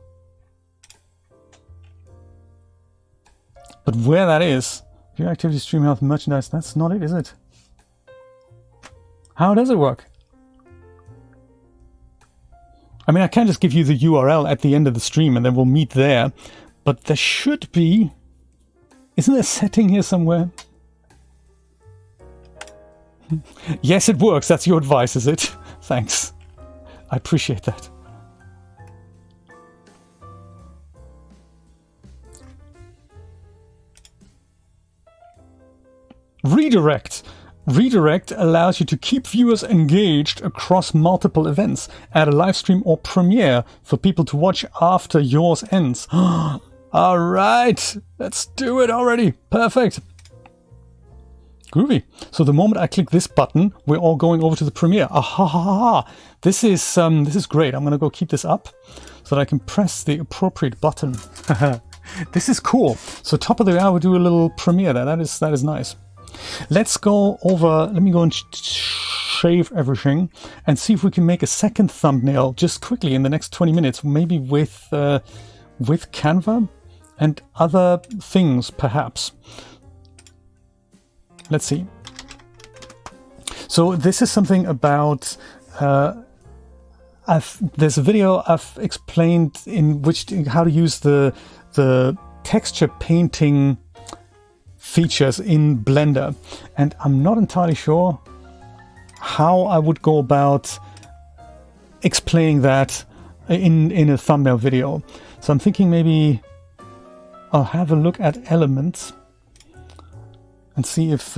But where that is, view activity, stream health, merchandise, that's not it, is it? How does it work? I mean, I can just give you the URL at the end of the stream and then we'll meet there. But there should be... Isn't there a setting here somewhere? Yes, it works. That's your advice, is it? Thanks. I appreciate that. Redirect. Redirect allows you to keep viewers engaged across multiple events. Add a live stream or premiere for people to watch after yours ends. All right, let's do it already. Perfect. Groovy. So the moment I click this button, we're all going over to the premiere. Ah ha ha ha. This is great. I'm gonna go keep this up so that I can press the appropriate button. This is cool. So top of the hour, we'll do a little premiere there. That is nice. Let's go over. Let me go and shave everything and see if we can make a second thumbnail just quickly in the next 20 minutes, maybe with Canva and other things, perhaps. Let's see. So this is something about, there's a video I've explained in which how to use the texture painting features in Blender, and I'm not entirely sure how I would go about explaining that in a thumbnail video. So I'm thinking maybe I'll have a look at elements and see if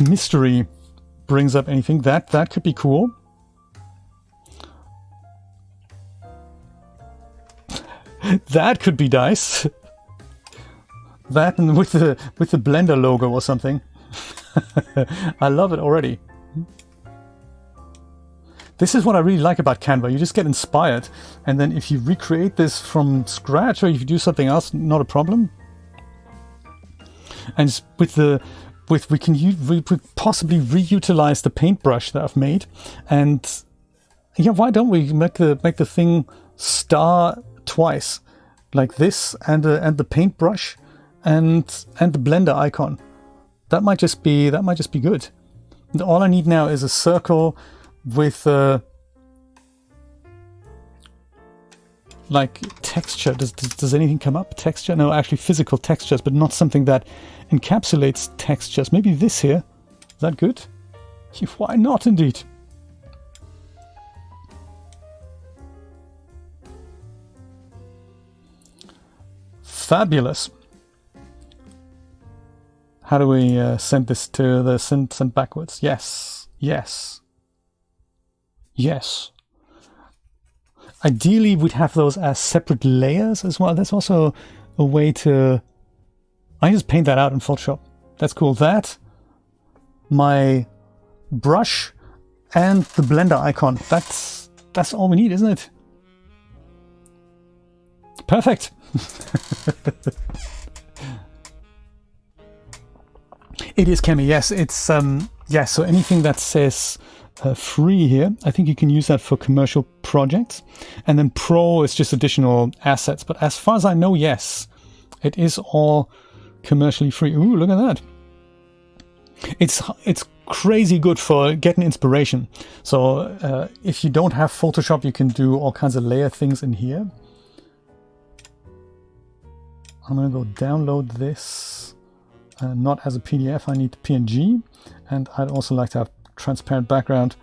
mystery brings up anything. That could be cool. That could be nice. That and with the Blender logo or something. I love it already. This is what I really like about Canva. You just get inspired, and then if you recreate this from scratch or if you do something else, not a problem. And we could possibly reutilize the paintbrush that I've made, and yeah, why don't we make the thing star twice, like this, and the paintbrush, and the Blender icon. That might just be good. And all I need now is a circle with like texture. Does anything come up? Texture? No, actually physical textures, but not something that encapsulates textures. Maybe this here. Is that good? Why not, indeed? Fabulous. How do we send this to the send backwards? Yes, yes, yes. Ideally, we'd have those as separate layers as well. That's also a way to... I just paint that out in Photoshop. That's cool. That, my brush, and the blender icon. That's all we need, isn't it? Perfect. It is Kemi, yes. It's yeah, so anything that says free here, I think you can use that for commercial projects. And then pro is just additional assets. But as far as I know, yes, it is all commercially free. Ooh, look at that. It's crazy good for getting inspiration. So if you don't have Photoshop, you can do all kinds of layer things in here. I'm going to go download this, not as a PDF, I need PNG, and I'd also like to have transparent background.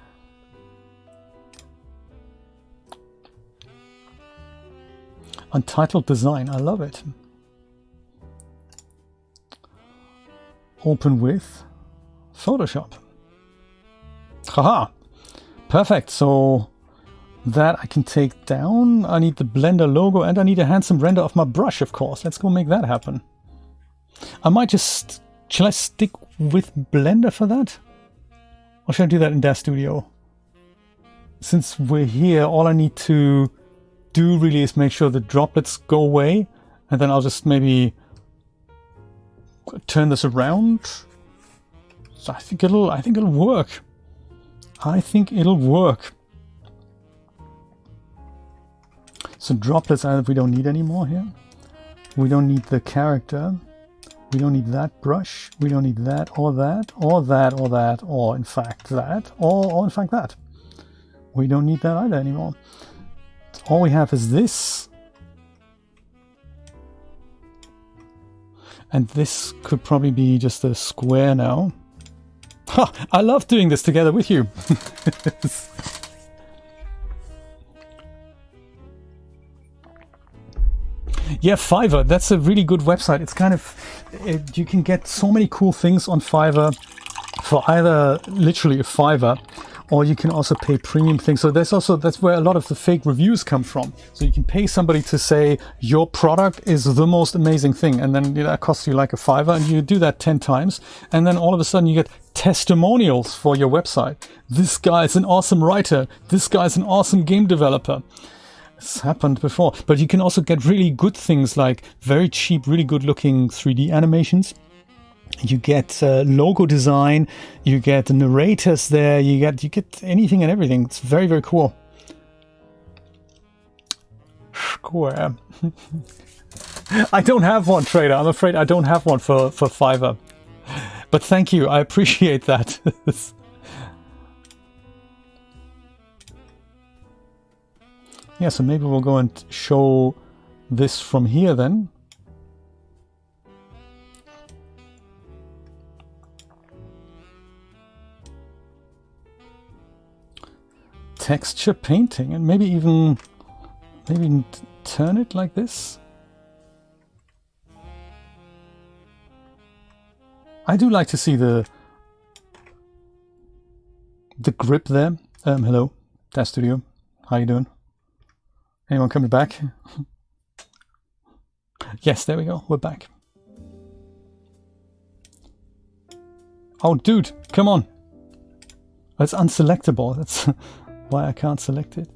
Untitled design, I love it. Open with Photoshop. Haha, perfect. So that I can take down. I need the Blender logo and I need a handsome render of my brush, of course. Let's go make that happen. I might just... Shall I stick with Blender for that? Or should I do that in Daz Studio? Since we're here, all I need to do really is make sure the droplets go away. And then I'll just maybe turn this around. So I think it'll work. I think it'll work. So droplets we don't need anymore here. We don't need the character. We don't need that brush. We don't need that or that or that or that or in fact that or in fact that. We don't need that either anymore. All we have is this. And this could probably be just a square now. Ha! I love doing this together with you. Yeah, Fiverr, that's a really good website. It's kind of, you can get so many cool things on Fiverr for either literally a Fiverr, or you can also pay premium things. So there's also, that's where a lot of the fake reviews come from. So you can pay somebody to say your product is the most amazing thing, and then that costs you like a $5, and you do that 10 times, and then all of a sudden you get testimonials for your website. This guy is an awesome writer. This guy is an awesome game developer. It's happened before. But you can also get really good things like very cheap, really good looking 3D animations. You get logo design, you get narrators there, you get anything and everything. It's very, very cool. Square. I don't have one, Trader. I'm afraid I don't have one for Fiverr. But thank you. I appreciate that. Yeah, so maybe we'll go and show this from here then. Texture painting, and maybe even turn it like this. I do like to see the grip there. Hello, Daz Studio. How you doing? Anyone coming back? Yes, there we go. We're back. Oh, dude, come on. That's unselectable. That's why I can't select it.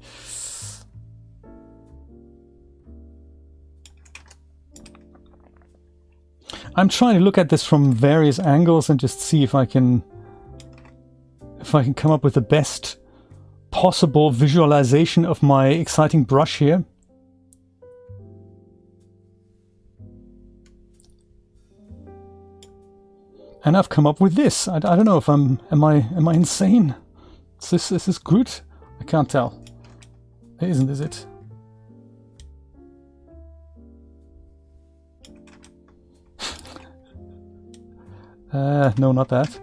I'm trying to look at this from various angles and just see if I can come up with the best possible visualization of my exciting brush here. And I've come up with this. I don't know if am I insane? Is this good? I can't tell. It isn't, is it? No, not that.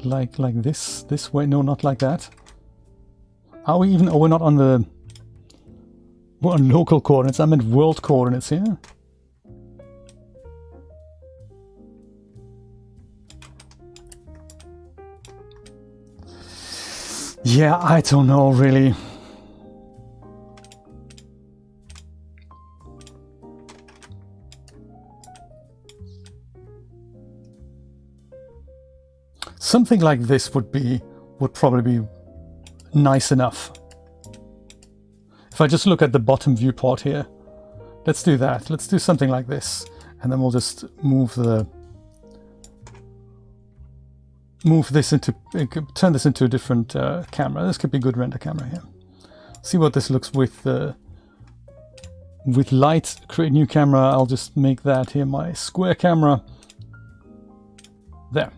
Like this way. No, not like that. Are we even? Oh, we're not on the. We're on local coordinates. I meant world coordinates here. Yeah, I don't know really. Something like this would probably be nice enough. If I just look at the bottom viewport here, let's do that. Let's do something like this, and then we'll just move this into, turn this into a different camera. This could be a good render camera here. See what this looks with light. Create new camera. I'll just make that here my square camera. There.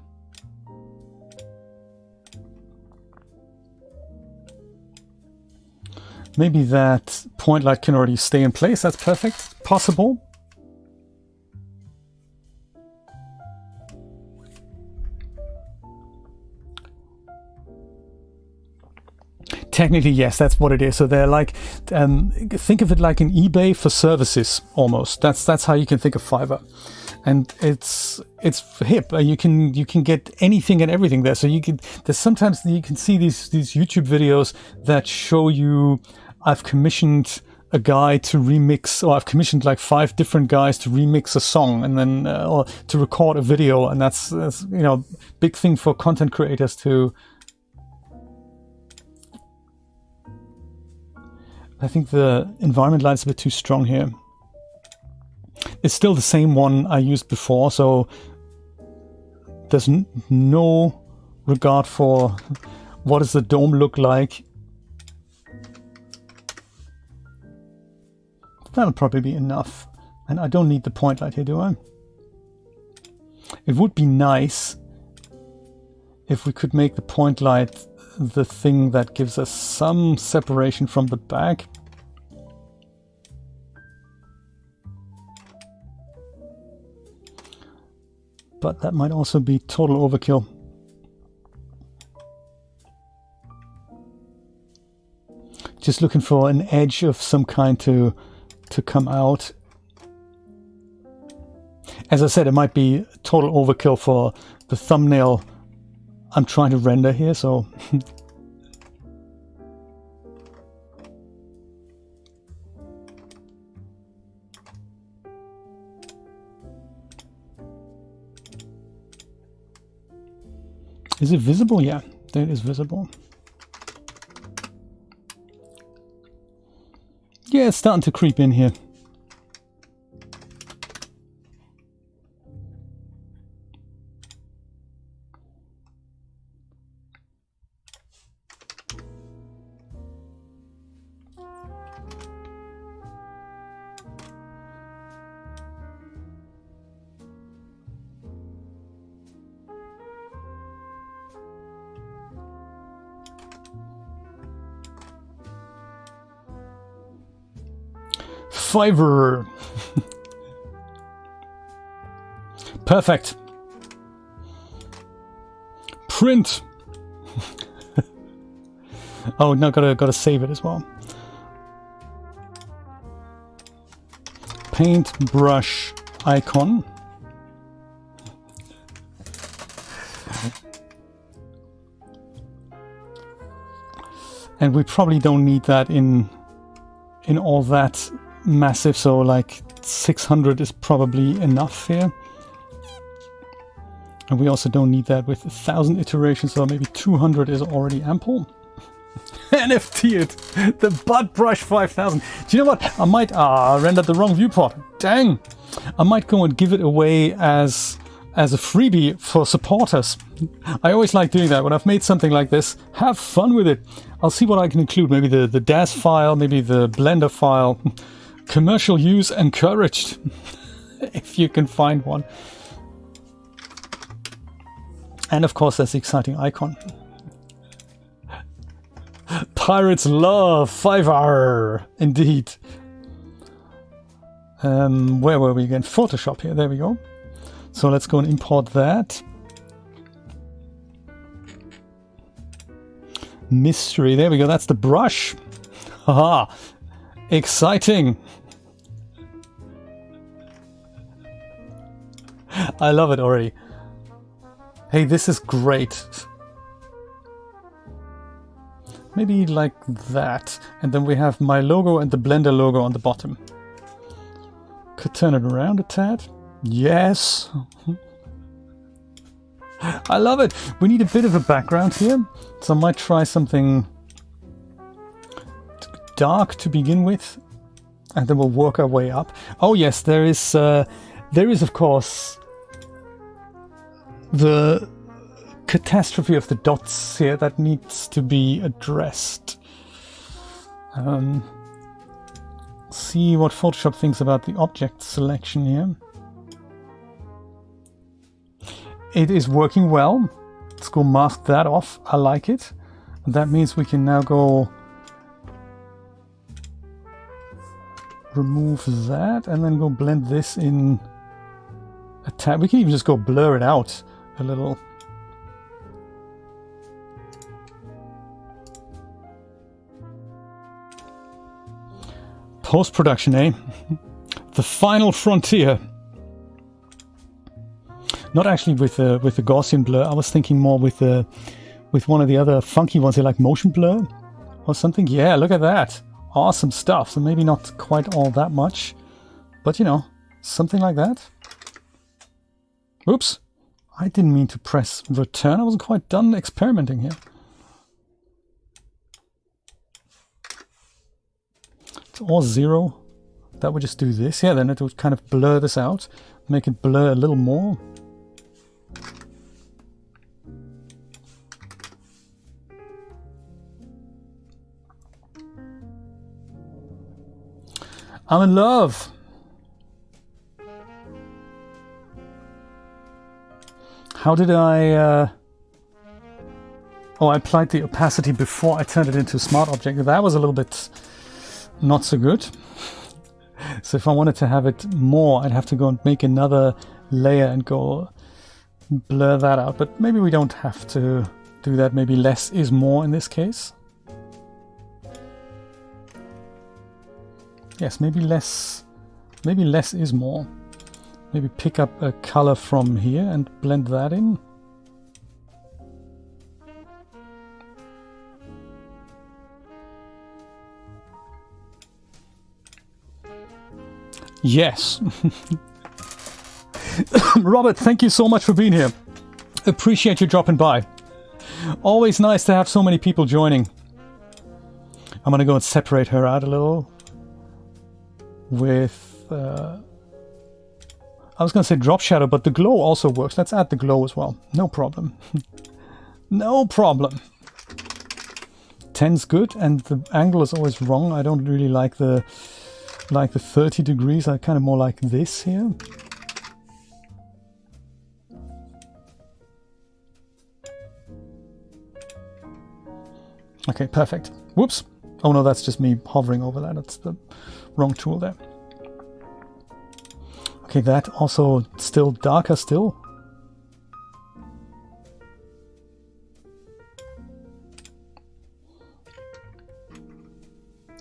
Maybe that point light can already stay in place. That's perfect. Possible. Technically, yes, that's what it is. So they're like, think of it like an eBay for services almost. That's how you can think of Fiverr, and it's hip. You can get anything and everything there. So there's sometimes you can see these YouTube videos that show you, I've commissioned a guy to remix, or I've commissioned like 5 different guys to remix a song, and then or to record a video, and that's big thing for content creators to. I think the environment light is a bit too strong here. It's still the same one I used before, so there's no regard for what does the dome look like. That'll probably be enough. And I don't need the point light here, do I? It would be nice if we could make the point light the thing that gives us some separation from the back. But that might also be total overkill. Just looking for an edge of some kind to come out. As I said, it might be total overkill for the thumbnail I'm trying to render here, so is it visible? Yeah, that is visible. Yeah, it's starting to creep in here. Fiverr. Perfect. Print. Oh, now gotta save it as well. Paintbrush icon. And we probably don't need that in all that massive, so like 600 is probably enough here. And we also don't need that with 1,000 iterations, so maybe 200 is already ample. NFT it, the butt brush 5000. Do you know what? I might rendered the wrong viewport. Dang! I might go and give it away as a freebie for supporters. I always like doing that when I've made something like this. Have fun with it. I'll see what I can include. Maybe the Daz file, maybe the Blender file. Commercial use encouraged, if you can find one. And of course, that's the exciting icon. Pirates love Fiverr, indeed. Where were we again? Photoshop here, there we go. So let's go and import that. Mystery, there we go, that's the brush. Haha, exciting. I love it already. Hey, this is great. Maybe like that. And then we have my logo and the Blender logo on the bottom. Could turn it around a tad. Yes. I love it. We need a bit of a background here. So I might try something dark to begin with. And then we'll work our way up. Oh yes, there is of course the catastrophe of the dots here that needs to be addressed. See what Photoshop thinks about the object selection here. It is working well. Let's go mask that off. I like it. And that means we can now go remove that and then go blend this in a tab. We can even just go blur it out a little. Post-production, eh? The final frontier. Not actually with the Gaussian blur. I was thinking more with one of the other funky ones here, like motion blur or something. Yeah, look at that. Awesome stuff. So maybe not quite all that much, but you know, something like that. Oops. I didn't mean to press return. I wasn't quite done experimenting here. It's all 0. That would just do this. Yeah, then it would kind of blur this out. Make it blur a little more. I'm in love. How did I... Oh, I applied the opacity before I turned it into a smart object. That was a little bit not so good. So if I wanted to have it more, I'd have to go and make another layer and go blur that out. But maybe we don't have to do that. Maybe less is more in this case. Yes, maybe less is more. Maybe pick up a color from here and blend that in. Yes. Robert, thank you so much for being here. Appreciate you dropping by. Always nice to have so many people joining. I'm gonna go and separate her out a little with I was gonna say drop shadow, but the glow also works. Let's add the glow as well. No problem. No problem. 10's good, and the angle is always wrong. I don't really like the 30 degrees. I kind of more like this here. Okay, perfect. Whoops. Oh no, that's just me hovering over that. That's the wrong tool there. Okay, that also still darker still.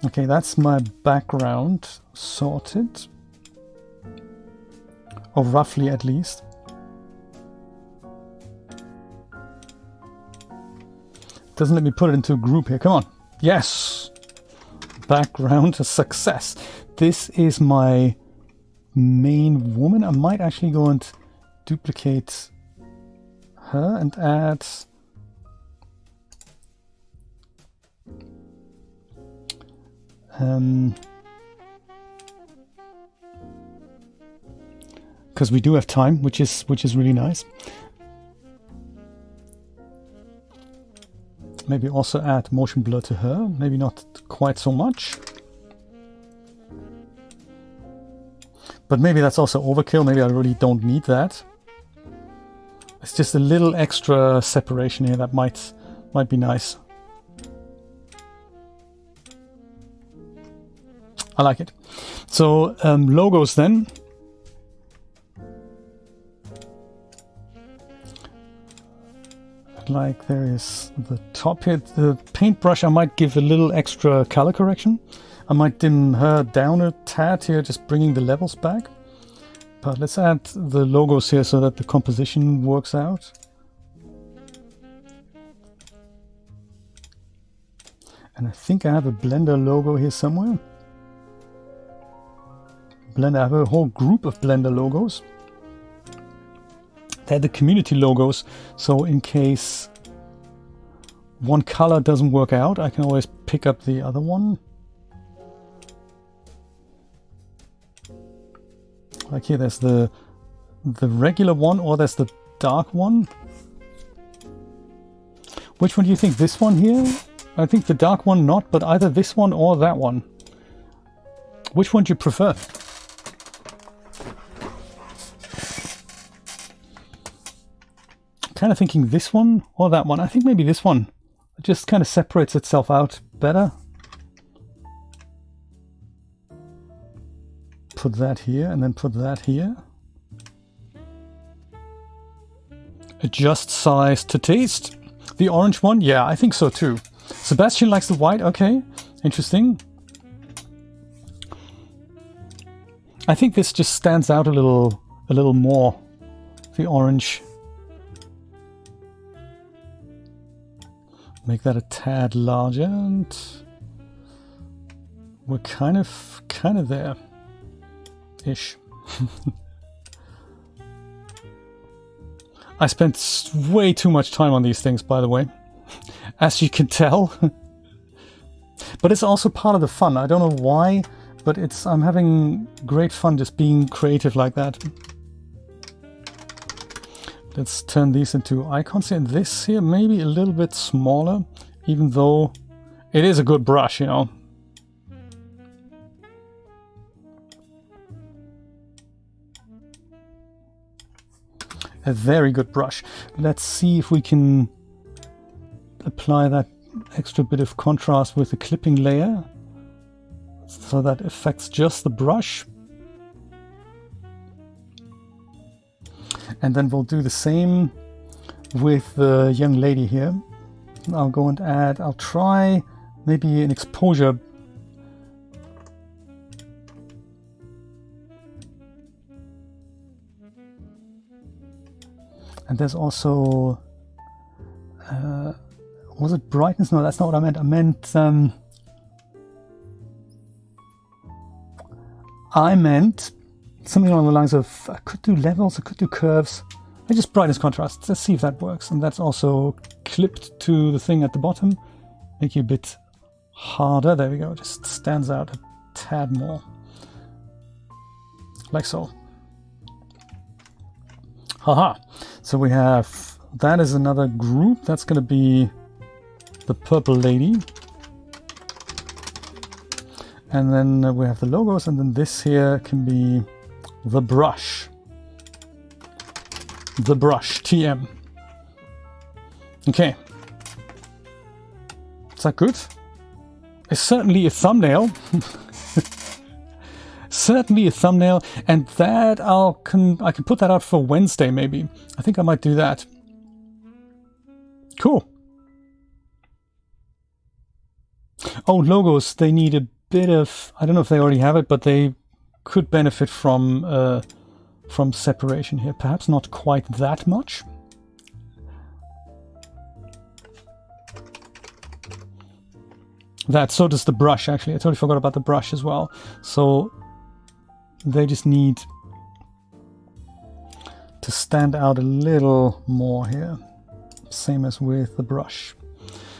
Okay, that's my background sorted. Or roughly at least. Doesn't let me put it into a group here. Come on. Yes! Background, a success. This is my main woman. I might actually go and duplicate her and add because we do have time, which is really nice. Maybe also add motion blur to her. Maybe not quite so much. But maybe that's also overkill. Maybe I really don't need that. It's just a little extra separation here that might be nice. I like it. So logos then. Like there is the top here. The paintbrush, I might give a little extra color correction. I might dim her down a tad here, just bringing the levels back. But let's add the logos here so that the composition works out. And I think I have a Blender logo here somewhere. Blender, I have a whole group of Blender logos. They're the community logos, so in case one color doesn't work out, I can always pick up the other one. Like here, there's the regular one, or there's the dark one. Which one do you think? This one here? I think the dark one not, but either this one or that one. Which one do you prefer? Kind of thinking this one or that one. I think maybe this one. It just kind of separates itself out better. Put that here and then put that here. Adjust size to taste. The orange one? Yeah, I think so too. Sebastian likes the white. Okay, interesting. I think this just stands out a little more. The orange. Make that a tad larger, and we're kind of there ish. I spent way too much time on these things, by the way, as you can tell. But it's also part of the fun. I don't know why, but I'm having great fun just being creative like that. Let's turn these into icons here. And this here maybe a little bit smaller, even though it is a good brush, you know. A very good brush. Let's see if we can apply that extra bit of contrast with the clipping layer so that affects just the brush. And then we'll do the same with the young lady here. I'll go and add, I'll try maybe an exposure. And there's also, was it brightness? No, that's not what I meant. I meant something along the lines of, I could do levels, I could do curves. I just brightness contrast. Let's see if that works. And that's also clipped to the thing at the bottom. Make it a bit harder. There we go. Just stands out a tad more. Like so. Haha. So we have, that is another group. That's going to be the purple lady. And then we have the logos, and then this here can be the brush. The brush, TM. Okay. Is that good? It's certainly a thumbnail. Certainly a thumbnail, and that I can put that out for Wednesday maybe. I think I might do that. Cool. Oh, logos, they need a bit of, I don't know if they already have it, but they could benefit from separation here. Perhaps not quite that much. So does the brush, actually. I totally forgot about the brush as well. So they just need to stand out a little more here. Same as with the brush.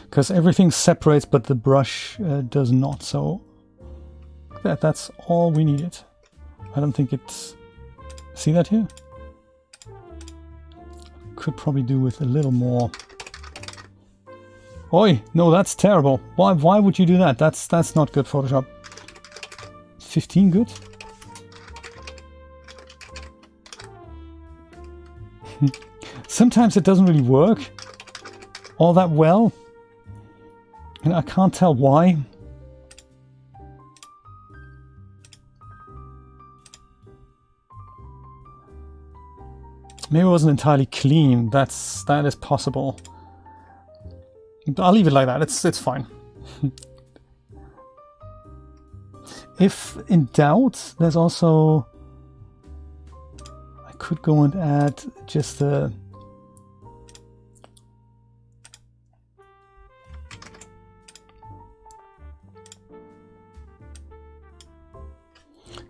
Because everything separates, but the brush does not. So that's all we needed. I don't think it's... See that here? Could probably do with a little more. Oi! No, that's terrible. Why would you do that? That's not good, Photoshop. 15 good? Sometimes it doesn't really work all that well. And I can't tell why. Maybe it wasn't entirely clean. That is possible. I'll leave it like that. It's fine. If in doubt, there's also, I could go and add just a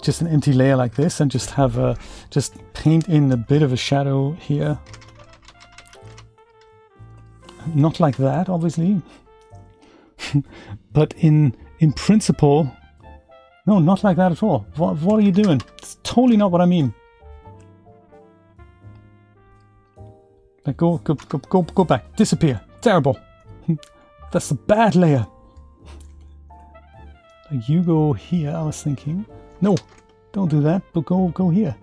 just an empty layer like this and just have a, just paint in a bit of a shadow here. Not like that, obviously, but in principle, no, not like that at all. What are you doing? It's totally not what I mean. Like go back, disappear. Terrible. That's the bad layer. You go here, I was thinking. No, don't do that, but go here.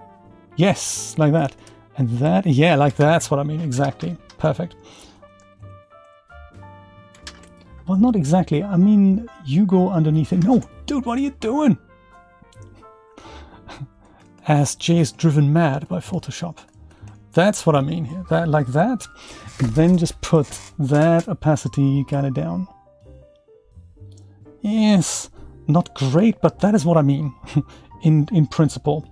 Yes, like that. And that, yeah, like that's what I mean, exactly. Perfect. Well, not exactly. I mean, you go underneath it. No, dude, what are you doing? As Jay is driven mad by Photoshop. That's what I mean here. That, like that. And then just put that opacity kind of down. Yes. Not great, but that is what I mean in principle.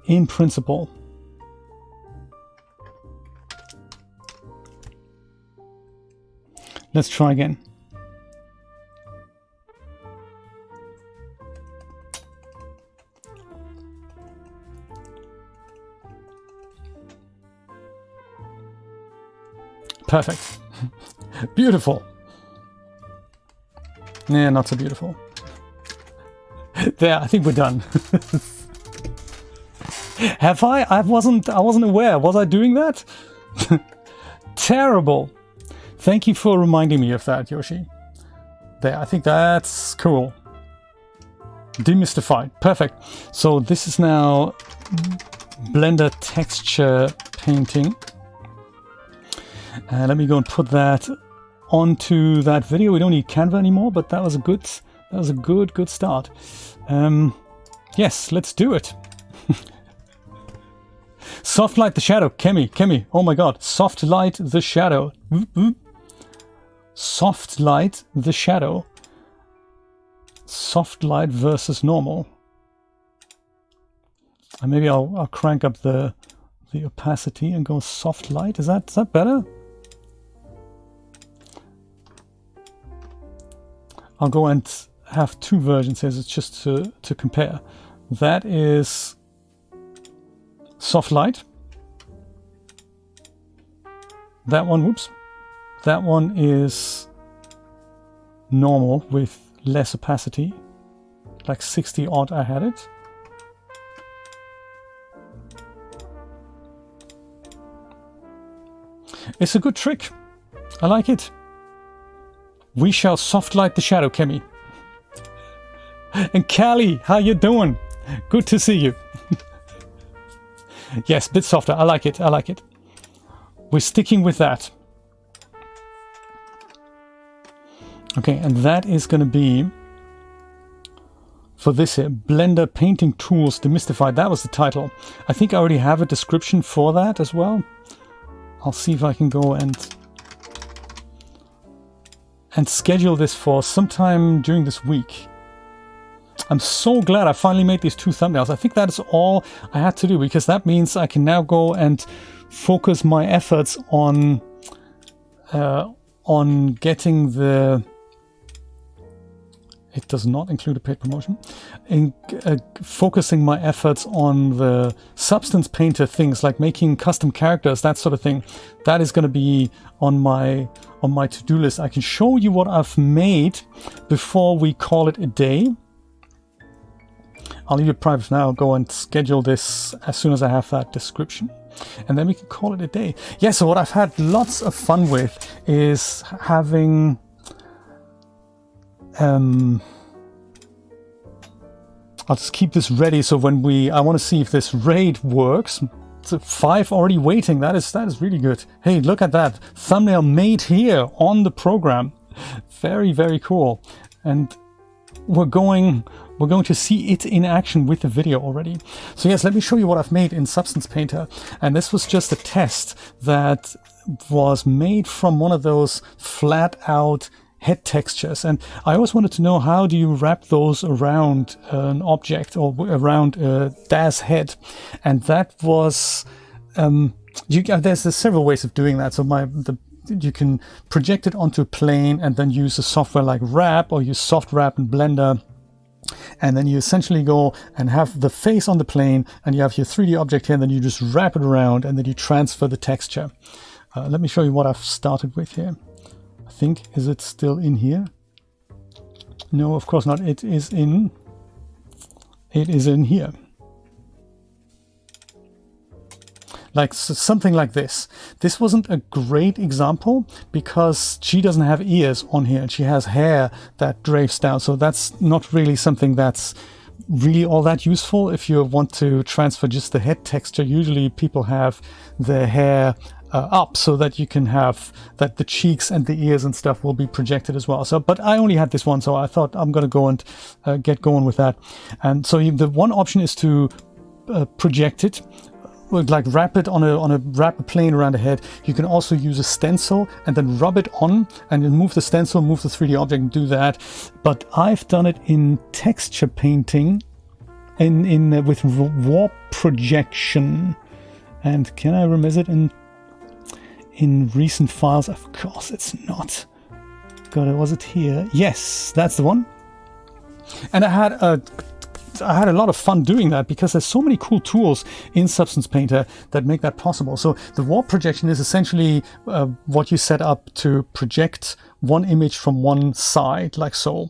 In principle. Let's try again. Perfect. Beautiful. Yeah, not so beautiful. There, I think we're done. Have I? I wasn't aware. Was I doing that? Terrible. Thank you for reminding me of that, Yoshi. There, I think that's cool. Demystified. Perfect. So this is now Blender texture painting. Let me go and put that onto that video. We don't need Canva anymore, but that was a good start. Yes, let's do it. Soft light the shadow. Kemi. Oh my god. Soft light the shadow. Soft light the shadow. Soft light versus normal. And maybe I'll crank up the opacity and go soft light. Is that better? I'll go and have two versions here, just to compare. That is soft light. That one, whoops. That one is normal with less opacity. Like 60 odd I had it. It's a good trick. I like it. We shall soft light the shadow, Kemi. And Callie, how you doing? Good to see you. Yes, a bit softer. I like it. We're sticking with that. Okay, and that is going to be for this here, Blender Painting Tools Demystified. That was the title. I think I already have a description for that as well. I'll see if I can go and schedule this for sometime during this week. I'm so glad I finally made these two thumbnails. I think that is all I had to do, because that means I can now go and focus my efforts on getting the... It does not include a paid promotion. In focusing my efforts on the Substance Painter things, like making custom characters, that sort of thing. That is going to be on my to-do list. I can show you what I've made before we call it a day. I'll leave it private for now. I'll go and schedule this as soon as I have that description. And then we can call it a day. Yeah, so what I've had lots of fun with is having... I'll just keep this ready, so when I want to see if this raid works. So 5 already waiting. That is really good. Hey, look at that thumbnail made here on the program. Very, very cool. And we're going to see it in action with the video already. So yes, let me show you what I've made in Substance Painter. And this was just a test that was made from one of those flat out head textures, and I always wanted to know, how do you wrap those around an object or around a Daz head? And that was There's several ways of doing that. So you can project it onto a plane and then use a software like Wrap, or use Soft Wrap in Blender. And then you essentially go and have the face on the plane, and you have your 3D object here, and then you just wrap it around, and then you transfer the texture. Let me show you what I've started with here. I think, is it still in here? No, of course not. It is in here. Like something like this. This wasn't a great example because she doesn't have ears on here, and she has hair that drapes down. So that's not really something that's really all that useful if you want to transfer just the head texture. Usually people have their hair up so that you can have that the cheeks and the ears and stuff will be projected as well. So, but I only had this one, so I thought I'm going to go and get going with that. And so the one option is to project it, like wrap it wrap a plane around the head. You can also use a stencil and then rub it on, and then move the stencil, move the 3D object, and do that. But I've done it in texture painting, with warp projection. And can I remove it in recent files? Of course it's not. God, was it here? Yes, that's the one. And I had a lot of fun doing that because there's so many cool tools in Substance Painter that make that possible. So the warp projection is essentially what you set up to project one image from one side, like so.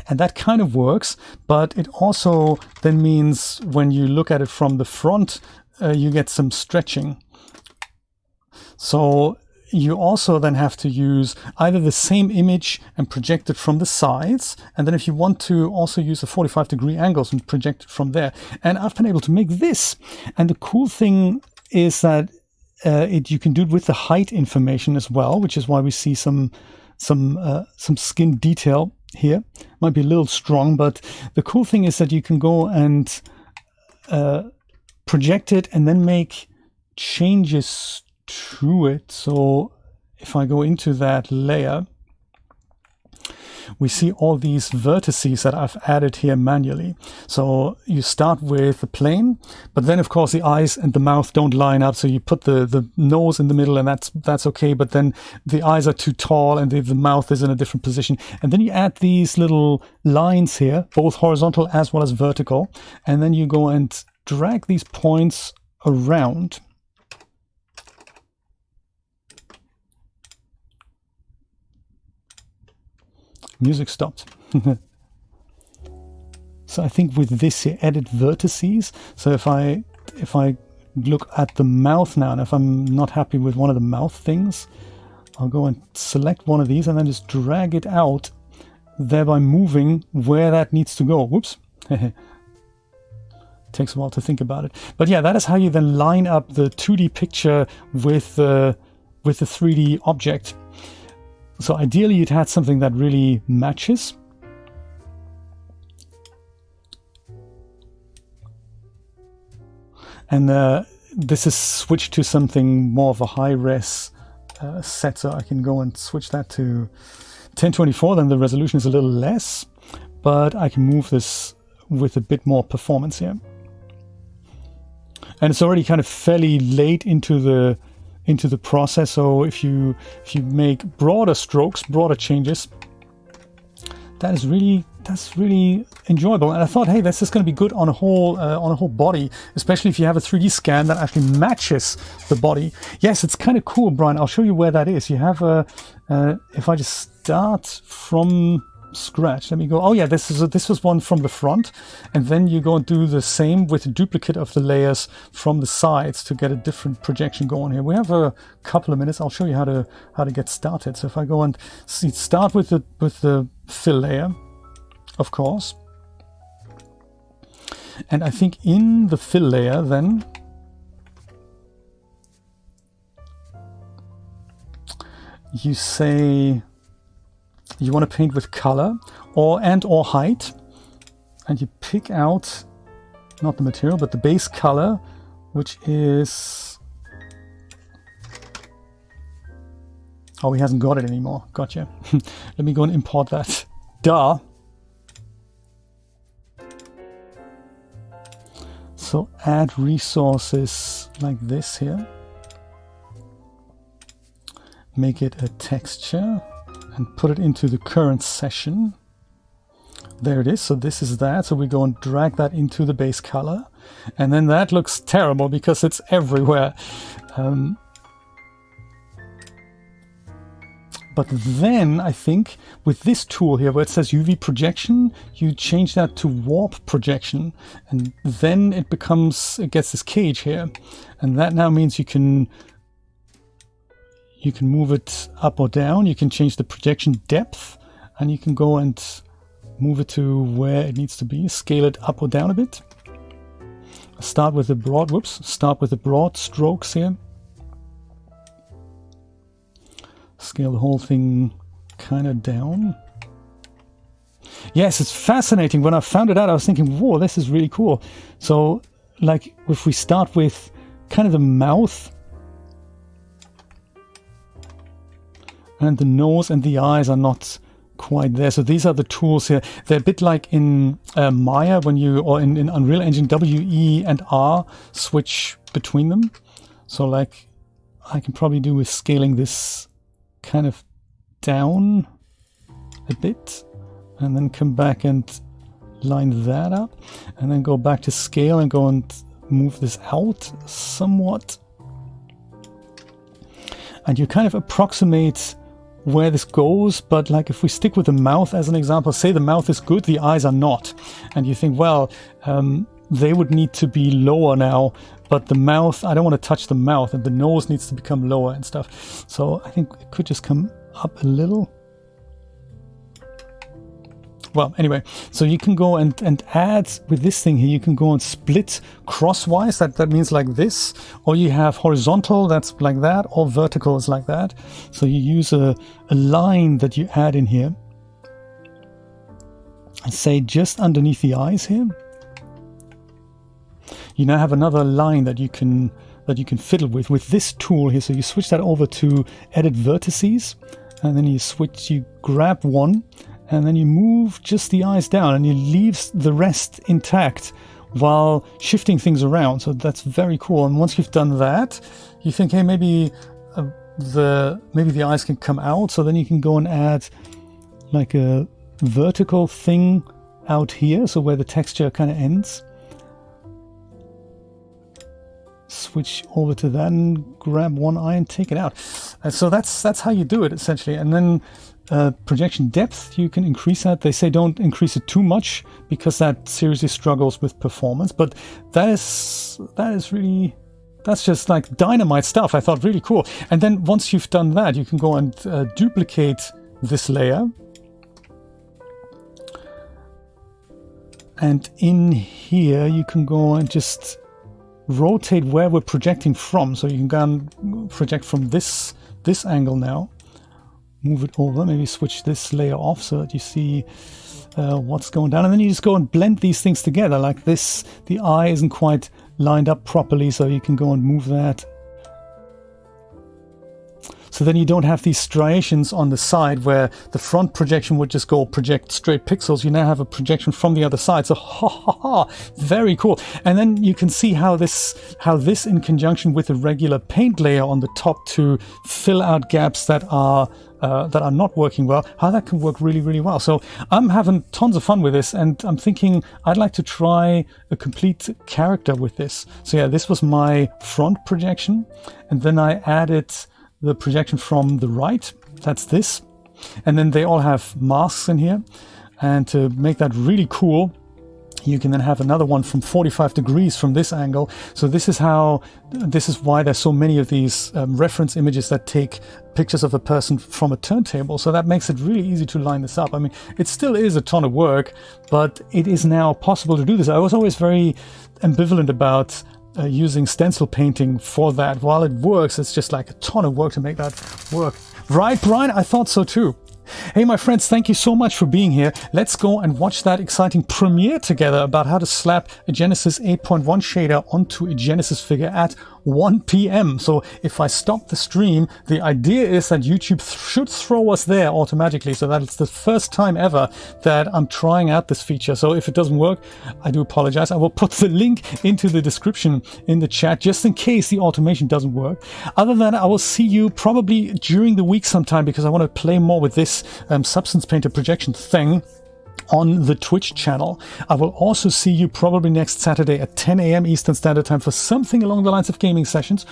And that kind of works, but it also then means when you look at it from the front, you get some stretching. So you also then have to use either the same image and project it from the sides, and then if you want to also use the 45-degree angles and project it from there. And I've been able to make this. And the cool thing is that you can do it with the height information as well, which is why we see some skin detail here. Might be a little strong, but the cool thing is that you can go and project it and then make changes to it. So if I go into that layer, we see all these vertices that I've added here manually. So you start with the plane, but then of course the eyes and the mouth don't line up. So you put the nose in the middle, and that's okay. But then the eyes are too tall and the mouth is in a different position. And then you add these little lines here, both horizontal as well as vertical. And then you go and drag these points around. Music stopped. So I think with this here, edit vertices. So if I look at the mouth now, and if I'm not happy with one of the mouth things, I'll go and select one of these and then just drag it out, thereby moving where that needs to go. Whoops. Takes a while to think about it. But yeah, that is how you then line up the 2D picture with the 3D object. So ideally you'd had something that really matches. And this is switched to something more of a high-res set, so I can go and switch that to 1024, then the resolution is a little less, but I can move this with a bit more performance here. And it's already kind of fairly late into the process, so if you make broader strokes, broader changes, that's really enjoyable. And I thought, hey, this is going to be good on a whole body, especially if you have a 3D scan that actually matches the body. Yes, it's kind of cool, Brian. I'll show you where that is. You have if I just start from scratch, let me go. Oh yeah, this was one from the front, and then you go and do the same with a duplicate of the layers from the sides to get a different projection going here. We have a couple of minutes. I'll show you how to get started. So if I go and start with the fill layer, of course, and I think in the fill layer then you say you want to paint with color or height, and you pick out not the material but the base color, which is, oh, he hasn't got it anymore. Gotcha. Let me go and import that. Duh. So add resources. like this here. Make it a texture and put it into the current session. There it is. So this is that. So we go and drag that into the base color. And then that looks terrible because it's everywhere. But then I think with this tool here where it says UV projection, you change that to warp projection. And then it gets this cage here. And that now means you can move it up or down. You can change the projection depth, and you can go and move it to where it needs to be. Scale it up or down a bit. Start with the broad strokes here. Scale the whole thing kind of down. Yes, it's fascinating. When I found it out, I was thinking, whoa, this is really cool. So, like, if we start with kind of the mouth, and the nose and the eyes are not quite there. So these are the tools here. They're a bit like in Maya or in Unreal Engine, W, E, and R switch between them. So like I can probably do with scaling this kind of down a bit and then come back and line that up and then go back to scale and go and move this out somewhat. And you kind of approximate where this goes, but like if we stick with the mouth as an example, say the mouth is good, the eyes are not. And you think, well, they would need to be lower now, but the mouth, I don't want to touch the mouth, and the nose needs to become lower and stuff. So I think it could just come up a little. Well, anyway, so you can go and add with this thing here, you can go and split crosswise, that means like this, or you have horizontal, that's like that, or vertical is like that. So you use a line that you add in here, and say just underneath the eyes here. You now have another line that you can fiddle with this tool here. So you switch that over to edit vertices, and then you grab one, and then you move just the eyes down and you leave the rest intact while shifting things around. So that's very cool. And once you've done that, you think, hey, maybe the eyes can come out. So then you can go and add like a vertical thing out here. So where the texture kind of ends. Switch over to that and grab one eye and take it out. And so that's how you do it essentially. And then projection depth, you can increase that. They say don't increase it too much because that seriously struggles with performance. But that's just like dynamite stuff. I thought really cool. And then once you've done that, you can go and duplicate this layer. And in here, you can go and just rotate where we're projecting from. So you can go and project from this angle now. Move it over, maybe switch this layer off so that you see what's going down. And then you just go and blend these things together like this. The eye isn't quite lined up properly, so you can go and move that. So then you don't have these striations on the side where the front projection would just go project straight pixels. You now have a projection from the other side. So very cool. And then you can see how this in conjunction with a regular paint layer on the top to fill out gaps that are not working well, how that can work really, really well. So I'm having tons of fun with this, and I'm thinking I'd like to try a complete character with this. So yeah, this was my front projection, and then I added the projection from the right, that's this. And then they all have masks in here. And to make that really cool, you can then have another one from 45 degrees from this angle. So this is why there's so many of these reference images that take pictures of a person from a turntable. So that makes it really easy to line this up. I mean, it still is a ton of work, but it is now possible to do this. I was always very ambivalent about using stencil painting for that. While it works, it's just like a ton of work to make that work. Right, Brian? I thought so too. Hey, my friends, thank you so much for being here. Let's go and watch that exciting premiere together about how to slap a Genesis 8.1 shader onto a Genesis figure at 1 p.m. So if I stop the stream, the idea is that YouTube should throw us there automatically. So that it's the first time ever that I'm trying out this feature. So if it doesn't work, I do apologize. I will put the link into the description in the chat just in case the automation doesn't work. Other than that, I will see you probably during the week sometime because I want to play more with this Substance Painter projection thing on the Twitch channel. I will also see you probably next Saturday at 10 a.m. Eastern Standard Time for something along the lines of gaming sessions,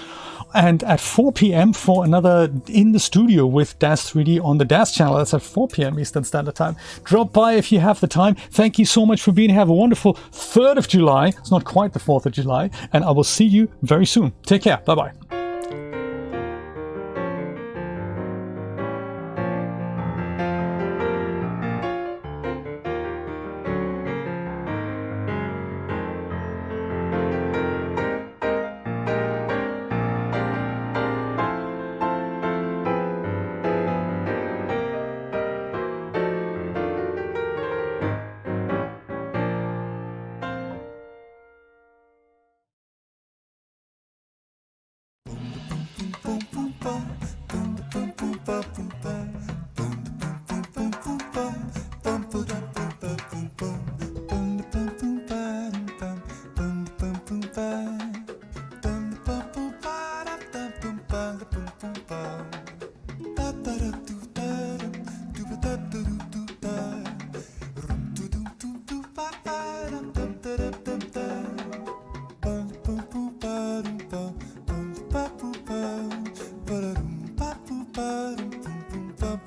and at 4 p.m. for another In the Studio with Daz 3D on the Daz channel. That's at 4 p.m. Eastern Standard Time. Drop by if you have the time. Thank you so much for being here. Have a wonderful 3rd of July. It's not quite the 4th of July, and I will see you very soon. Take care. Bye-bye.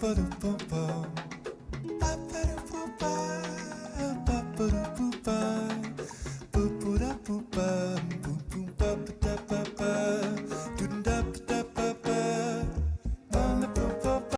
Ba-da-dum.